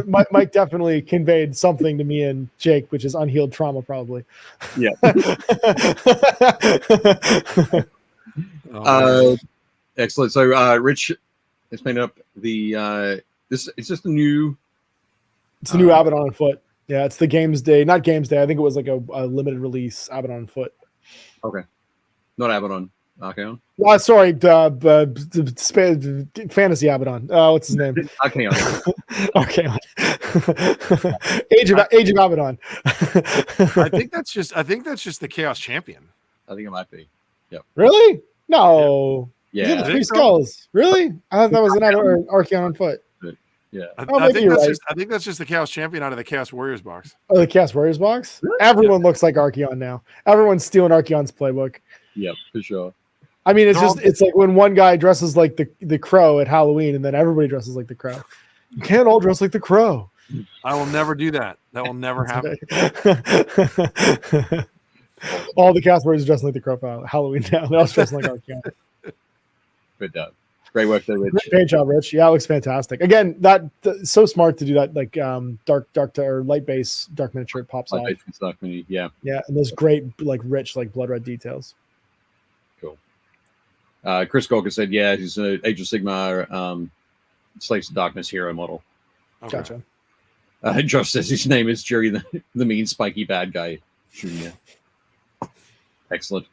S4: Mike definitely conveyed something to me and Jake, which is unhealed trauma, probably.
S2: Yeah.
S3: Oh,
S2: Excellent. So Rich has painted up the this. It's just a new.
S4: It's the new Abaddon on foot. Yeah, it's the Games Day, not Games Day. I think it was like a limited release Abaddon on foot.
S2: Okay. Not Abaddon. Archaon.
S4: Sorry, Fantasy Abaddon. What's his name?
S2: Archaon.
S4: Archaon. Age of Abaddon.
S3: I think that's just the Chaos Champion.
S2: I think it might be. Yep.
S4: Really? No.
S2: Yeah.
S4: Yeah, the Three Skulls. Really? I thought that was another Archaon on foot.
S2: Yeah.
S3: I
S4: maybe
S3: think
S4: you're
S3: that's
S4: right.
S3: I think that's just the Chaos Champion out of the Chaos Warriors box.
S4: Oh, the Chaos Warriors box?
S2: Really?
S4: Everyone looks like Archaon now. Everyone's stealing Archaon's playbook.
S2: Yep, for sure.
S4: I mean, it's like when one guy dresses like the crow at Halloween and then everybody dresses like the crow. You can't all dress like the crow.
S3: I will never do that. That will never happen.
S4: All the cast warriors dressing like the crow for Halloween now. They're all dressing like Archaon.
S2: Good job. Great work there, Rich.
S4: Great paint job, Rich. Yeah, it looks fantastic. Again, so smart to do that, like dark to or light base dark miniature pops off.
S2: Yeah.
S4: Yeah, and those great like rich like blood red details.
S2: Cool. Chris Gawker said, yeah, he's an Age of Sigmar Slaves of Darkness hero model.
S3: Okay.
S4: Gotcha.
S2: Josh says his name is Jerry, the mean spiky bad guy junior. Excellent.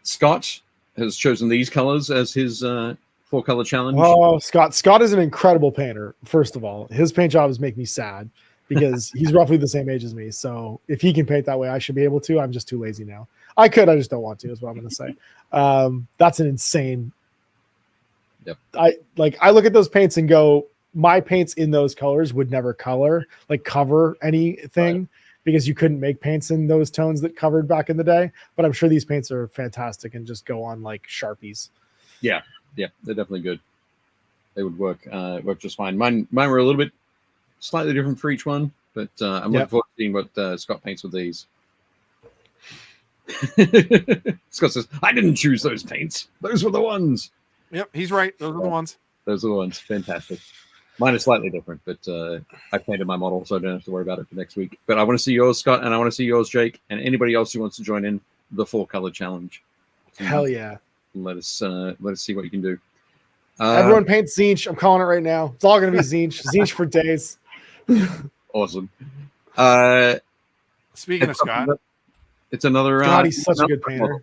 S2: Scott has chosen these colors as his 4-color challenge.
S4: Oh, Scott is an incredible painter. First of all, his paint jobs make me sad because he's roughly the same age as me. So if he can paint that way, I should be able to. I'm just too lazy now. I could, I just don't want to, is what I'm going to say. That's an insane.
S2: Yep.
S4: I look at those paints and go, my paints in those colors would never cover anything because you couldn't make paints in those tones that covered back in the day. But I'm sure these paints are fantastic and just go on like Sharpies.
S2: Yeah, they're definitely good. They would work just fine. Mine were a little bit slightly different for each one, but I'm looking forward to seeing what Scott paints with these. Scott says, I didn't choose those paints. Those were the ones.
S3: Yep, he's right. Those are the ones.
S2: Those are the ones. Fantastic. Mine is slightly different, but I painted my model, so I don't have to worry about it for next week. But I want to see yours, Scott, and I want to see yours, Jake, and anybody else who wants to join in the 4-color challenge.
S4: Hell yeah.
S2: Let us see what you can do.
S4: Everyone paints Zinch. I'm calling it right now. It's all going to be Zinch. Zinch for days.
S2: Awesome.
S3: Speaking of Scott,
S2: it's another.
S4: God, he's such a good painter.
S2: Model.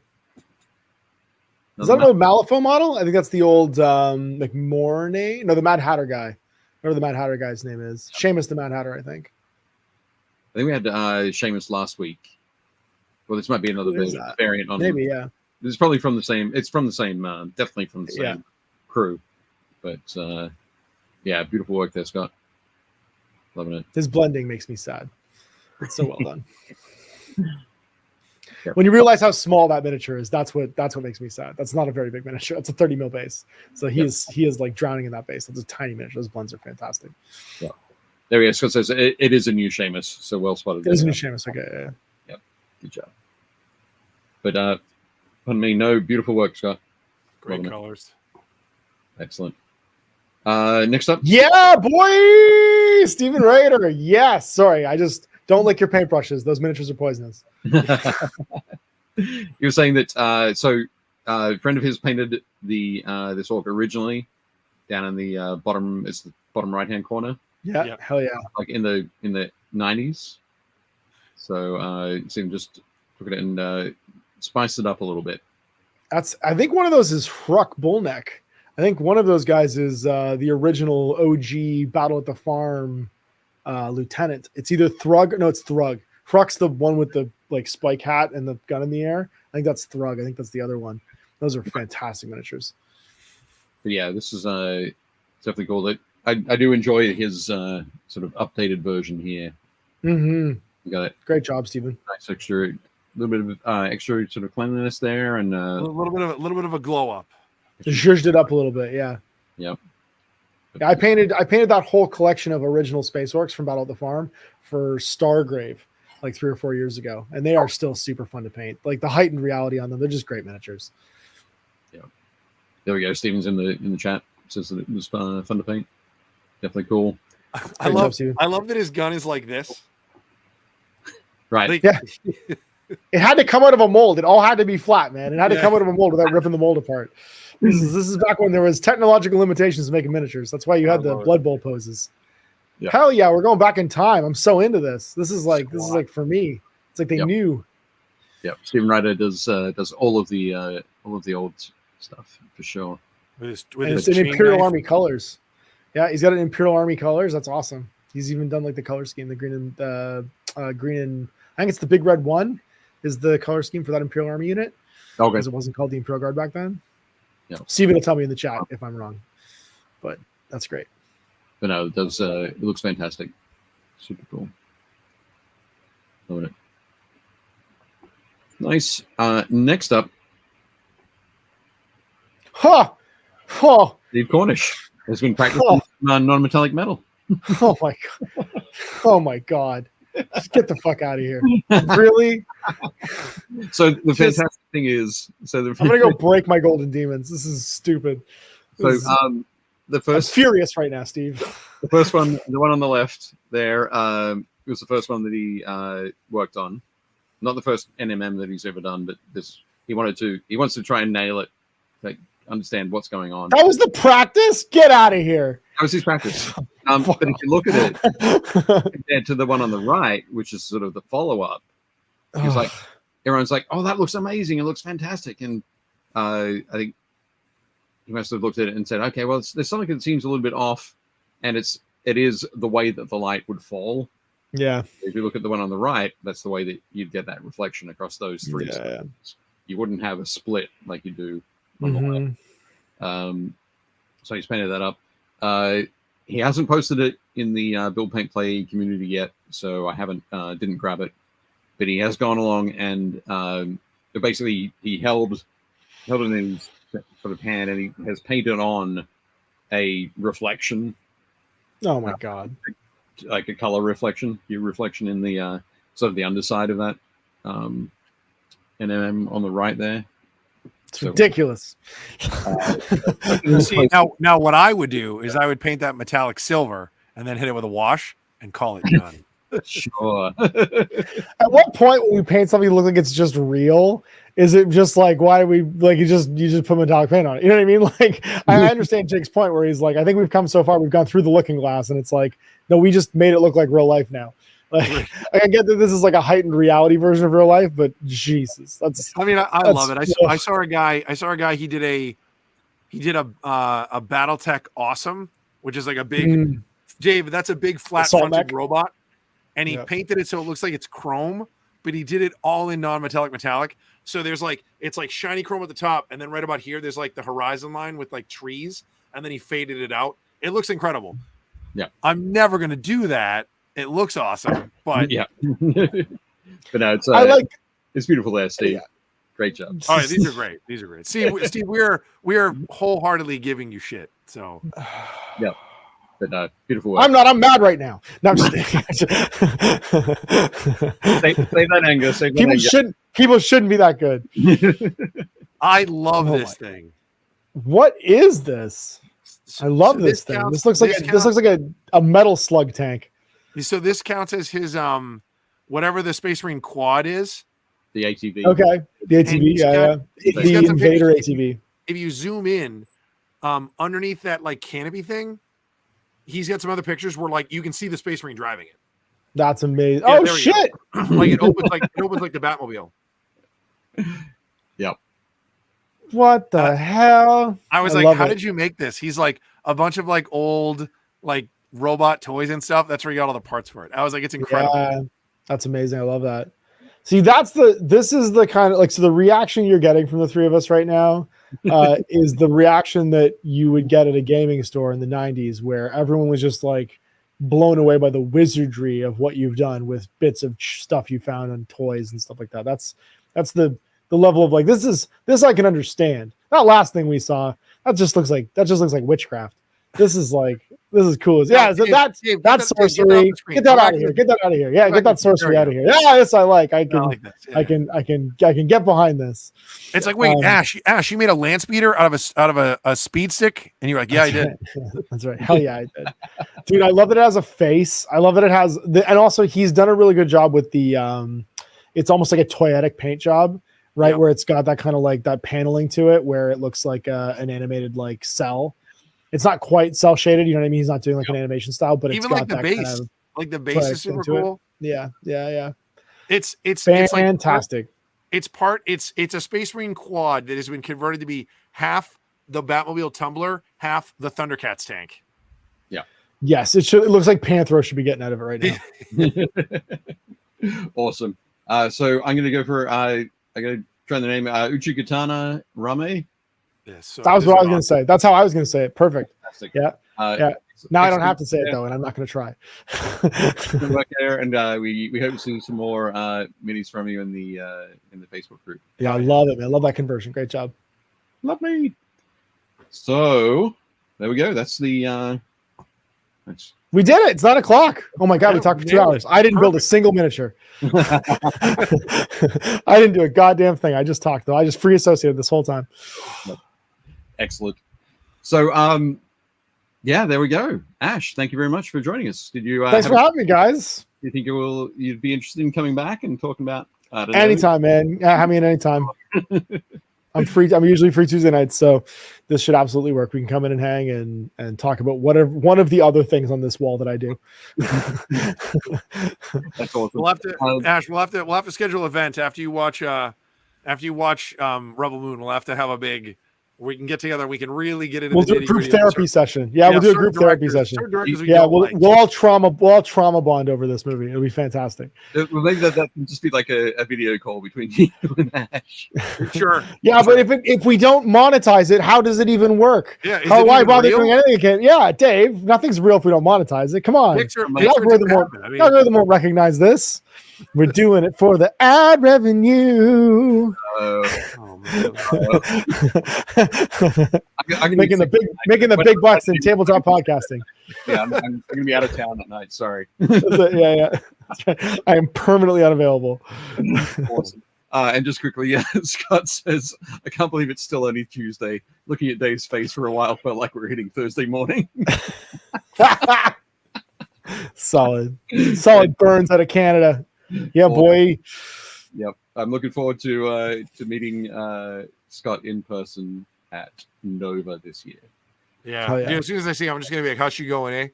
S4: Is that an old Malifaux model? I think that's the old McMornay. No, the Mad Hatter guy. Whatever the Mad Hatter guy's name is. Seamus the Mad Hatter, I think.
S2: I think we had Seamus last week. Well, this might be another variant on
S4: maybe, yeah.
S2: It's probably from the same. It's from the same. Definitely from the same crew. But yeah, beautiful work there, Scott. Loving it.
S4: His blending makes me sad. It's so well done. When you realize how small that miniature is, that's what makes me sad. That's not a very big miniature. It's a 30 mil base. So he is like drowning in that base. That's a tiny miniature. Those blends are fantastic.
S2: Yeah. There he is. Scott says it is a new Seamus. So well spotted.
S4: It is a new Seamus. Okay. Yeah.
S2: Yep. Good job. But pardon me, no, beautiful work, Scott.
S3: great colors.
S2: Excellent. Next up.
S4: Yeah, boy, Stephen Rader. Yes. Sorry, I just don't lick your paintbrushes. Those miniatures are poisonous.
S2: You were saying that a friend of his painted this orc originally down in the bottom. It's the bottom right hand corner.
S4: Yeah, hell yeah.
S2: Like in the 90s. So so just took it and spiced it up a little bit.
S4: I think one of those is Hruck Bullneck. I think one of those guys is the original OG Battle at the Farm lieutenant. It's either Thrug. No, it's Thrug. Hruck's the one with the like spike hat and the gun in the air. I think that's Thrug. I think that's the other one. Those are fantastic miniatures.
S2: But yeah, this is definitely cool. That I do enjoy his sort of updated version here.
S4: Mm-hmm.
S2: You got it.
S4: Great job, Stephen.
S2: Nice extra, little bit of extra sort of cleanliness there, and
S3: a little bit of a glow up.
S4: Zhuzhed it up a little bit, yeah.
S2: Yep.
S4: Yeah, I painted that whole collection of original Space Orcs from Battle at the Farm for Stargrave. like 3 or 4 years ago, and they are still super fun to paint. Like the heightened reality on them, they're just great miniatures.
S2: Yeah, there we go. Steven's in the chat, says that it was fun to paint. Definitely cool.
S3: I love that his gun is like this.
S2: Right.
S3: Like,
S4: Yeah. It had to come out of a mold. It all had to be flat, man. It had to come out of a mold without ripping the mold apart. This is back when there was technological limitations to making miniatures. That's why you had the Blood Bowl poses.
S2: Yeah.
S4: Hell yeah, we're going back in time. I'm so into this. This is like for me. It's like they knew.
S2: Yeah, Steven Ryder does all of the old stuff for sure.
S3: With
S4: it's in Imperial Army colors. Yeah, he's got it in Imperial Army colors. That's awesome. He's even done like the color scheme, the green and I think it's the big red one is the color scheme for that Imperial Army unit.
S2: Okay.
S4: Because it wasn't called the Imperial Guard back then.
S2: Yeah.
S4: Steven will tell me in the chat if I'm wrong. But that's great.
S2: But no, it does it looks fantastic. Super cool. Loving it. Nice. Next up. Steve Cornish has been practicing non-metallic metal.
S4: Oh my god. Oh my god. Just get the fuck out of here. Really?
S2: So the fantastic thing is,
S4: I'm gonna go break my golden demons. This is stupid.
S2: The first
S4: I'm furious right now, Steve.
S2: The first one, the one on the left there, was the first one that he worked on. Not the first NMM that he's ever done, but he wants to try and nail it, like understand what's going on.
S4: That was the practice? Get out of here.
S2: That was his practice. But if you look at it compared to the one on the right, which is sort of the follow-up, he's like, everyone's like, oh, that looks amazing. It looks fantastic. And I think he must have looked at it and said, okay, well, there's something that seems a little bit off, and it is the way that the light would fall.
S4: Yeah.
S2: If you look at the one on the right, that's the way that you'd get that reflection across those three sections. You wouldn't have a split like you do on the left. So he's painted that up. He hasn't posted it in the Build Paint Play community yet, so I didn't grab it. But he has gone along and basically he held it in his sort of hand, and he has painted on a reflection.
S4: Oh my god!
S2: Like a color reflection, your reflection in the sort of the underside of that NMM on the right there.
S4: It's ridiculous.
S3: See, now what I would do is I would paint that metallic silver and then hit it with a wash and call it done.
S2: Sure.
S4: At what point when we paint something that looks like it's just real, is it just like, why do we like you just put metallic paint on it? You know what I mean? Like I understand Jake's point where he's like, I think we've come so far, we've gone through the looking glass, and it's like, no, we just made it look like real life now. Like I get that this is like a heightened reality version of real life, but Jesus,
S3: I love it. I saw a guy. He did a BattleTech Awesome, which is like a big Dave. That's a big flat fronted robot, and he painted it so it looks like it's chrome, but he did it all in non-metallic metallic. So there's like it's like shiny chrome at the top, and then right about here there's like the horizon line with like trees, and then he faded it out. It looks incredible.
S2: Yeah,
S3: I'm never gonna do that. It looks awesome, but
S2: yeah. But no, it's beautiful there, Steve.
S4: Yeah.
S2: Great job.
S3: All right, these are great. These are great. Steve, we are wholeheartely giving you shit. So
S2: yeah. But no, beautiful work.
S4: I'm mad right now. No, I'm just
S2: save that anger.
S4: People shouldn't be that good.
S3: I love this thing.
S4: What is this? I love this thing. This looks like a metal slug tank.
S3: So this counts as his whatever the Space Marine quad is.
S2: The ATV.
S4: Okay. The ATV, the Invader ATV.
S3: If you zoom in, underneath that like canopy thing, he's got some other pictures where like you can see the Space Marine driving it.
S4: That's amazing. Yeah, oh shit!
S3: Like it opens like the Batmobile.
S2: Yep.
S4: What the hell?
S3: I was like, how did you make this? He's like a bunch of like old like robot toys and stuff. That's where you got all the parts for it. I was like, it's incredible.
S4: Yeah, that's amazing. I love that. See, this is the kind of like, so the reaction you're getting from the three of us right now is the reaction that you would get at a gaming store in the 90s, where everyone was just like blown away by the wizardry of what you've done with bits of stuff you found on toys and stuff like that. That's the level of like, this I can understand. That last thing we saw, that just looks like witchcraft. This is cool. Yeah, so that's
S3: Dave,
S4: that's
S3: Dave,
S4: sorcery.
S3: get that off the
S4: Get that out of here. Yeah,
S3: Go
S4: get
S3: back
S4: that
S3: to- there
S4: sorcery
S3: we
S4: out
S3: go.
S4: of here. Yeah, this I like. I
S3: like this. Yeah.
S4: I can get behind this.
S3: It's like, wait,
S4: Um,
S3: Ash, you made a land speeder out of a speed stick, and you're like, yeah, I did.
S4: That's right. Hell yeah, I did. Dude, I love that it has a face. I love that it has and also he's done a really good job with the it's almost like a toyetic paint job, right?
S3: Yep.
S4: Where it's got that kind of like that paneling to it where it looks like an animated like cell. It's not quite cell shaded, you know what I mean? He's not doing like an animation style, but
S3: Even
S4: it's got
S3: like the
S4: that
S3: base,
S4: kind of
S3: like the base is super cool.
S4: Yeah.
S3: It's
S4: Fantastic.
S3: It's a Space Marine quad that has been converted to be half the Batmobile tumbler, half the Thundercats tank.
S4: Yes, it looks like Panthro should be getting out of it right now.
S2: Awesome. So I'm gonna go for I gotta try the name Uchigatana Rame.
S3: Yes,
S4: That was what I was gonna say. That's how I was gonna say it. Perfect.
S2: Fantastic.
S4: Yeah. Now I don't have to say it though, and I'm not gonna try.
S2: Good work there, and we hope to see some more minis from you in the Facebook group.
S4: Yeah, I love it, man. I love that conversion. Great job.
S2: Lovely. So there we go. That's the
S4: We did it. It's 9 o'clock. Oh my god,
S3: Yeah,
S4: we talked for
S3: we
S4: 2
S3: nailed
S4: hours. I didn't build a single miniature. I didn't do a goddamn thing. I just talked though. I just free associated this whole time.
S2: excellent. So yeah, there we go. Ash, thank you very much for joining us. Did you
S4: Thanks for having me, guys.
S2: do you think you'd be interested in coming back and talking about I don't know.
S4: Anytime, man. Yeah, have me at any time. I'm free. I'm usually free Tuesday nights, so this should absolutely work. We can come in and hang and talk about whatever one of the other things on this wall that I do.
S2: That's awesome.
S3: We'll have to Ash. We'll have to schedule an event after you watch Rebel Moon. We'll have to have a big. We can get together. We can really get into.
S4: We'll do a group therapy session. Yeah, we'll do a group therapy session. Yeah, we'll all trauma bond over this movie. It'll be fantastic.
S2: Well, maybe that can just be like a video call between you and Ash.
S3: Sure.
S4: Yeah, but if we don't monetize it, how does it even work?
S3: Yeah.
S4: Why bother doing anything again? Yeah, Dave, nothing's real if we don't monetize it. Come on. The algorithm won't recognize this. We're doing it for the ad revenue. I'm making the big bucks in tabletop podcasting.
S2: Yeah, I'm gonna be out of town at night. Sorry.
S4: Yeah. That's right. I am permanently unavailable.
S2: Awesome. And just quickly, yeah, Scott says, I can't believe it's still only Tuesday. Looking at Dave's face for a while felt like we're hitting Thursday morning.
S4: Solid burns out of Canada. Yeah, boy.
S2: Yep. I'm looking forward to meeting Scott in person at Nova this year.
S3: Yeah.
S4: Oh, yeah.
S3: Dude, as soon as I see him, I'm just gonna be like, how's she going, eh?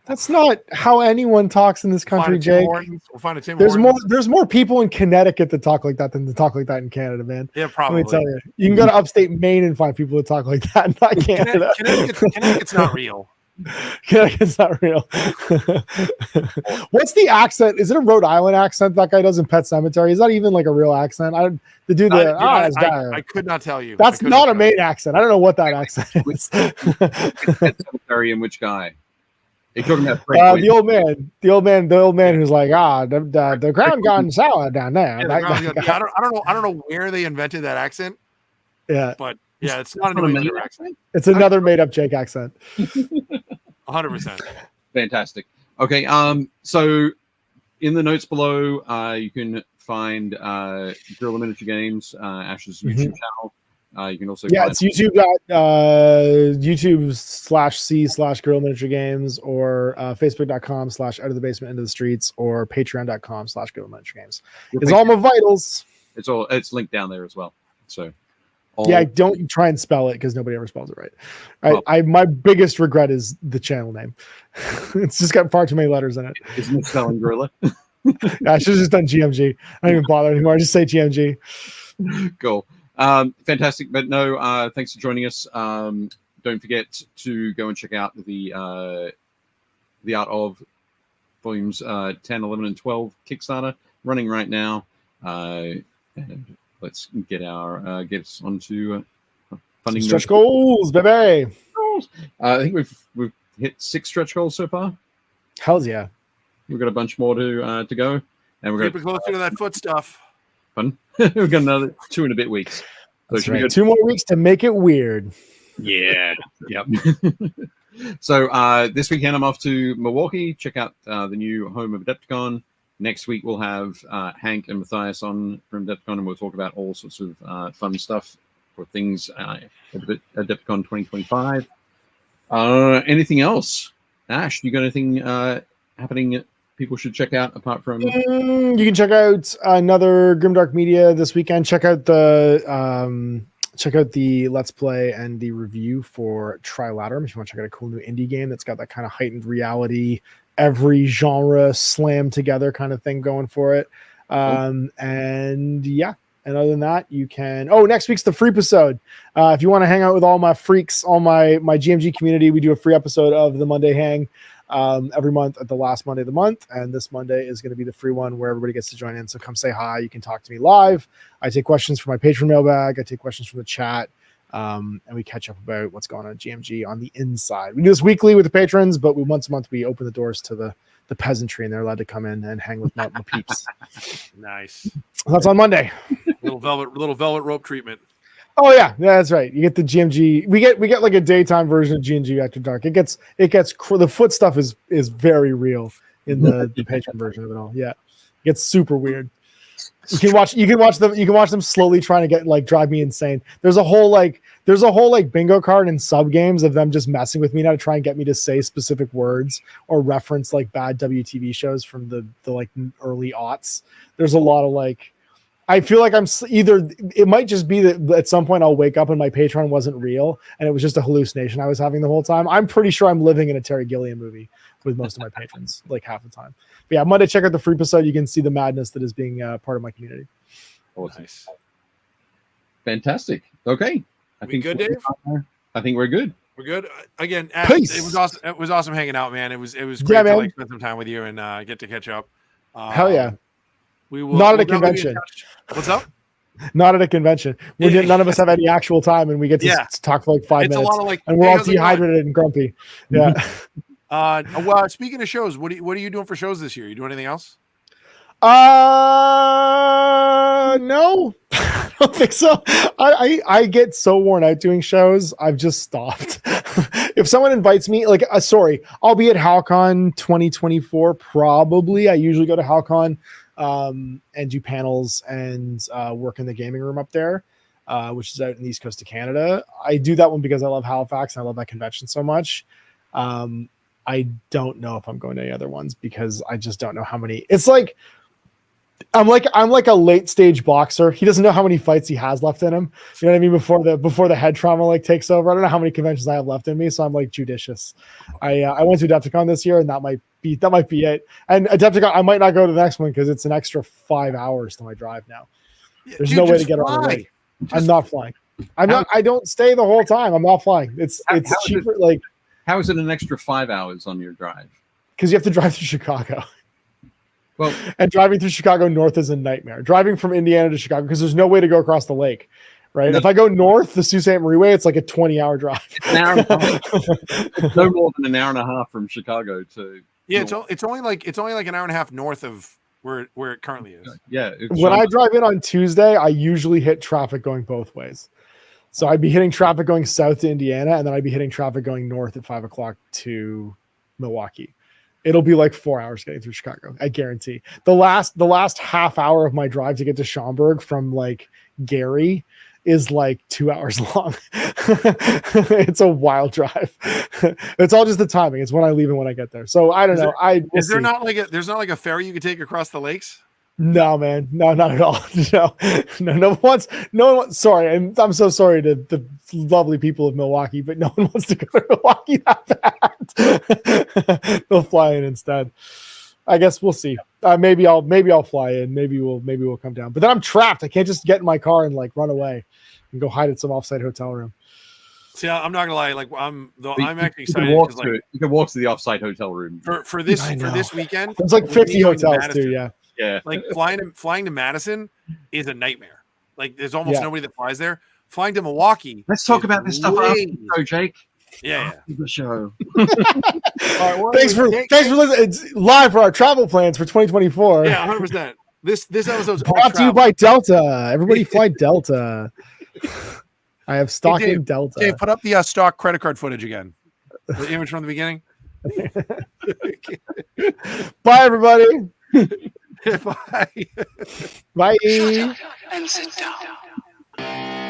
S4: That's not how anyone talks in this country, Jake.
S3: We'll find a Tim
S4: There's more people in Connecticut that talk like that than to talk like that in Canada, man.
S3: Yeah, probably.
S4: Let me tell you. You can go to upstate Maine and find people that talk like that, not Canada.
S3: Connecticut's not real.
S4: Connecticut's not real. What's the accent? Is it a Rhode Island accent that guy does in Pet Sematary? Is that even like a real accent? I
S3: could not tell you.
S4: That's not a Maine accent. I don't know what that accent is.
S2: Pet Sematary and which guy? Are you talking about
S4: the old man who's like, the ground gone sour down there.
S3: I don't know where they invented that accent.
S4: Yeah,
S3: but yeah, it's not a Maine accent.
S4: It's another made up Jake accent.
S3: 100%.
S2: Fantastic. Okay, so in the notes below, you can find Guerrilla Miniature Games, Ash's YouTube channel. You can also
S4: it's YouTube.com/C/Guerrilla Miniature Games or Facebook.com/Out of the Basement Into the Streets or Patreon.com/Guerrilla Miniature Games. It's all my vitals.
S2: It's linked down there as well. So.
S4: Don't try and spell it because nobody ever spells it right. My biggest regret is the channel name. It's just got far too many letters in it.
S2: Isn't it spelling gorilla?
S4: I should have just done GMG. I don't even bother anymore. I just say GMG.
S2: Cool. Fantastic. But no, thanks for joining us. Don't forget to go and check out the Art of Volumes 10, 11, and 12 Kickstarter running right now. And let's get us onto funding
S4: stretch goals, baby.
S2: I think we've hit 6 stretch goals so far.
S4: Hells yeah.
S2: We've got a bunch more to go, and we're
S3: keep it closer to that foot stuff.
S2: Fun. We've got another 2 and a bit weeks. So
S4: That's right. 2 more weeks to make it weird.
S2: Yeah. Yep. So this weekend I'm off to Milwaukee. Check out the new home of Adepticon. Next week we'll have Hank and Matthias on from Adepticon, and we'll talk about all sorts of fun stuff for things at Adepticon 2025. Anything else? Ash, you got anything happening that people should check out apart from?
S4: You can check out another Grimdark Media this weekend. Check out the Let's Play and the review for Trilaterum if you want to check out a cool new indie game that's got that kind of heightened reality, every genre slammed together kind of thing going for it. And yeah. And other than that, you can. Oh, next week's the free episode. If you want to hang out with all my freaks, all my GMG community, we do a free episode of the Monday Hang every month at the last Monday of the month. And this Monday is going to be the free one where everybody gets to join in. So come say hi. You can talk to me live. I take questions from my patron mailbag. I take questions from the chat. And we catch up about what's going on at GMG on the inside. We do this weekly with the patrons, but once a month we open the doors to the peasantry, and they're allowed to come in and hang with my peeps.
S3: Nice.
S4: That's on Monday.
S3: Little velvet rope treatment.
S4: Oh yeah, that's right. You get the GMG. We get like a daytime version of GMG After Dark. It gets the foot stuff is very real in the patron version of it all. Yeah, it gets super weird. You can watch them slowly trying to drive me insane. There's a whole bingo card and sub games of them just messing with me now to try and get me to say specific words or reference like bad WTV shows from the early aughts. There's a lot of I feel like it might just be that at some point I'll wake up and my Patreon wasn't real and it was just a hallucination I was having the whole time. I'm pretty sure I'm living in a Terry Gilliam movie with most of my patrons, like half the time. But yeah, Monday, check out the free episode. You can see the madness that is being part of my community.
S2: Awesome. Nice. Fantastic. Okay. I think
S3: good, Dave?
S2: I think we're good.
S3: We're good. Again,
S4: Peace.
S3: It was awesome. It was awesome hanging out, man. It was great to spend some time with you and get to catch up.
S4: Hell yeah.
S3: We will
S4: not at a convention.
S3: What's up?
S4: Not at a convention. None of us have any actual time, and we get to talk for 5 minutes. A lot of and we're all dehydrated and grumpy. Yeah.
S3: Well, speaking of shows, what are you doing for shows this year? You doing anything else?
S4: No, I don't think so. I get so worn out doing shows. I've just stopped. If someone invites me, I'll be at HalCon 2024. Probably. I usually go to HalCon and do panels and work in the gaming room up there, which is out in the East Coast of Canada. I do that one because I love Halifax and I love that convention so much. I don't know if I'm going to any other ones because I just don't know how many. It's like I'm like a late stage boxer. He doesn't know how many fights he has left in him. You know what I mean? Before the head trauma takes over. I don't know how many conventions I have left in me, so I'm judicious. I went to Adepticon this year, and that might be it. And Adepticon, I might not go to the next one because it's an extra 5 hours to my drive now. There's no way to get on the way. I'm not flying. I don't stay the whole time. I'm not flying. It's cheaper.
S2: How is it an extra 5 hours on your drive?
S4: Because you have to drive through Chicago.
S2: Well,
S4: and driving through Chicago north is a nightmare. Driving from Indiana to Chicago, because there's no way to go across the lake, right? No. If I go north, the Sault Ste. Marie way, it's like a 20-hour drive.
S2: An hour and a half. No more than an hour and a half from Chicago to.
S3: Yeah, it's only like an hour and a half north of where it currently is.
S2: Yeah.
S4: When I drive in on Tuesday, I usually hit traffic going both ways. So I'd be hitting traffic going south to Indiana, and then I'd be hitting traffic going north at 5 o'clock to Milwaukee. It'll be like 4 hours getting through Chicago. I guarantee. The last half hour of my drive to get to Schaumburg from Gary is 2 hours long. It's a wild drive. It's all just the timing. It's when I leave and when I get there. So I don't know.
S3: There's not like a ferry you could take across the lakes?
S4: No, man. No, not at all. No one wants, sorry. And I'm so sorry to the lovely people of Milwaukee, but no one wants to go to Milwaukee that bad. They'll fly in instead. I guess we'll see. Maybe I'll fly in. Maybe we'll come down. But then I'm trapped. I can't just get in my car and run away and go hide at some offsite hotel room.
S3: See, I'm not gonna lie. I'm actually excited.
S2: You can walk to the offsite hotel room
S3: for this weekend.
S4: There's 50 hotels too. Yeah.
S2: Yeah.
S3: Flying to Madison is a nightmare. There's almost nobody that flies there. Flying to Milwaukee.
S2: Let's talk about this stuff after the show, Jake.
S3: Yeah.
S2: The show.
S3: All right,
S4: thanks for listening. It's live for our travel plans for 2024.
S3: Yeah, 100%. This episode's
S4: brought to you by Delta. Everybody fly Delta. I have stock
S3: Dave,
S4: in Delta.
S3: Dave, put up the stock credit card footage again. The image from the beginning.
S4: Bye, everybody.
S3: Bye.
S4: Bye.
S1: Shut up and sit down.